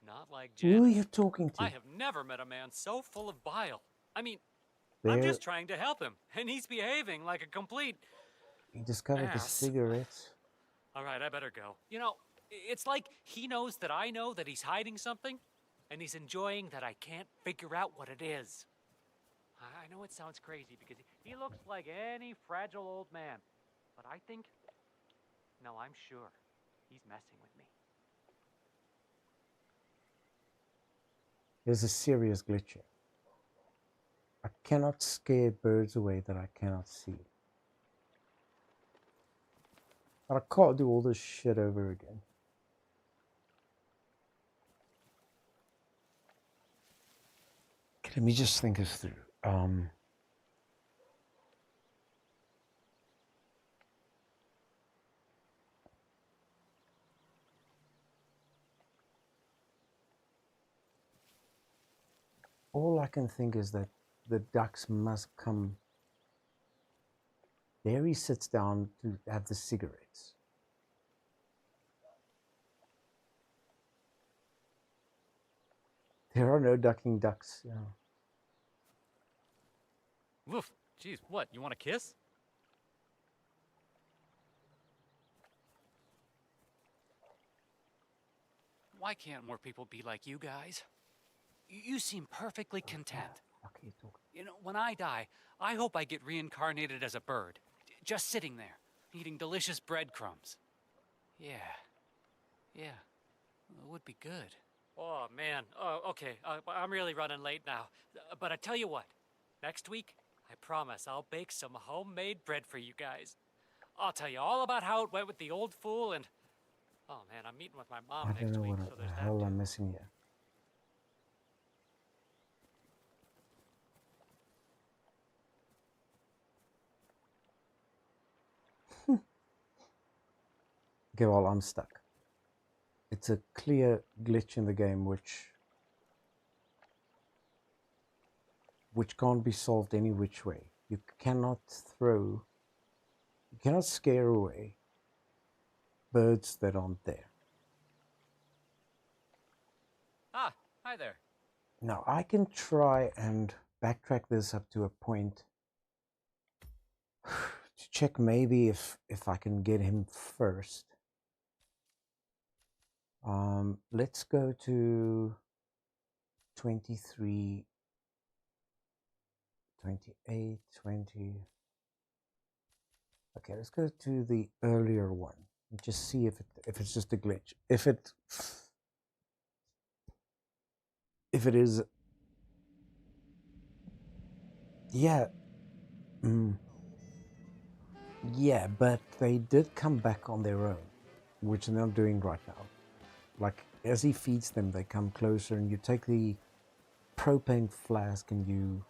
Not like Who are Janice. you talking to? I have never met a man so full of bile. I mean, There, I'm just trying to help him, and he's behaving like a complete... he discovered the ass. cigarettes. All right, I better go. You know, it's like he knows that I know that he's hiding something, and he's enjoying that I can't figure out what it is. I know it sounds crazy because he looks like any fragile old man, but I think... No, I'm sure he's messing with me. There's a serious glitch here. I cannot scare birds away that I cannot see. But I can't do all this shit over again. Okay, let me just think this through. All I can think is that the ducks must come. There he sits down to have the cigarettes. There are no ducking ducks. Yeah. Woof. Jeez, what? You want a kiss? Why can't more people be like you guys? You seem perfectly content. You know, when I die, I hope I get reincarnated as a bird. Just sitting there, eating delicious breadcrumbs. Yeah. Yeah. It would be good. Oh, man. Oh, okay. I'm really running late now. But I tell you what. Next week, I promise I'll bake some homemade bread for you guys. I'll tell you all about how it went with the old fool and... Oh, man, I'm meeting with my mom next week, so there's that. I don't know what the hell I'm missing here. Okay, well, I'm stuck. It's a clear glitch in the game which can't be solved any which way. You cannot scare away birds that aren't there. Ah, hi there. Now, I can try and backtrack this up to a point to check maybe if I can get him first. Let's go to 23, 28, 20. Okay, let's go to the earlier one and just see if it's just a glitch. If it is, yeah, yeah, but they did come back on their own, which they're not doing right now. Like, as he feeds them, they come closer, and you take the propane flask and you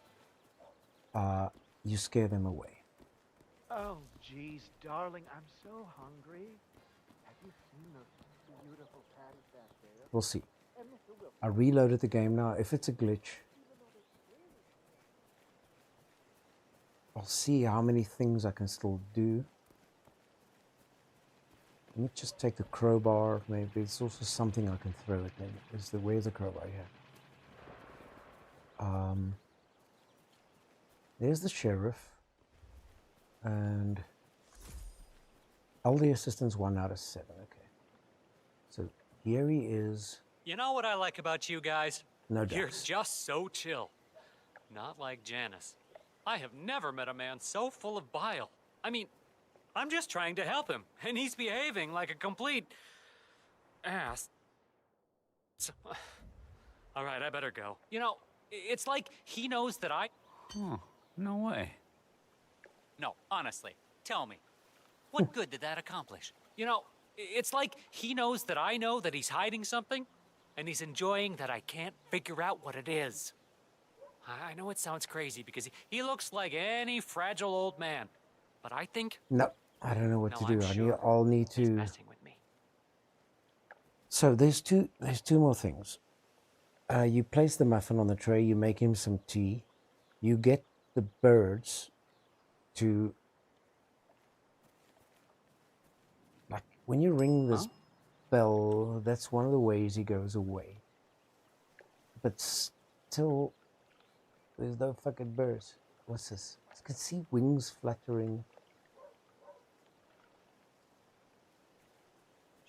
scare them away. Oh, geez, darling, I'm so hungry. Have you seen those beautiful patties back there? We'll see. I reloaded the game now. If it's a glitch, I'll see how many things I can still do. Let me just take the crowbar. Maybe it's also something I can throw at them. Where's the crowbar here? There's the sheriff. And LD assistance 1 out of 7. Okay. So here he is. You know what I like about you guys? No You're ducks. just so chill. Not like Janice. I have never met a man so full of bile. I mean, I'm just trying to help him, and he's behaving like a complete ass. So, all right, I better go. You know, it's like he knows that I... Oh, no way. No, honestly, tell me. What good did that accomplish? You know, it's like he knows that I know that he's hiding something, and he's enjoying that I can't figure out what it is. I know it sounds crazy because he looks like any fragile old man, but I think... No, I don't know what to do. Sure I'll need to... He's messing with me. So there's two more things. You place the muffin on the tray, you make him some tea, you get the birds to... Like, when you ring this bell, that's one of the ways he goes away. But still, there's no fucking birds. What's this? I can see wings fluttering.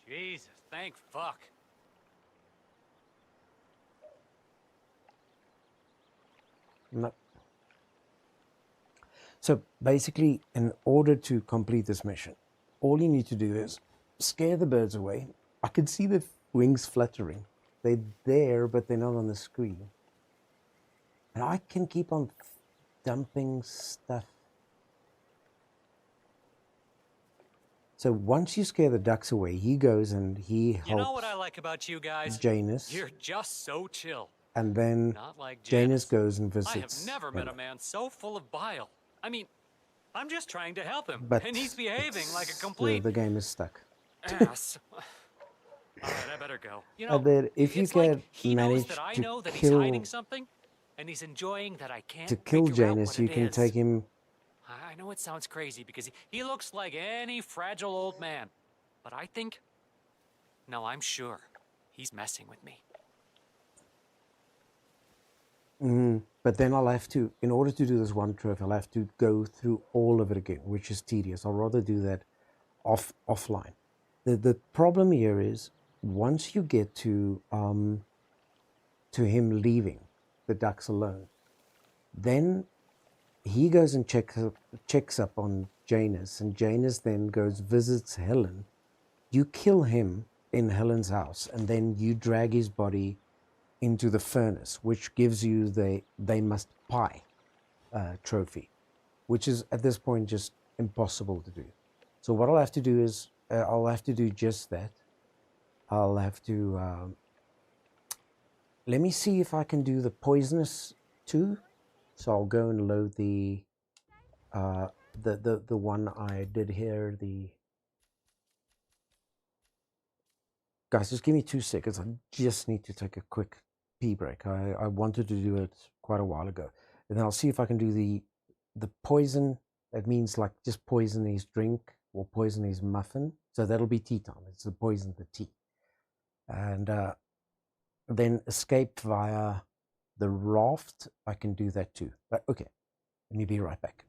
Jesus, thank fuck. No. So basically, in order to complete this mission, all you need to do is scare the birds away. I can see the wings fluttering. They're there, but they're not on the screen. And I can keep on dumping stuff. So once you scare the ducks away, he goes and he helps. You know what I like about you guys? Janus. You're just so chill. And then Not like Janus goes and visits. I have never met a man so full of bile. I mean, I'm just trying to help him, but and he's behaving like a complete the game is stuck. ass. All right, I better go. You know, And then if you can like he manage knows that I know that kill, he's hiding something, and he's enjoying that I can't to kill figure out Janus, what you it can is. take him. I know it sounds crazy because he looks like any fragile old man, but I think, no, I'm sure he's messing with me. But then I'll have to, in order to do this one trophy, I'll have to go through all of it again, which is tedious. I'll rather do that offline. The problem here is once you get to him leaving the ducks alone, then he goes and checks up on Janus, and Janus then goes visits Helen. You kill him in Helen's house, and then you drag his body into the furnace, which gives you the they must pie trophy, which is at this point just impossible to do. So what I'll have to do is I'll have to do just that. I'll have to let me see if I can do the poisonous too. So I'll go and load the one I did here. Guys, just give me 2 seconds. I just need to take a quick pee break. I wanted to do it quite a while ago. And then I'll see if I can do the poison. That means like just poison his drink or poison his muffin. So that'll be tea time. It's the poison the tea. And then escape via the raft. I can do that too. But okay, let me be right back.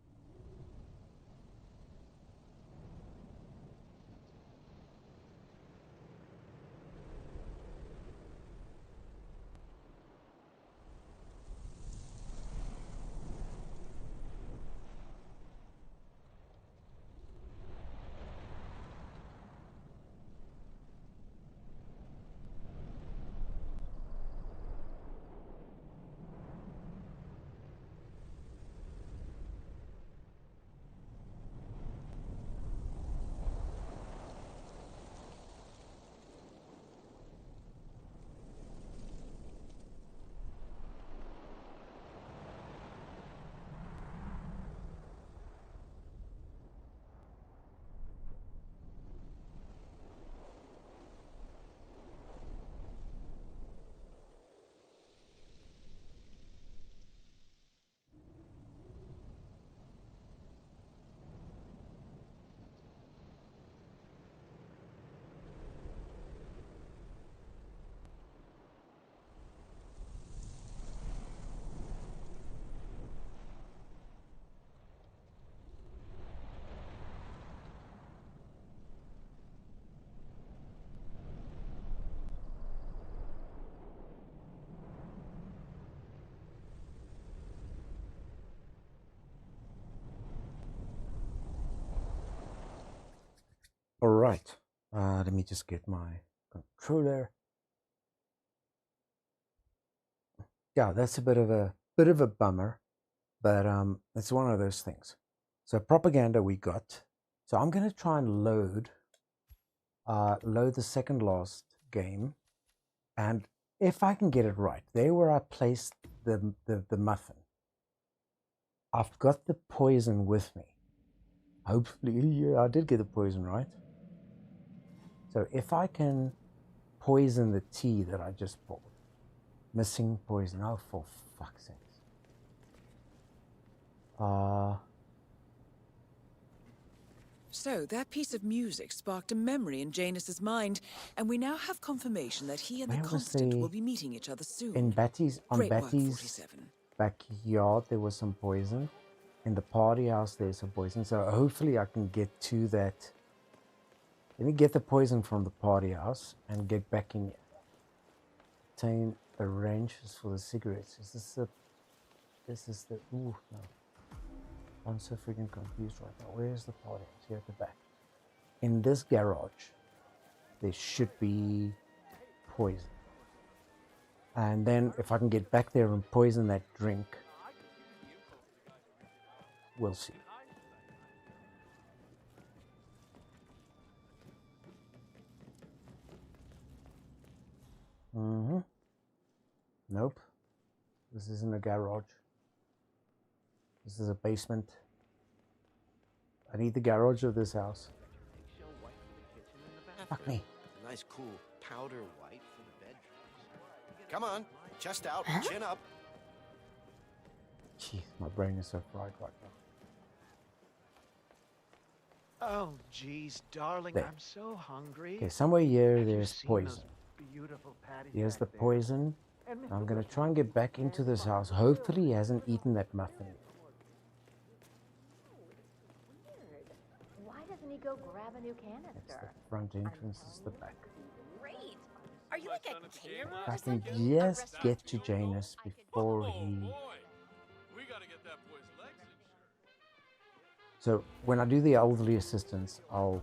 All right, let me just get my controller. Yeah, that's a bit of a bummer, but it's one of those things. So propaganda we got. So I'm going to try and load the second last game, and if I can get it right, there where I placed the muffin, I've got the poison with me. Hopefully, yeah, I did get the poison right. So if I can poison the tea that I just poured, missing poison, oh for fuck's sake. So that piece of music sparked a memory in Janus's mind, and we now have confirmation that he and the Constant will be meeting each other soon. In Betty's Great work, Betty's 47. backyard there was some poison. In the party house there's some poison. So hopefully I can get to that. Let me get the poison from the party house and get back in here. Obtain arrangements for the cigarettes. Is this the ooh no. I'm so freaking confused right now. Where's the party house? Here at the back. In this garage there should be poison. And then if I can get back there and poison that drink, we'll see. Nope. This isn't a garage. This is a basement. I need the garage of this house. Fuck me. A nice cool powder white for the bedrooms. Come on, chest out, chin up. Jeez, my brain is so fried right now. Oh, geez, darling, There. I'm so hungry. Okay, somewhere here there's seen poison. those beautiful patties Here's the back there? poison. And I'm going to try and get back into this house. Hopefully he hasn't eaten that muffin. Why doesn't he go grab a new That's the canister? front entrance, this is the back. Great. Are you like a caterer? If I can just get to Janus before he... So when I do the elderly assistance, I'll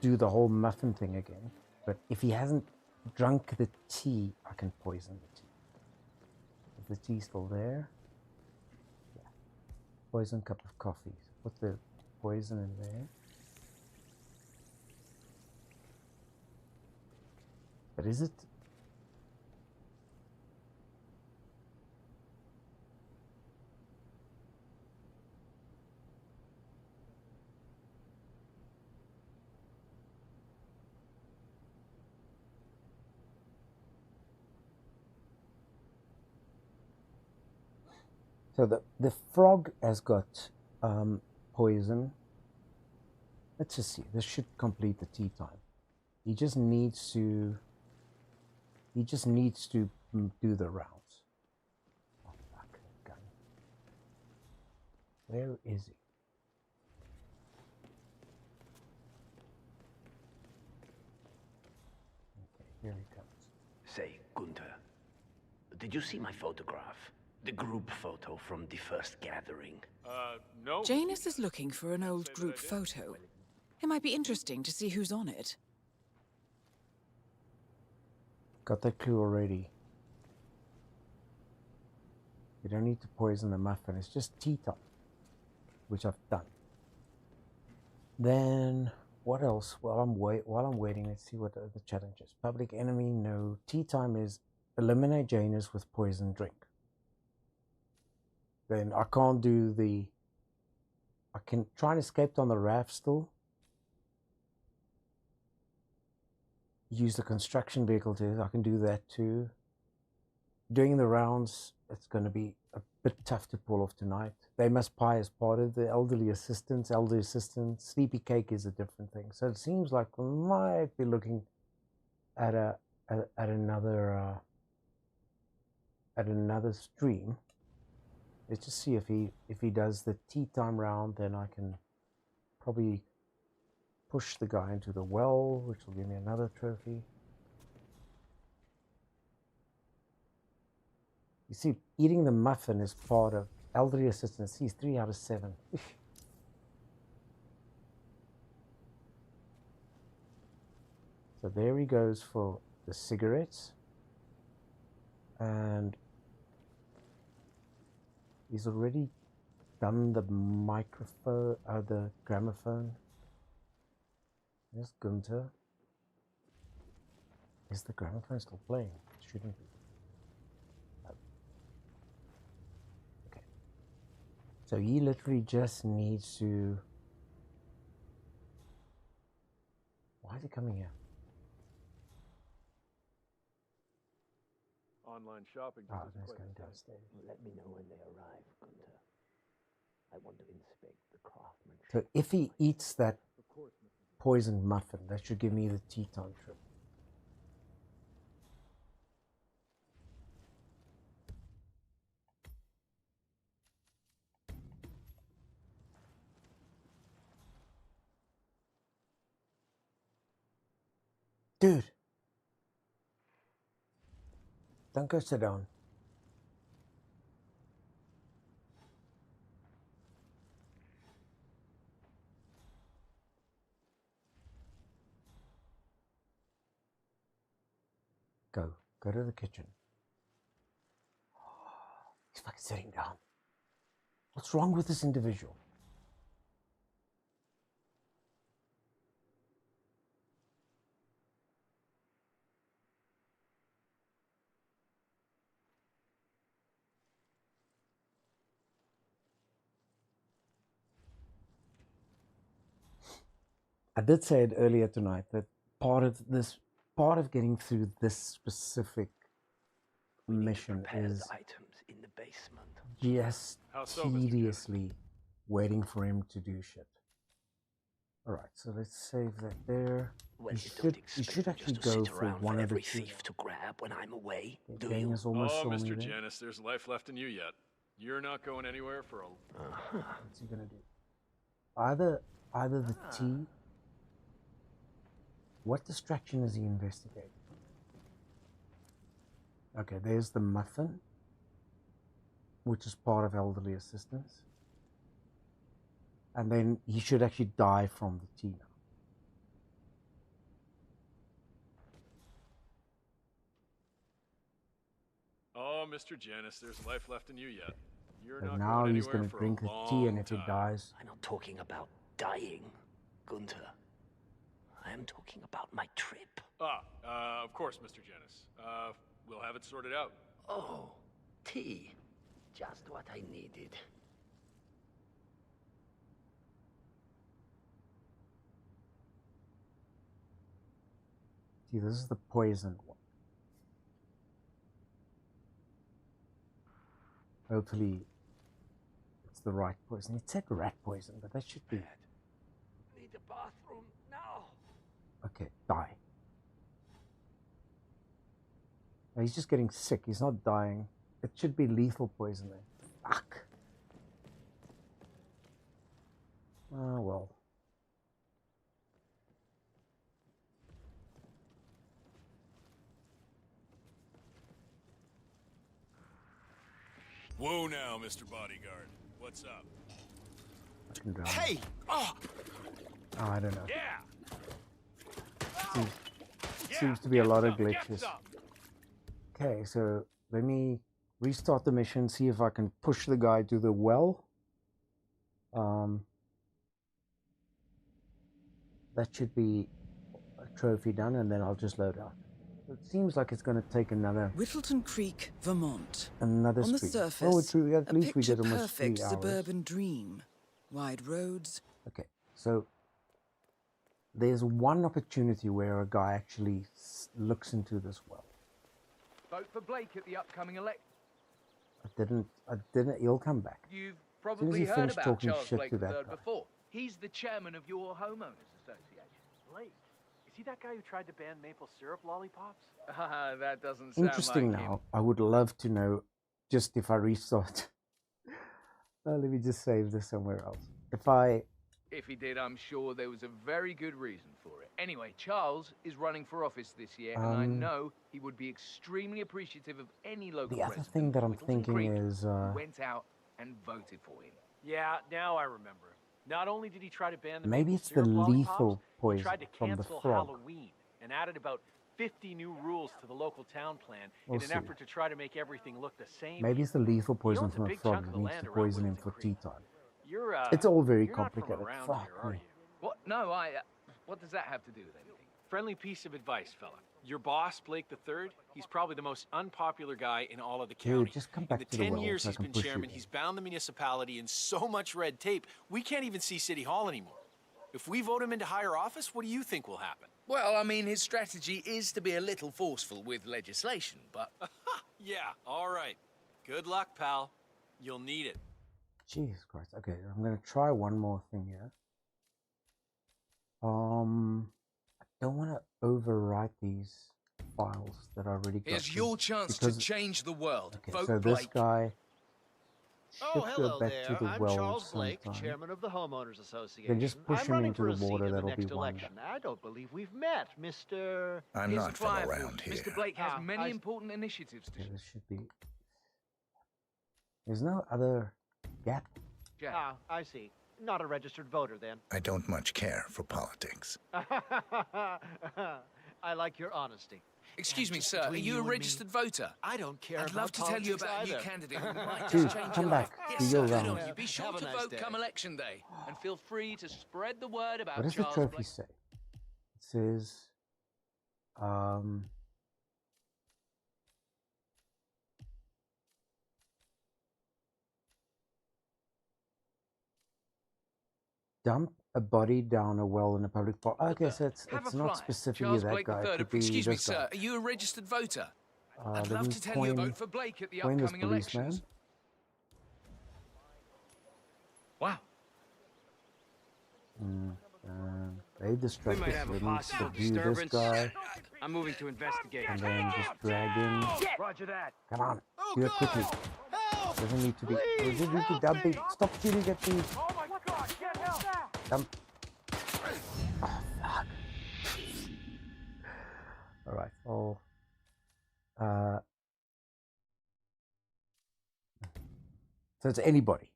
do the whole muffin thing again. But if he hasn't drunk the tea, I can poison the tea. Is the tea still there? Yeah. Poison cup of coffee. Put the poison in there. But is it? So the frog has got poison. Let's just see. This should complete the tea time. He just needs to do the rounds. Oh fuck, gun. Where is he? Okay, here he comes. Say, Gunther, did you see my photograph? The group photo from the first gathering? No. Janus is looking for an old group photo. It might be interesting to see who's on it. Got that clue already. You don't need to poison the muffin. It's just tea time, which I've done. Then what else? While I'm waiting, let's see what the challenge is. Public enemy, no. Tea time is eliminate Janus with poison drink. Then I can't do the... I can try and escape on the raft still. Use the construction vehicle too. I can do that too. Doing the rounds, it's going to be a bit tough to pull off tonight. They must pie as part of the elderly assistance. Elderly assistance, sleepy cake is a different thing. So it seems like we might be looking at another stream. Let's just see if he does the tea time round. Then I can probably push the guy into the well, which will give me another trophy. You see, eating the muffin is part of elderly assistance. He's 3 out of 7. So there he goes for the cigarettes. And he's already done the microphone, the gramophone. There's Gunther. Is the gramophone still playing? It shouldn't be. Oh. Okay. So he literally just needs to... Why is he coming here? Online shopping. Oh, he's going downstairs. Let me know when they arrive, Gunther. I want to inspect the craftsmanship. So if he eats that poisoned muffin, that should give me the tea time trip. Dude, don't go sit down. Go to the kitchen. He's fucking sitting down. What's wrong with this individual? I did say it earlier tonight that part of getting through this specific mission is items in the basement. just tediously waiting for him to do shit. Alright, so let's save that there. Well, you should actually go for one of the two. Thief to grab when I'm away. Do you? Mr. Janus, there's life left in you yet. You're not going anywhere for a... What's he gonna do? Either the tea. What distraction is he investigating? Okay, there's the muffin, which is part of elderly assistance. And then he should actually die from the tea now. Oh, Mr. Janus, there's life left in you yet. You're But not now going he's anywhere going to for drink a the tea, and if he long dies... I'm not talking about dying, Gunther. I am talking about my trip. Of course, Mr. Janus. We'll have it sorted out. Oh, tea. Just what I needed. See, this is the poisoned one. Hopefully, it's the right poison. It said rat poison, but that should be... Need a bathroom now. Okay, die. No, he's just getting sick. He's not dying. It should be lethal poisoning. Fuck. Oh, well. Whoa now, Mr. Bodyguard. What's up? Hey! Oh, I don't know. yeah! Seems to be a lot of glitches. Okay, so let me restart the mission, see if I can push the guy to the well. That should be a trophy done, and then I'll just load out. It seems like it's going to take another... Whittleton Creek, Vermont. Another On the street. surface, at least we get almost picture-perfect 3 hours. suburban dream. Wide roads. Okay, so there's one opportunity where a guy actually looks into this well. Vote for Blake at the upcoming election. I didn't, he'll come back. You've As soon as probably he heard finished about talking Charles shit Blake to that III guy. before. He's the chairman of your homeowners association. Blake, is he that guy who tried to ban maple syrup lollipops? That doesn't sound Interesting like now. him. I would love to know, just if I restart. Let me just save this somewhere else. If he did, I'm sure there was a very good reason for it. Anyway, Charles is running for office this year, and I know he would be extremely appreciative of any local The other resident thing that I'm Whittleton thinking Creek is... who went out and voted for him. Yeah, now I remember. Not only did he try to ban the Maybe maple it's the syrup lethal lollipops, he poison tried to from the cancel frog. Halloween and added about 50 new rules to the local town plan We'll in an see. effort to try to make everything look the same. Maybe it's the lethal poison owns a from the big frog chunk of that the needs land to around poison him for Whittleton tea time. You're It's all very you're not from complicated. around Fuck here, are me. you? What? No, what does that have to do with anything? Friendly piece of advice, fella. Your boss, Blake III, he's probably the most unpopular guy in all of the county. Dude, just come back in to the the 10 well years so I he's can been push you chairman, in. he's bound the municipality in so much red tape, we can't even see City Hall anymore. If we vote him into higher office, what do you think will happen? Well, I mean, his strategy is to be a little forceful with legislation, but... Yeah, all right. Good luck, pal. You'll need it. Jesus Christ. Okay, I'm going to try one more thing here. I don't want to overwrite these files that I already got. Here's your chance to change the world. Okay, Vote so this Blake. guy Oh, should hello go back there. to the I'm well Charles Blake, sometime. chairman of the Homeowners Association. Then just push I'm him running into for the a seat water, in the that'll next be wound election. I don't believe we've met, Mr. I'm Here's not a from client for around you. here. Mr. Blake has many I- important initiatives to Okay, this should be... There's no other gap. Ah, I see. Not a registered voter, then. I don't much care for politics. I like your honesty. Excuse me, sir. Are you a registered voter? I don't care I'd love to tell you about a new candidate who might Dude, just change come your back. life. Do Yes, your sir. Good round. on you. Be sure Have a to nice vote day. come election day. And feel free to spread the word about What does Charles the trophy Blake. say? It says, dump a body down a well in a public park. Okay, so it's not specifically Charles that Blake guy. It could be Excuse me, this guy. sir. Are you a registered voter? I'd Let love me to tell you a vote for Blake at the coin this upcoming policeman. elections. Wow. They distract We might us. have a Let me possible subdue this disturbance. guy. I'm moving to investigate. And then just drag him. Roger that. Come on, do it quickly. Doesn't need to be. Doesn't need to dump it. Stop shooting at me. Oh my God! Get help! Dump. Oh fuck. All right. Oh. So it's anybody.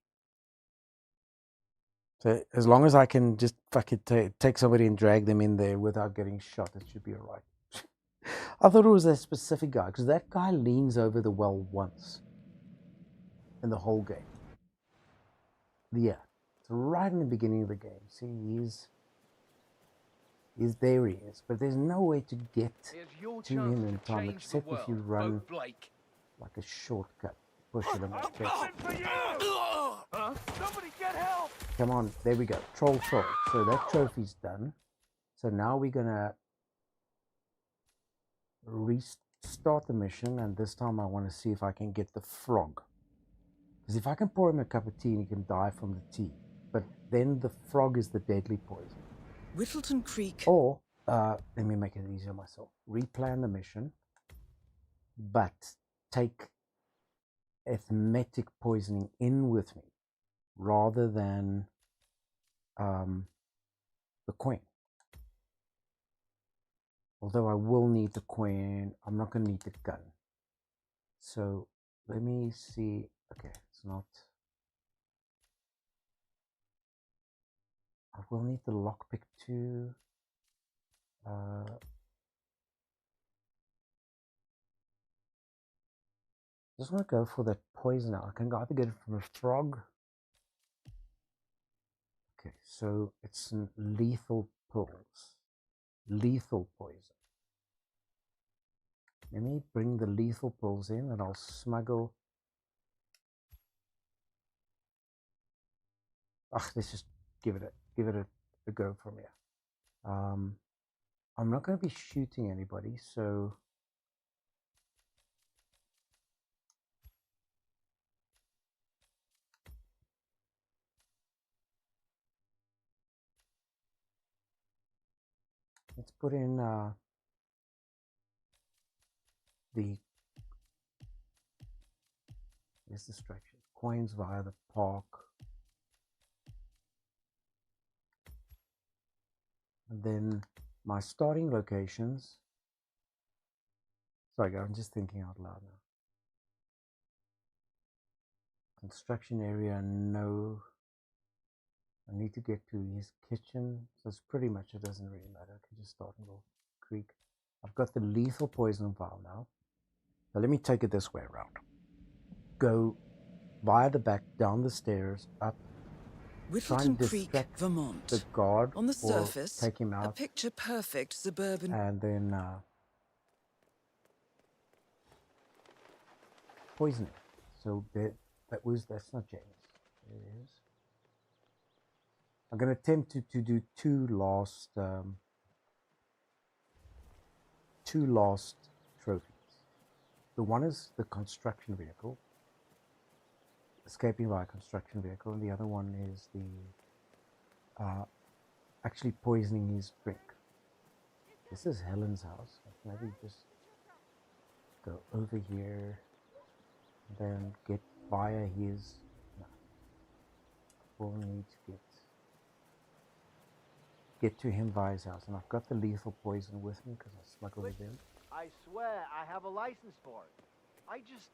So as long as I can just fucking take somebody and drag them in there without getting shot, it should be all right. I thought it was a specific guy, because that guy leans over the well once in the whole game. Yeah, it's right in the beginning of the game. See, there he is, but there's no way to get to him in time except if you run like a shortcut. Push it him. Somebody get help! Come on, there we go. Troll. So that trophy's done. So now we're gonna restart the mission, and this time I want to see if I can get the frog. Because if I can pour him a cup of tea and he can die from the tea, but then the frog is the deadly poison. Whittleton Creek. Or let me make it easier myself. Replan the mission, but take emetic poisoning in with me rather than the coin. Although I will need the coin, I'm not going to need the gun. So let me see. Okay, it's not. I will need the lockpick too. Just want to go for that poison now. I can either get it from a frog. Okay, so it's lethal pills. Lethal poison. Let me bring the lethal pills in and I'll smuggle. Let's just give it a go from here. I'm not going to be shooting anybody, so let's put in this distraction. Coins via the park. And then my starting locations. Sorry, I'm just thinking out loud now. Construction area, no. I need to get to his kitchen, so it's pretty much, it doesn't really matter. I can just start in Little Creek. I've got the lethal poison vial now. Now let me take it this way around. Go via the back, down the stairs, up. Whittleton Creek, Vermont. The guard, on the surface, take him out, a picture-perfect suburban. And then poisoning. So that's not James. There it is. I'm going to attempt to do two last trophies. The one is the construction vehicle, escaping by a construction vehicle, and the other one is the actually poisoning his drink. This is Helen's house. Maybe just go over here, and then get via his. No, we'll need to get to him via his house, and I've got the lethal poison with me because I smuggled it in. I swear I have a license for it. I just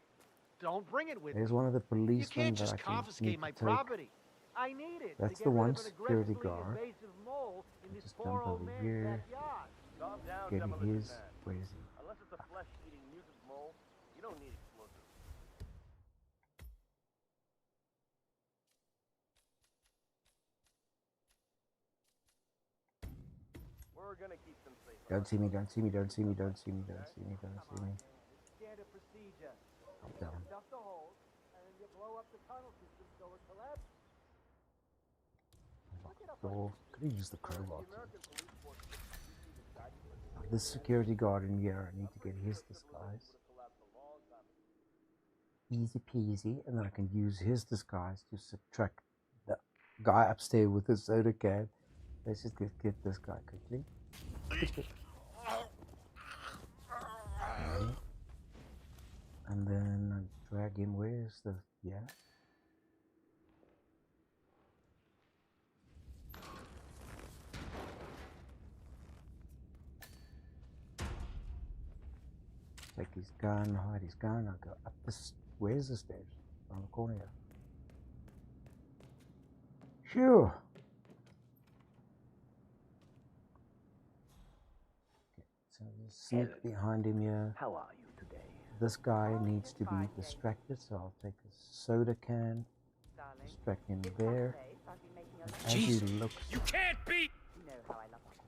don't bring it with There's me. one of the policemen You can't just that I can confiscate my take. property. I need it. That's to the get one rid of an security aggressively guard. invasive mole in this Just poor dump old over man's here. backyard. Getting his. Where is he? we're gonna keep them safe. Don't see me, don't see me, don't see me, don't see me, don't see me, don't see me. Standard procedure. Hold down. Stuff the holes, and then you blow up the tunnel system so it collapses. Door. Could have used the crowbar. This security guard in here, I need to get his disguise. Easy peasy, and then I can use his disguise to subtract the guy upstairs with the soda can. Let's just get this guy quickly. Okay. And then I drag him. Where's the yeah? Take his gun, hide his gun. I'll go up this. Where's the stairs? On the corner here. Phew. Okay, so just sneak behind him here. How are you today? This guy needs to be distracted, so I'll take a soda can, distract him there. As he looks, You can't beat!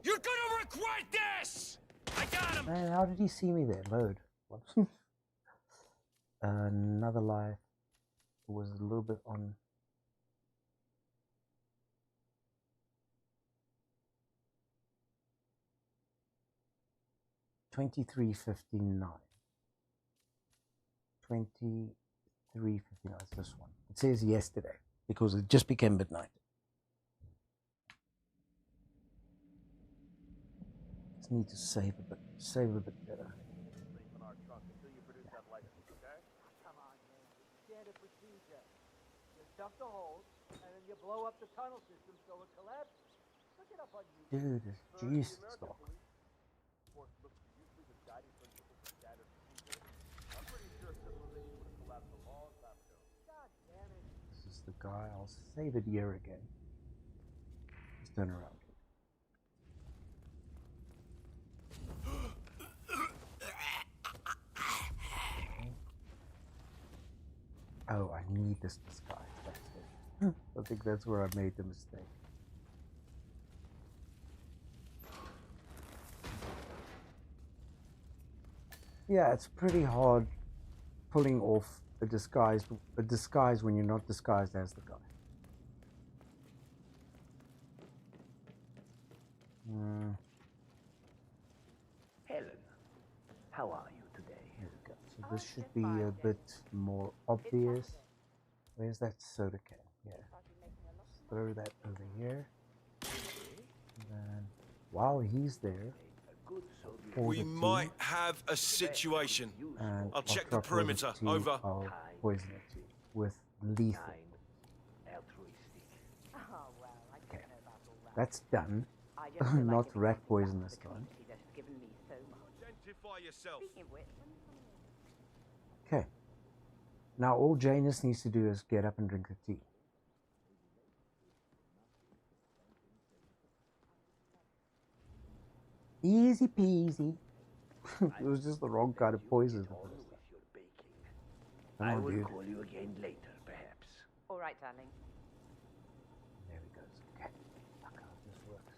You're gonna regret this! I got him! man, how did he see me there? Load. Another life was a little bit on. $23.59. $23.59. It's this one. It says yesterday because it just became midnight. Just need to save a bit better. Stuff the holes, and then you blow up the tunnel system so it collapses. Look it up on YouTube. Dude, it's juice stock. I'm pretty sure civilization would have collapsed a long time ago. God damn it. This is the guy. I'll save it here again. Let's turn around. Oh, I need this disguise. That's it. I think that's where I made the mistake. Yeah, it's pretty hard pulling off a disguise when you're not disguised as the guy. Helen, how are you today? There we go. So this should be a bit more obvious. Where's that soda can? Yeah. Just throw that over here. And then while he's there, We might have a situation. I'll check the perimeter. Over. I'll poison it to you with lethal. Okay, that's done. Not rat poison this time. Identify yourself. Okay. Now all Janus needs to do is get up and drink the tea. Easy peasy. It was just the wrong kind of poison the first time. I Come on, will dude. call you again later, perhaps. All right, darling. There we go. Okay. Look how this works.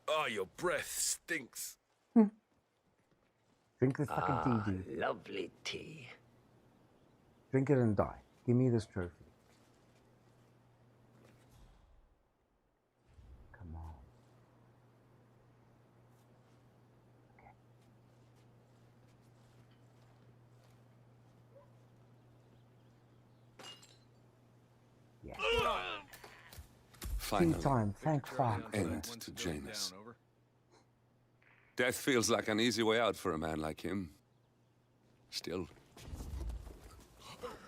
Oh, your breath stinks. Drink the fucking tea, dude. Lovely tea. Drink it and die. Give me this trophy. Come on. Okay. Yeah. Finally, Tea time. Thank fuck. end to Janus. Death feels like an easy way out for a man like him. Still.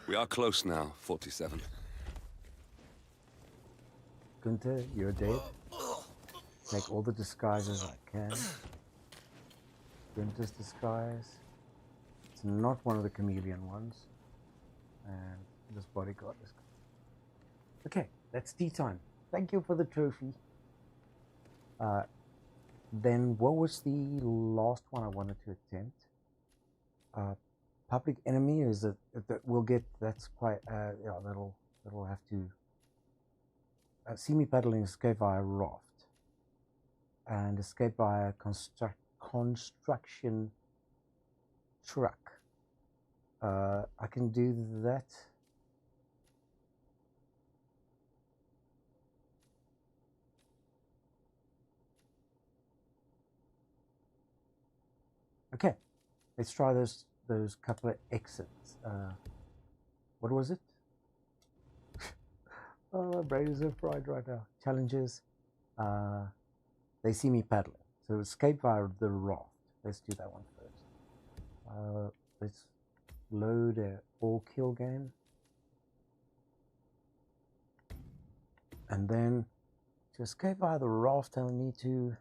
We are close now, 47. Gunther, you're dead. Make all the disguises I can. Gunther's disguise. It's not one of the chameleon ones. And this bodyguard is. Okay, that's tea time. Thank you for the trophy. Then what was the last one I wanted to attempt? Public Enemy is that we'll get. That's quite. Yeah, that'll have to. See me paddling, escape via raft, and escape via construction truck. I can do that. Okay, let's try those couple of exits. What was it? Oh, my brain is so fried right now. Challenges. They see me paddling. So escape via the raft. Let's do that one first. Let's load a all kill game. And then to escape via the raft, I'll need to.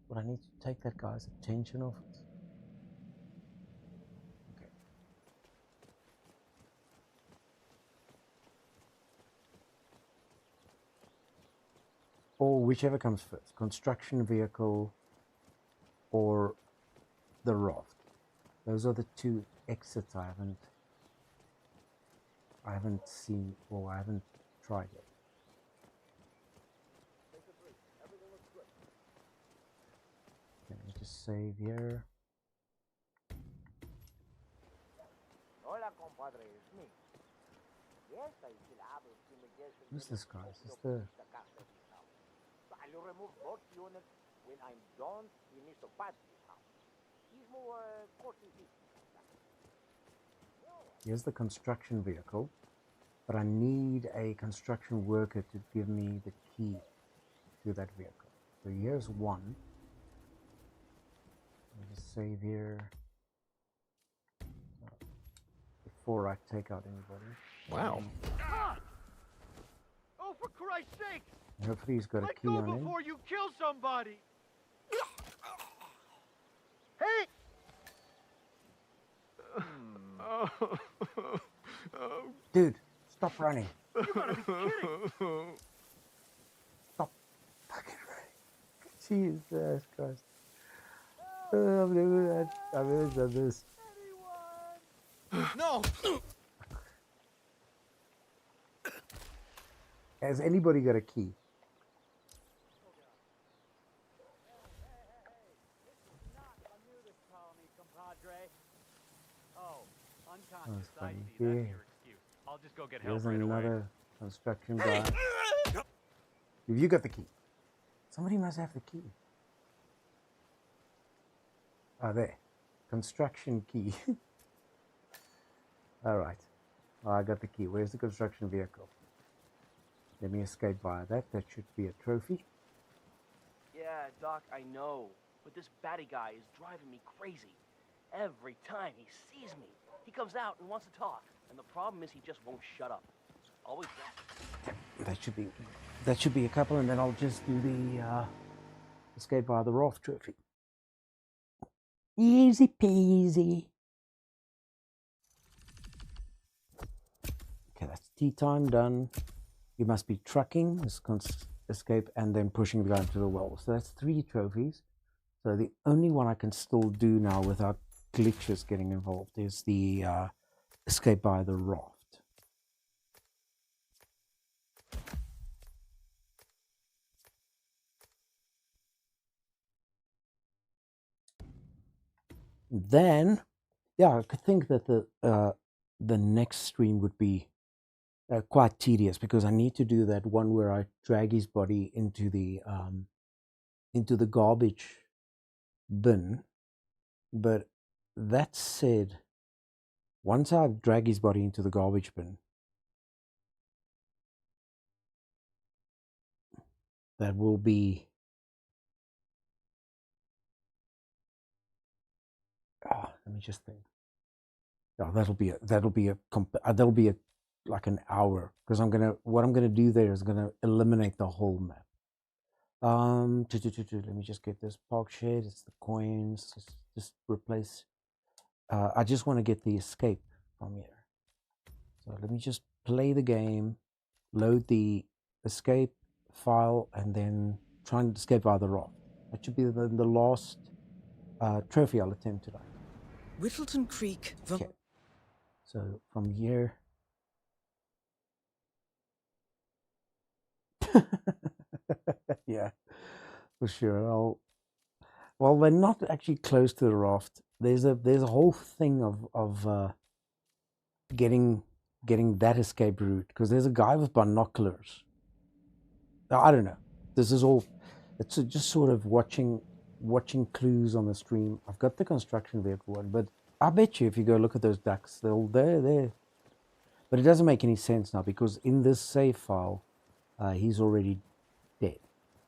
But I need to take that guy's attention off it. Okay. Or whichever comes first, construction vehicle or the raft. Those are the two exits I haven't seen or I haven't tried yet. Let me just save here. Hola, compadre, it's me. Yes, I still have Who's this guy? Is this the... I will remove both units when I'm done in Mr. Padley's house. He's more cautious. Here's the construction vehicle, but I need a construction worker to give me the key to that vehicle. So here's one. Let me just save here before I take out anybody. Wow. Oh, for Christ's sake! Hopefully he's got a key on him. Before you kill somebody! Hey! Dude, stop running. You gotta be kidding! Stop fucking running. Jesus Christ. I've never done this. No! Has anybody got a key? That's funny. Yeah. I'll just go get Here's help right another away. construction guy. Have you got the key? Somebody must have the key. Ah, there. Construction key. All right. Oh, I got the key. Where's the construction vehicle? Let me escape via that. That should be a trophy. Yeah, Doc, I know. But this batty guy is driving me crazy. Every time he sees me, he comes out and wants to talk. And the problem is he just won't shut up. Always that. That should be a couple, and then I'll just do the escape via the raft trophy. Easy peasy. Okay, that's tea time done. You must be trucking, escape, and then pushing the guy into the well. So that's 3 trophies. So the only one I can still do now without glitches getting involved is the escape by the raft. Then, yeah, I could think that the next stream would be quite tedious because I need to do that one where I drag his body into the garbage bin. But that said, once I drag his body into the garbage bin, that will be let me just think. Oh, that'll be like an hour because what I'm gonna do there is gonna eliminate the whole map. Let me just get this park shed. It's the coins. Just replace. I just want to get the escape from here. So let me just play the game, load the escape file, and then trying to escape by the raft. That should be the last trophy I'll attempt today. Whittleton Creek. Okay. So from here. Yeah, for sure. Well, we're not actually close to the raft. There's a whole thing of getting that escape route, because there's a guy with binoculars. I don't know. This is all. It's just sort of watching clues on the stream. I've got the construction vehicle one, but I bet you if you go look at those ducks, they're there. But it doesn't make any sense now, because in this save file, he's already dead.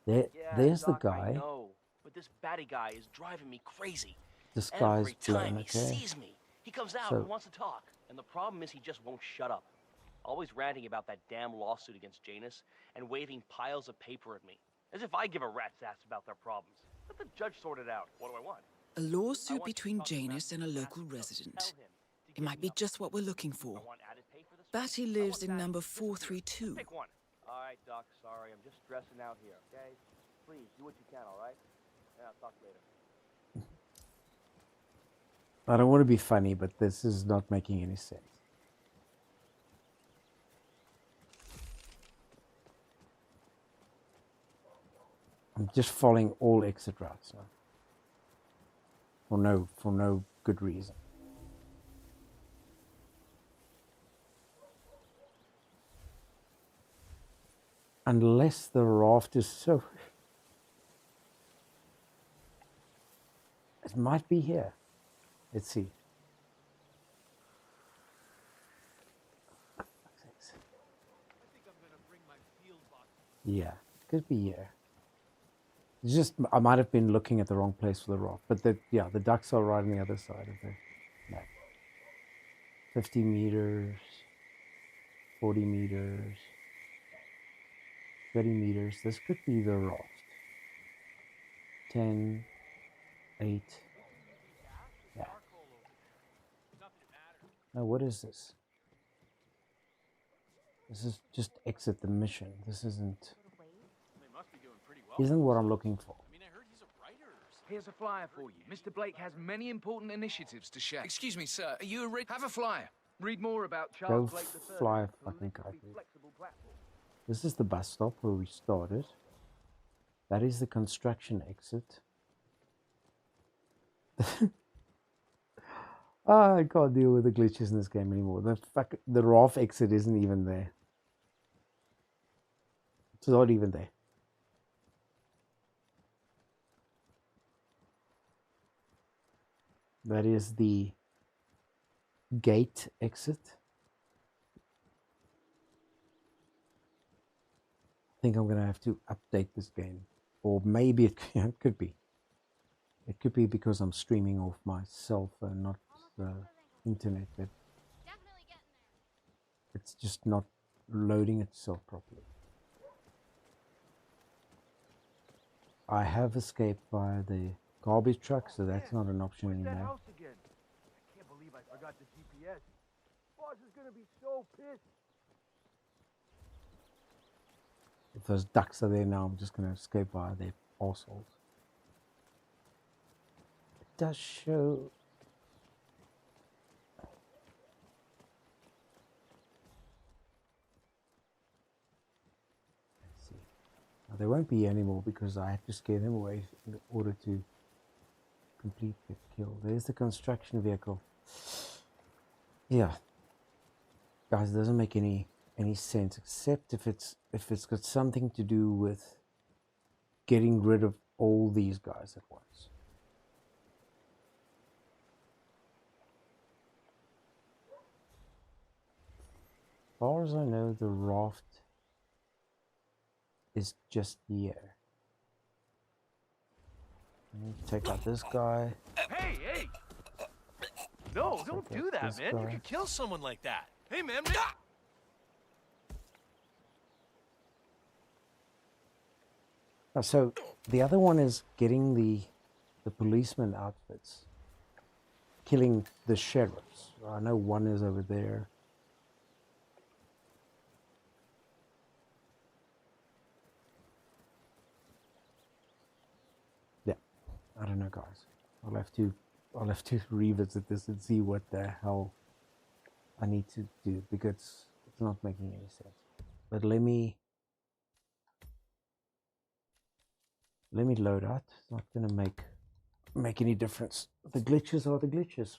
There's Doc, the guy. I know, but this batty guy is driving me crazy. This guy's Every time blown, he okay? sees me, he comes out So- and wants to talk. And the problem is he just won't shut up. Always ranting about that damn lawsuit against Janus and waving piles of paper at me. As if I give a rat's ass about their problems. Let the judge sort it out. What do I want? A lawsuit between Janus and a local resident. It might be just what we're looking for. Batty lives in number 432. Pick one. All right, Doc, sorry. I'm just stressing out here, okay? Please, do what you can, all right? Yeah, I'll talk later. I don't want to be funny, but this is not making any sense. I'm just following all exit routes now. For no good reason. Unless the raft is so... It might be here. Let's see. Yeah, could be here. It's just, I might have been looking at the wrong place for the raft. But the ducks are right on the other side of the map. 50 meters, 40 meters, 30 meters. This could be the raft. 10, 8. Yeah. Now, what is this? This is just exit the mission. This isn't what I'm looking for. Here's a flyer for you. Mr. Blake has many important initiatives to share. Excuse me, sir. Are you a Have a flyer. Read more about Go Charles Blake III. fly a fucking kite. This is the bus stop where we started. That is the construction exit. I can't deal with the glitches in this game anymore. The raft exit isn't even there. It's not even there. That is the gate exit. I think I'm gonna have to update this game, or maybe it could be. It could be because I'm streaming off my cell phone, not the internet. But it's just not loading itself properly. I have escaped via the garbage truck, so that's not an option Where's that anymore. house again? I can't believe I forgot the GPS. Boss is gonna be so pissed. If those ducks are there now, I'm just gonna escape via their arseholes. It does show. Let's see. Now, there won't be any more because I have to scare them away in order to complete the kill. There's the construction vehicle. Yeah, guys, it doesn't make any sense, except if it's got something to do with getting rid of all these guys at once. As far as I know, the raft is just here. Take out this guy. Hey, hey! No, don't do that, man. You could kill someone like that. Hey, man. So the other one is getting the policeman outfits, killing the sheriffs. I know one is over there. I don't know, guys. I'll have to revisit this and see what the hell I need to do, because it's not making any sense. But let me load out. It's not gonna make any difference. The glitches are the glitches.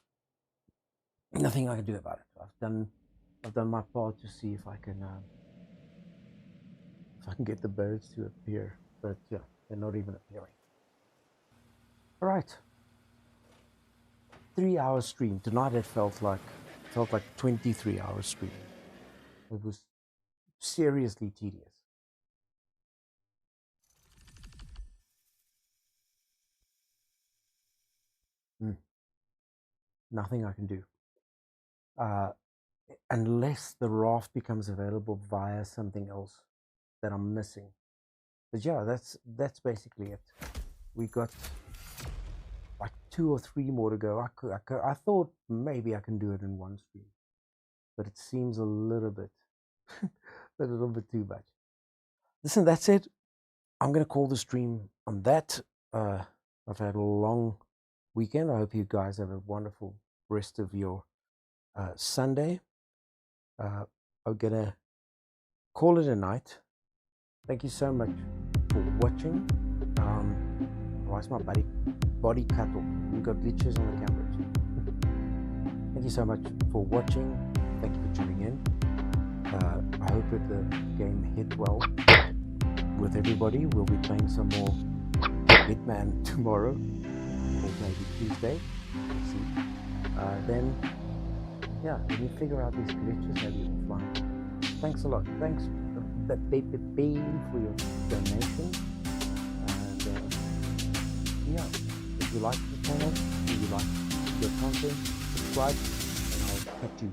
Nothing I can do about it. I've done my part to see if I can get the birds to appear, but yeah, they're not even appearing. All right, 3-hour stream tonight. It felt like 23-hour stream. It was seriously tedious. Nothing I can do. Unless the raft becomes available via something else that I'm missing. But yeah, that's basically it. We got like 2 or 3 more to go. I thought maybe I can do it in one stream, but it seems a little bit too much. Listen, that's it. I'm gonna call the stream on that. I've had a long weekend. I hope you guys have a wonderful rest of your Sunday. I'm gonna call it a night. Thank you so much for watching. Why is my body cut off? We've got glitches on the cameras. Thank you so much for watching. Thank you for tuning in. I hope that the game hit well with everybody. We'll be playing some more Hitman tomorrow, or maybe Tuesday. We'll see. Then, yeah, when you figure out these glitches, maybe offline. Thanks a lot. Thanks, baby, for your donation. And yeah, if you like the channel, if you like the content, subscribe, and I'll catch you